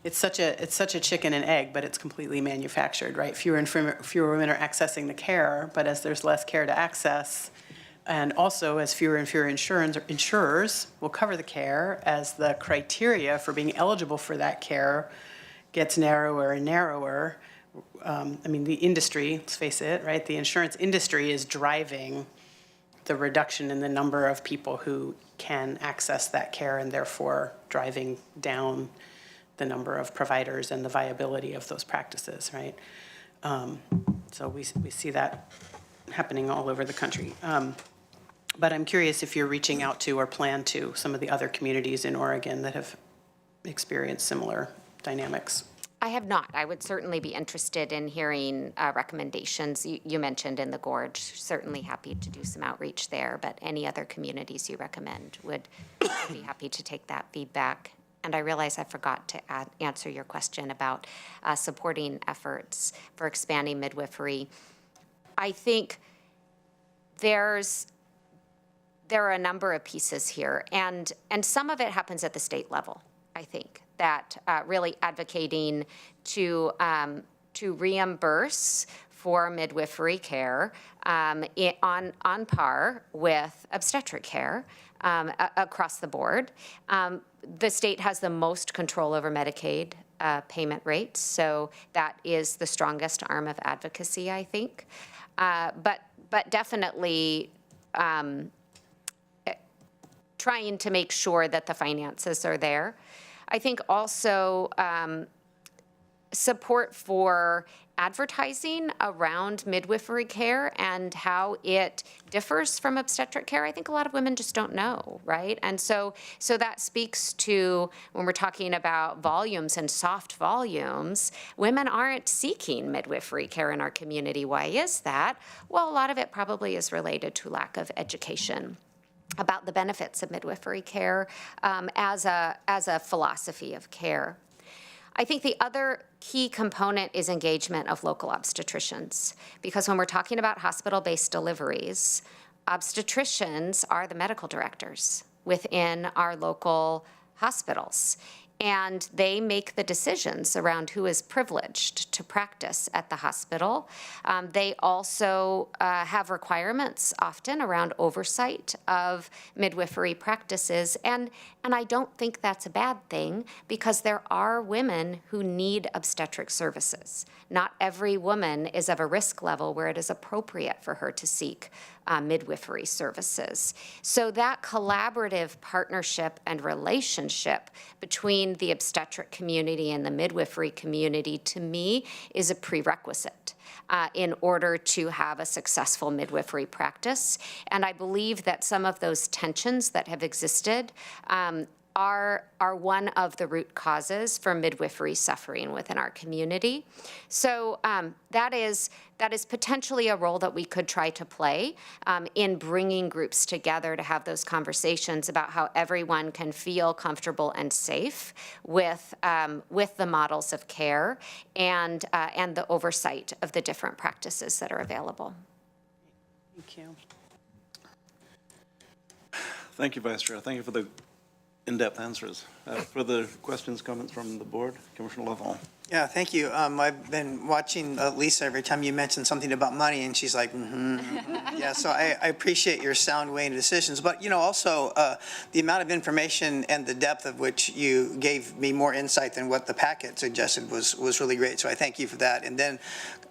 it's such a chicken and egg, but it's completely manufactured, right? Fewer women are accessing the care, but as there's less care to access, and also as fewer and fewer insurers will cover the care, as the criteria for being eligible for that care gets narrower and narrower. The industry, let's face it, right? The insurance industry is driving the reduction in the number of people who can access that care, and therefore driving down the number of providers and the viability of those practices, right? So we see that happening all over the country. But I'm curious if you're reaching out to or plan to some of the other communities in Oregon that have experienced similar dynamics. I have not. I would certainly be interested in hearing recommendations you mentioned in the Gorge. Certainly happy to do some outreach there, but any other communities you recommend would be happy to take that feedback. And I realize I forgot to answer your question about supporting efforts for expanding midwifery. I think there are a number of pieces here, and some of it happens at the state level, I think, that really advocating to reimburse for midwifery care on par with obstetric care across the board. The state has the most control over Medicaid payment rates, so that is the strongest arm of advocacy, I think. But definitely trying to make sure that the finances are there. I think also support for advertising around midwifery care and how it differs from obstetric care. I think a lot of women just don't know, right? And so that speaks to, when we're talking about volumes and soft volumes, women aren't seeking midwifery care in our community. Why is that? Well, a lot of it probably is related to lack of education about the benefits of midwifery care as a philosophy of care. I think the other key component is engagement of local obstetricians, because when we're talking about hospital-based deliveries, obstetricians are the medical directors within our local hospitals. And they make the decisions around who is privileged to practice at the hospital. They also have requirements often around oversight of midwifery practices. And I don't think that's a bad thing, because there are women who need obstetric services. Not every woman is of a risk level where it is appropriate for her to seek midwifery services. So that collaborative partnership and relationship between the obstetric community and the midwifery community, to me, is a prerequisite in order to have a successful midwifery practice. And I believe that some of those tensions that have existed are one of the root causes for midwifery suffering within our community. So that is potentially a role that we could try to play in bringing groups together to have those conversations about how everyone can feel comfortable and safe with the models of care and the oversight of the different practices that are available. Thank you. Thank you, Vice Chair. Thank you for the in-depth answers. Further questions, comments from the board? Commissioner Lovell. Yeah, thank you. I've been watching Lisa every time you mention something about money, and she's like, Yeah, so I appreciate your sound weighing decisions. But, also the amount of information and the depth of which you gave me more insight than what the packet suggested was really great. So I thank you for that. And then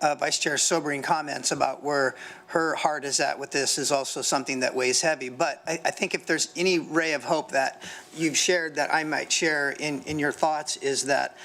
Vice Chair's sobering comments about where her heart is at with this is also something that weighs heavy. But I think if there's any ray of hope that you've shared that I might share in your thoughts is that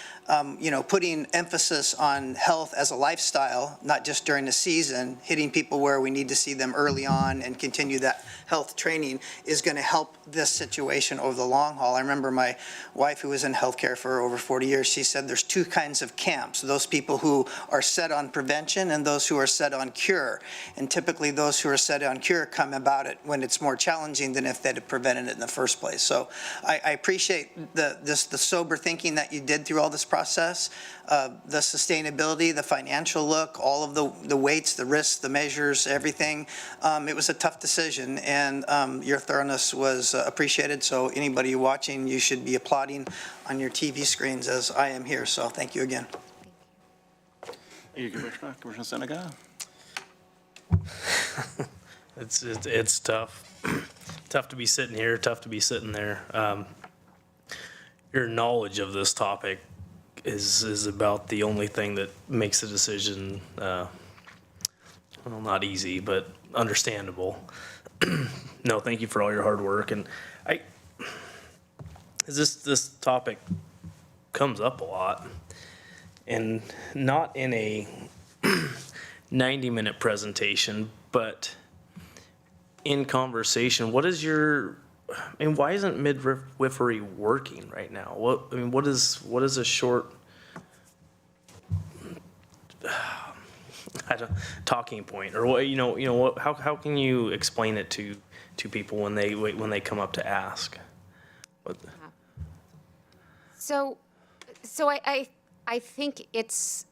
putting emphasis on health as a lifestyle, not just during the season, hitting people where we need to see them early on and continue that health training is going to help this situation over the long haul. I remember my wife, who was in healthcare for over 40 years, she said there's two kinds of camps, those people who are set on prevention and those who are set on cure. And typically those who are set on cure come about it when it's more challenging than if they'd have prevented it in the first place. So I appreciate the sober thinking that you did through all this process, the sustainability, the financial look, all of the weights, the risks, the measures, everything. It was a tough decision, and your thoroughness was appreciated. So anybody watching, you should be applauding on your TV screens as I am here. So thank you again. Thank you, Commissioner. Commissioner Seneca. It's tough. Tough to be sitting here, tough to be sitting there. Your knowledge of this topic is about the only thing that makes the decision, not easy, but understandable. No, thank you for all your hard work. And this topic comes up a lot, and not in a 90-minute presentation, but in conversation. Why isn't midwifery working right now? What is a short talking point, or what, what, how can you explain it to people when they come up to ask? What? So I think it's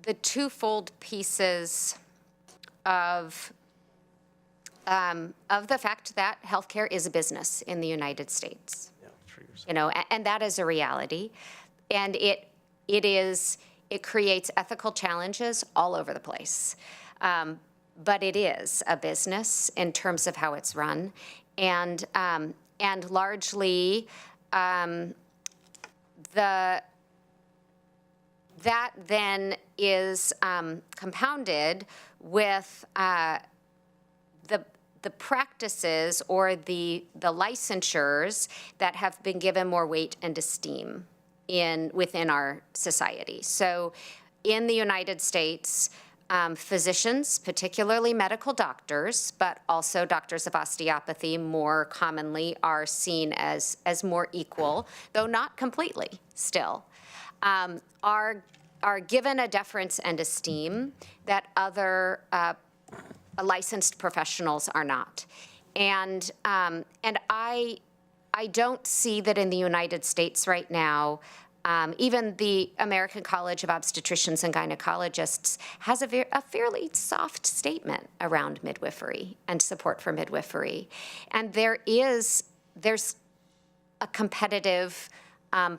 the twofold pieces of the fact that healthcare is a business in the United States. And that is a reality. And it creates ethical challenges all over the place. But it is a business in terms of how it's run. And largely, that then is compounded with the practices or the licensures that have been given more weight and esteem within our society. So in the United States, physicians, particularly medical doctors, but also doctors of osteopathy more commonly are seen as more equal, though not completely still, are given a deference and esteem that other licensed professionals are not. And I don't see that in the United States right now. Even the American College of Obstetricians and Gynecologists has a fairly soft statement around midwifery and support for midwifery. And there's a competitive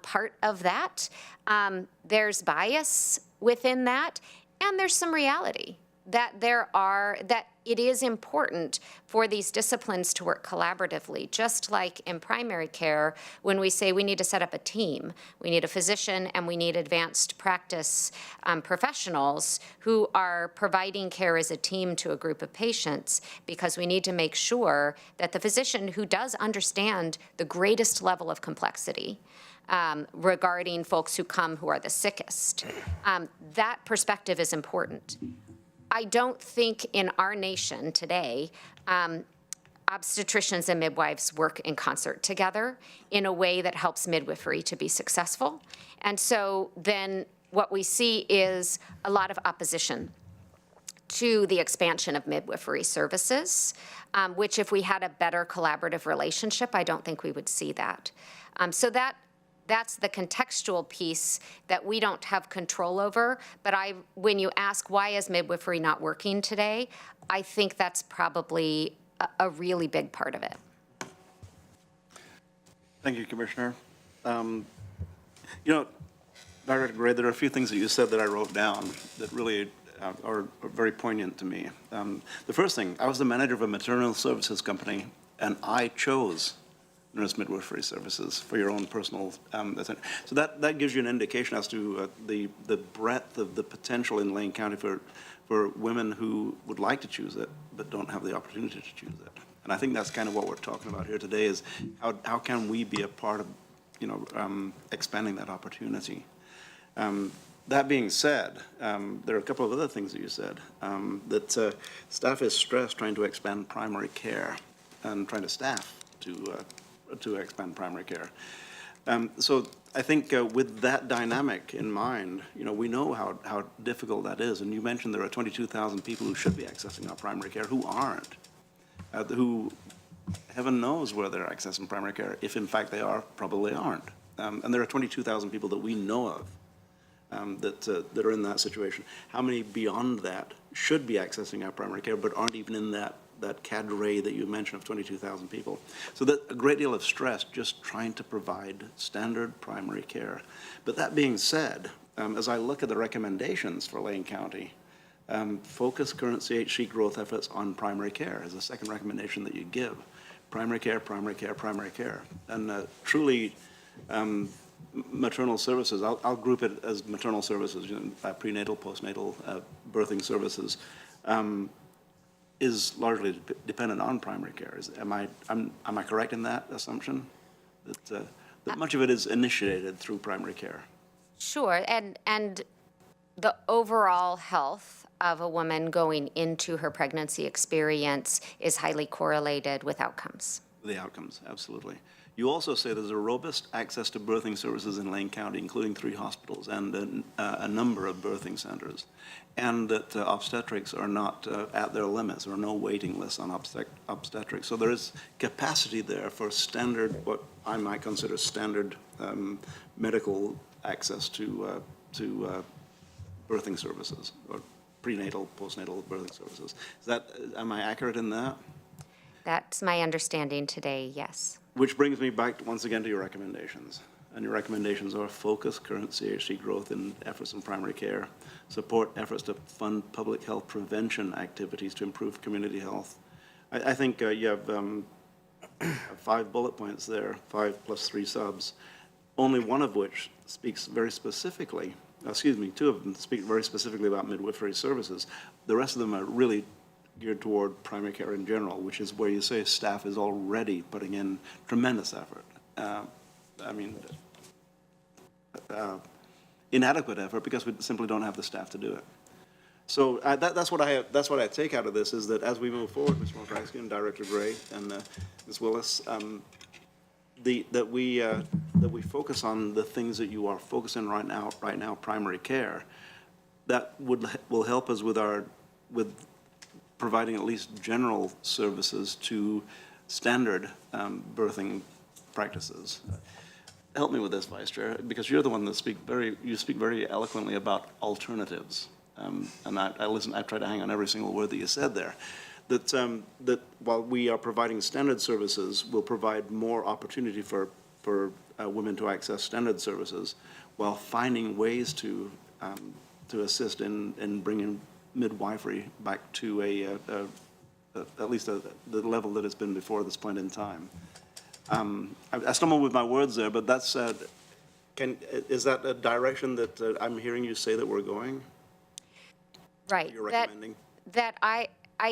part of that. There's bias within that, and there's some reality that it is important for these disciplines to work collaboratively, just like in primary care, when we say we need to set up a team. We need a physician and we need advanced practice professionals who are providing care as a team to a group of patients, because we need to make sure that the physician who does understand the greatest level of complexity regarding folks who are the sickest, that perspective is important. I don't think in our nation today, obstetricians and midwives work in concert together in a way that helps midwifery to be successful. And so then what we see is a lot of opposition to the expansion of midwifery services, which if we had a better collaborative relationship, I don't think we would see that. So that's the contextual piece that we don't have control over. But when you ask why is midwifery not working today, I think that's probably a really big part of it. Thank you, Commissioner. Dr. Gray, there are a few things that you said that I wrote down that really are very poignant to me. The first thing, I was the manager of a maternal services company, and I chose nurse midwifery services for your own personal, so that gives you an indication as to the breadth of the potential in Lane County for women who would like to choose it but don't have the opportunity to choose it. And I think that's kind of what we're talking about here today, is how can we be a part of expanding that opportunity. That being said, there are a couple of other things that you said, that staff is stressed trying to expand primary care and trying to staff to expand primary care. So I think with that dynamic in mind, we know how difficult that is. And you mentioned there are 22,000 people who should be accessing our primary care who aren't, who heaven knows where they're accessing primary care. If in fact they are, probably aren't. And there are 22,000 people that we know of that are in that situation. How many beyond that should be accessing our primary care but aren't even in that cadre that you mentioned of 22,000 people? So that a great deal of stress just trying to provide standard primary care. But that being said, as I look at the recommendations for Lane County, focus current CHC growth efforts on primary care is the second recommendation that you give. Primary care, primary care, primary care. And truly, maternal services, I'll group it as maternal services, prenatal, postnatal, birthing services, is largely dependent on primary care. Am I correct in that assumption? That much of it is initiated through primary care? Sure, and the overall health of a woman going into her pregnancy experience is highly correlated with outcomes. The outcomes, absolutely. You also say there's a robust access to birthing services in Lane County, including 3 hospitals and a number of birthing centers, and that obstetrics are not at their limits. There are no waiting lists on obstetrics. So there is capacity there for standard, what I might consider standard medical access to birthing services, or prenatal, postnatal birthing services. Am I accurate in that? That's my understanding today, yes. Which brings me back once again to your recommendations. And your recommendations are focus current CHC growth in efforts in primary care, support efforts to fund public health prevention activities to improve community health. I think you have 5 bullet points there, 5 plus 3 subs, only one of which speaks very specifically, 2 of them speak very specifically about midwifery services. The rest of them are really geared toward primary care in general, which is where you say staff is already putting in tremendous effort. Inadequate effort because we simply don't have the staff to do it. So that's what I take out of this, is that as we move forward, Ms. Modragsky and Director Gray and Ms. Willis, that we focus on the things that you are focusing right now, primary care. That will help us with providing at least general services to standard birthing practices. Help me with this, Vice Chair, because you're the one that speak very eloquently about alternatives. And I try to hang on every single word that you said there. That while we are providing standard services, we'll provide more opportunity for women to access standard services, while finding ways to assist in bringing midwifery back to at least the level that it's been before this point in time. I stumbled with my words there, but that's is that a direction that I'm hearing you say that we're going? Right. You're recommending? That I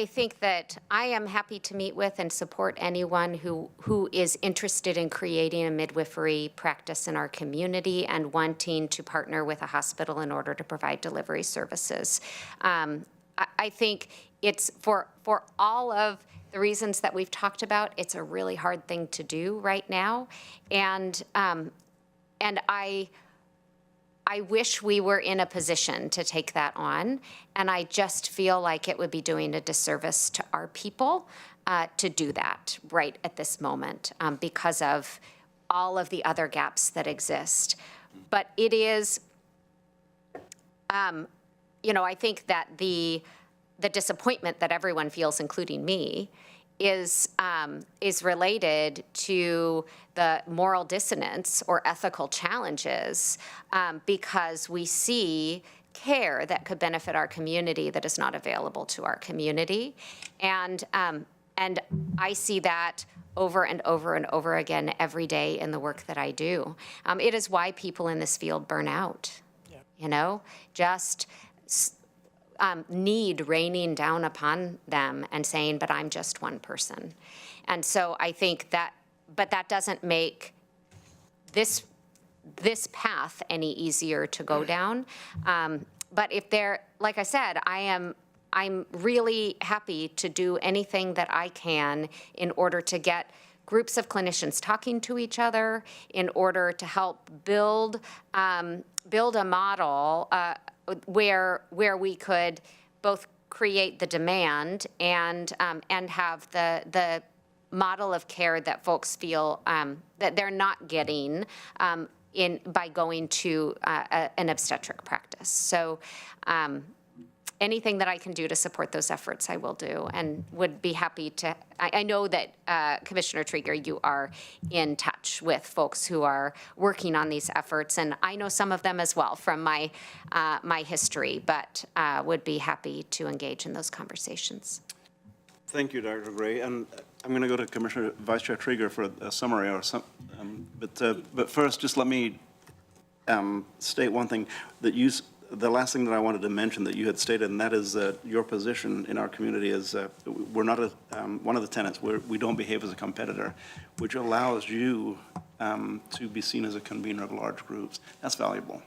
think that I am happy to meet with and support anyone who is interested in creating a midwifery practice in our community and wanting to partner with a hospital in order to provide delivery services. I think it's for all of the reasons that we've talked about, it's a really hard thing to do right now. And I wish we were in a position to take that on, and I just feel like it would be doing a disservice to our people to do that right at this moment because of all of the other gaps that exist. But it is, I think that the disappointment that everyone feels, including me, is related to the moral dissonance or ethical challenges because we see care that could benefit our community that is not available to our community. And I see that over and over and over again every day in the work that I do. It is why people in this field burn out, just need raining down upon them and saying, but I'm just one person. And so I think that, but that doesn't make this path any easier to go down. But if there, like I said, I'm really happy to do anything that I can in order to get groups of clinicians talking to each other, in order to help build a model where we could both create the demand and have the model of care that folks feel that they're not getting by going to an obstetric practice. So anything that I can do to support those efforts, I will do, and would be happy to. I know that, Commissioner Trieger, you are in touch with folks who are working on these efforts, and I know some of them as well from my history, but would be happy to engage in those conversations. Thank you, Dr. Gray. And I'm going to go to Vice Chair Trieger for a summary or some, but first, just let me state one thing that the last thing that I wanted to mention that you had stated, and that is that your position in our community is we're not one of the tenets, we don't behave as a competitor, which allows you to be seen as a convener of large groups. That's valuable.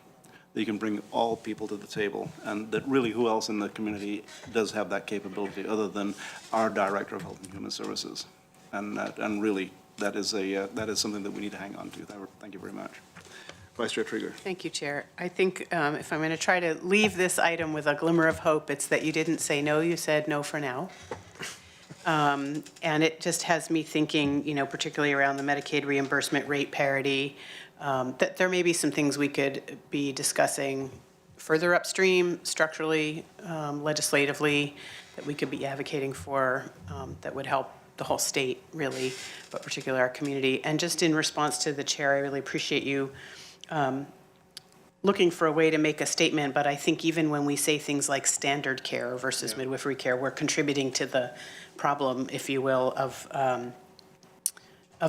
That you can bring all people to the table, and that really who else in the community does have that capability other than our Director of Health and Human Services, and really that is something that we need to hang on to. Thank you very much. Vice Chair Trieger. Thank you, Chair. I think if I'm going to try to leave this item with a glimmer of hope, it's that you didn't say no, you said no for now. And it just has me thinking, you know, particularly around the Medicaid reimbursement rate parity, that there may be some things we could be discussing further upstream, structurally, legislatively, that we could be advocating for, that would help the whole state, really, but particularly our community. And just in response to the chair, I really appreciate you looking for a way to make a statement, but I think even when we say things like standard care versus midwifery care, we're contributing to the problem, if you will, of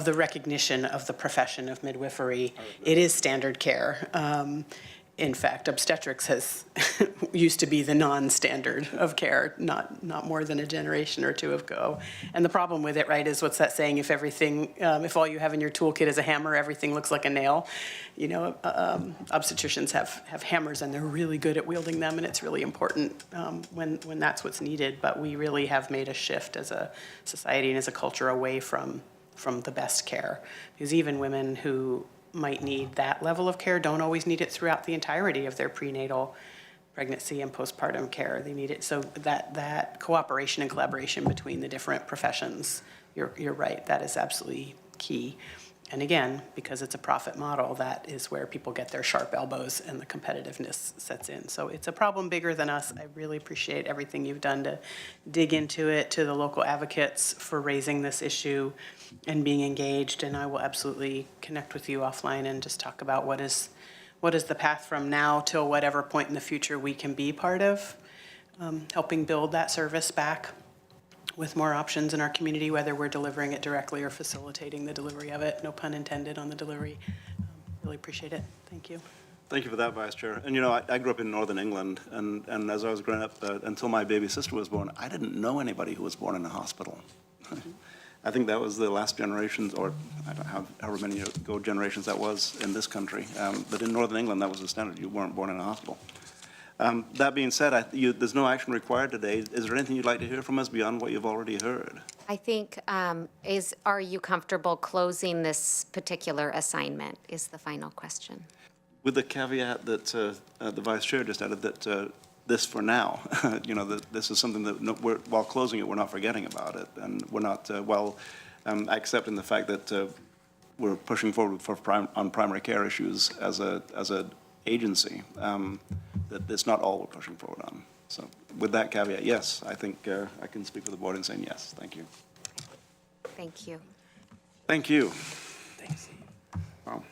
the recognition of the profession of midwifery. It is standard care. In fact, obstetrics has used to be the non-standard of care, not more than a generation or two ago. And the problem with it, right, is what's that saying? If everything, if all you have in your toolkit is a hammer, everything looks like a nail. You know, obstetricians have hammers and they're really good at wielding them, and it's really important when that's what's needed. But we really have made a shift as a society and as a culture away from the best care, because even women who might need that level of care don't always need it throughout the entirety of their prenatal pregnancy and postpartum care. They need it, so that cooperation and collaboration between the different professions, you're right, that is absolutely key. And again, because it's a profit model, that is where people get their sharp elbows and the competitiveness sets in. So it's a problem bigger than us. I really appreciate everything you've done to dig into it, to the local advocates for raising this issue and being engaged. And I will absolutely connect with you offline and just talk about what is the path from now till whatever point in the future we can be part of helping build that service back with more options in our community, whether we're delivering it directly or facilitating the delivery of it. No pun intended on the delivery. Really appreciate it. Thank you. Thank you for that, Vice Chair. And you know, I grew up in Northern England, and as I was growing up, until my baby sister was born, I didn't know anybody who was born in a hospital. I think that was the last generations, or I don't know however many ago generations that was in this country. But in Northern England, that was the standard. You weren't born in a hospital. That being said, there's no action required today. Is there anything you'd like to hear from us beyond what you've already heard? I think, are you comfortable closing this particular assignment is the final question. With the caveat that the Vice Chair just added, that this for now, you know, that this is something that while closing it, we're not forgetting about it. And we're not, accepting the fact that we're pushing forward on primary care issues as a agency, that it's not all we're pushing forward on. So with that caveat, yes, I think I can speak for the board in saying yes. Thank you. Thank you. Thank you. Thanks. Wow.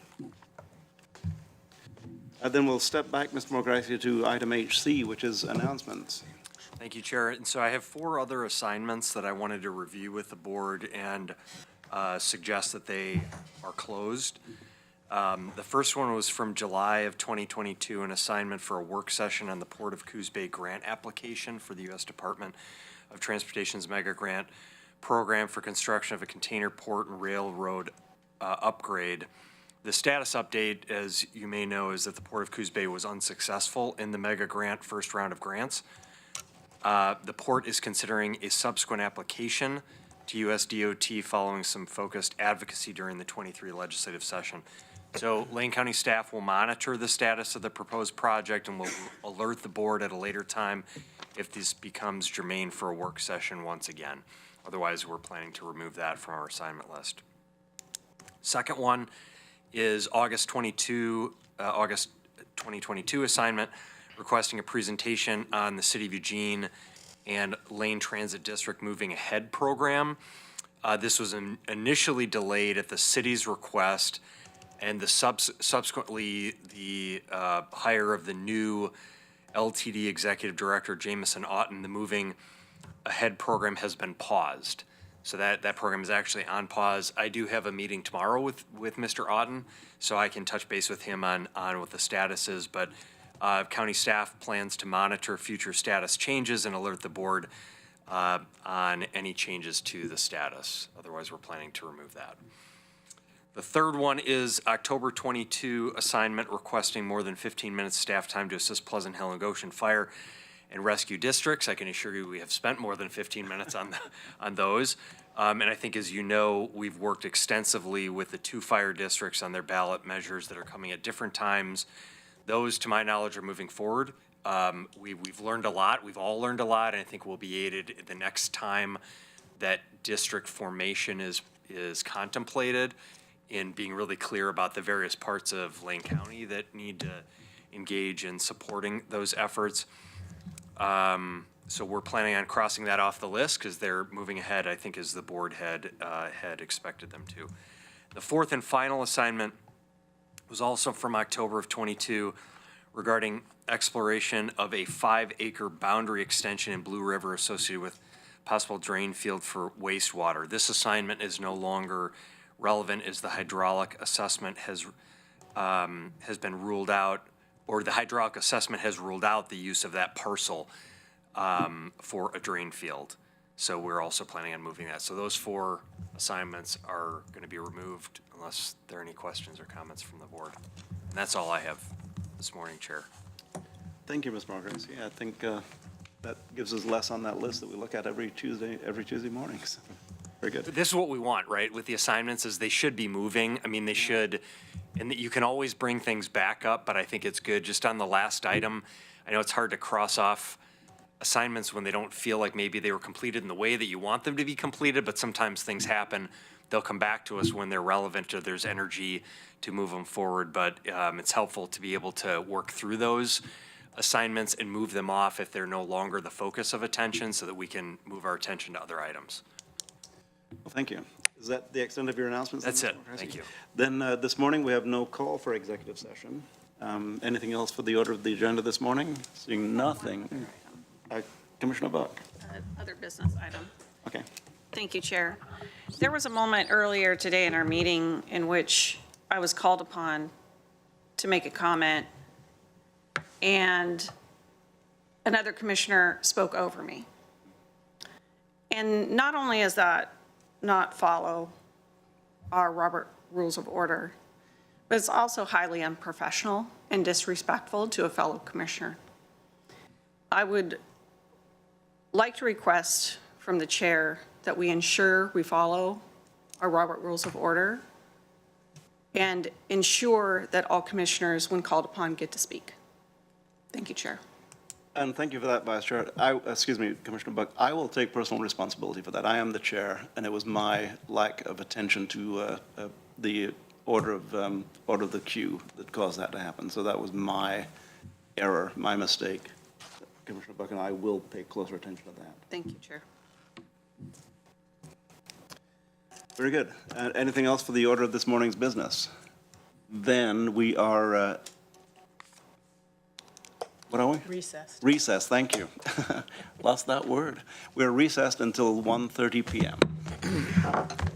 Then we'll step back, Mr. Morgracia, to item HC, which is announcements. Thank you, Chair. And so I have 4 other assignments that I wanted to review with the board and suggest that they are closed. The first one was from July of 2022, an assignment for a work session on the Port of Coos Bay grant application for the U.S. Department of Transportation's mega grant program for construction of a container port and railroad upgrade. The status update, as you may know, is that the Port of Coos Bay was unsuccessful in the mega grant first round of grants. The port is considering a subsequent application to U.S. DOT following some focused advocacy during the 23 legislative session. So Lane County staff will monitor the status of the proposed project and will alert the board at a later time if this becomes germane for a work session once again. Otherwise, we're planning to remove that from our assignment list. Second one is August 2022 assignment requesting a presentation on the City of Eugene and Lane Transit District Moving Ahead program. This was initially delayed at the city's request, and subsequently the hire of the new LTD Executive Director, Jameson Otten. The Moving Ahead program has been paused. So that program is actually on pause. I do have a meeting tomorrow with Mr. Otten, so I can touch base with him on what the status is. But county staff plans to monitor future status changes and alert the board on any changes to the status. Otherwise, we're planning to remove that. The third one is October 22 assignment requesting more than 15 minutes staff time to assist Pleasant Hill and Goshen Fire and rescue districts. I can assure you we have spent more than 15 minutes on those. And I think, as you know, we've worked extensively with the 2 fire districts on their ballot measures that are coming at different times. Those, to my knowledge, are moving forward. We've learned a lot. We've all learned a lot, and I think we'll be aided the next time that district formation is contemplated in being really clear about the various parts of Lane County that need to engage in supporting those efforts. So we're planning on crossing that off the list because they're moving ahead, I think, as the board had expected them to. The fourth and final assignment was also from October of '22 regarding exploration of a 5-acre boundary extension in Blue River associated with possible drain field for wastewater. This assignment is no longer relevant as the hydraulic assessment has been ruled out, or the hydraulic assessment has ruled out the use of that parcel for a drain field. So we're also planning on moving that. So those 4 assignments are going to be removed unless there are any questions or comments from the board. And that's all I have this morning, Chair. Thank you, Ms. Margaret. Yeah, I think that gives us less on that list that we look at every Tuesday mornings. Very good. This is what we want, right, with the assignments, is they should be moving. I mean, they should, and you can always bring things back up, but I think it's good, just on the last item, I know it's hard to cross off assignments when they don't feel like maybe they were completed in the way that you want them to be completed, but sometimes things happen. They'll come back to us when they're relevant or there's energy to move them forward, but it's helpful to be able to work through those assignments and move them off if they're no longer the focus of attention so that we can move our attention to other items. Well, thank you. Is that the extent of your announcements? That's it. Thank you. Then this morning, we have no call for executive session. Anything else for the order of the agenda this morning? Seeing nothing. Commissioner Buck. Other business item. Okay. Thank you, Chair. There was a moment earlier today in our meeting in which I was called upon to make a comment, and another commissioner spoke over me. And not only is that not follow our Robert Rules of Order, but it's also highly unprofessional and disrespectful to a fellow commissioner. I would like to request from the chair that we ensure we follow our Robert Rules of Order and ensure that all commissioners, when called upon, get to speak. Thank you, Chair. And thank you for that, Vice Chair. Excuse me, Commissioner Buck. I will take personal responsibility for that. I am the chair, and it was my lack of attention to the order of the queue that caused that to happen. So that was my error, my mistake. Commissioner Buck and I will pay closer attention to that. Thank you, Chair. Very good. Anything else for the order of this morning's business? Then we are, what are we? Recessed. Recessed, thank you. Lost that word. We're recessed until 1:30 p.m.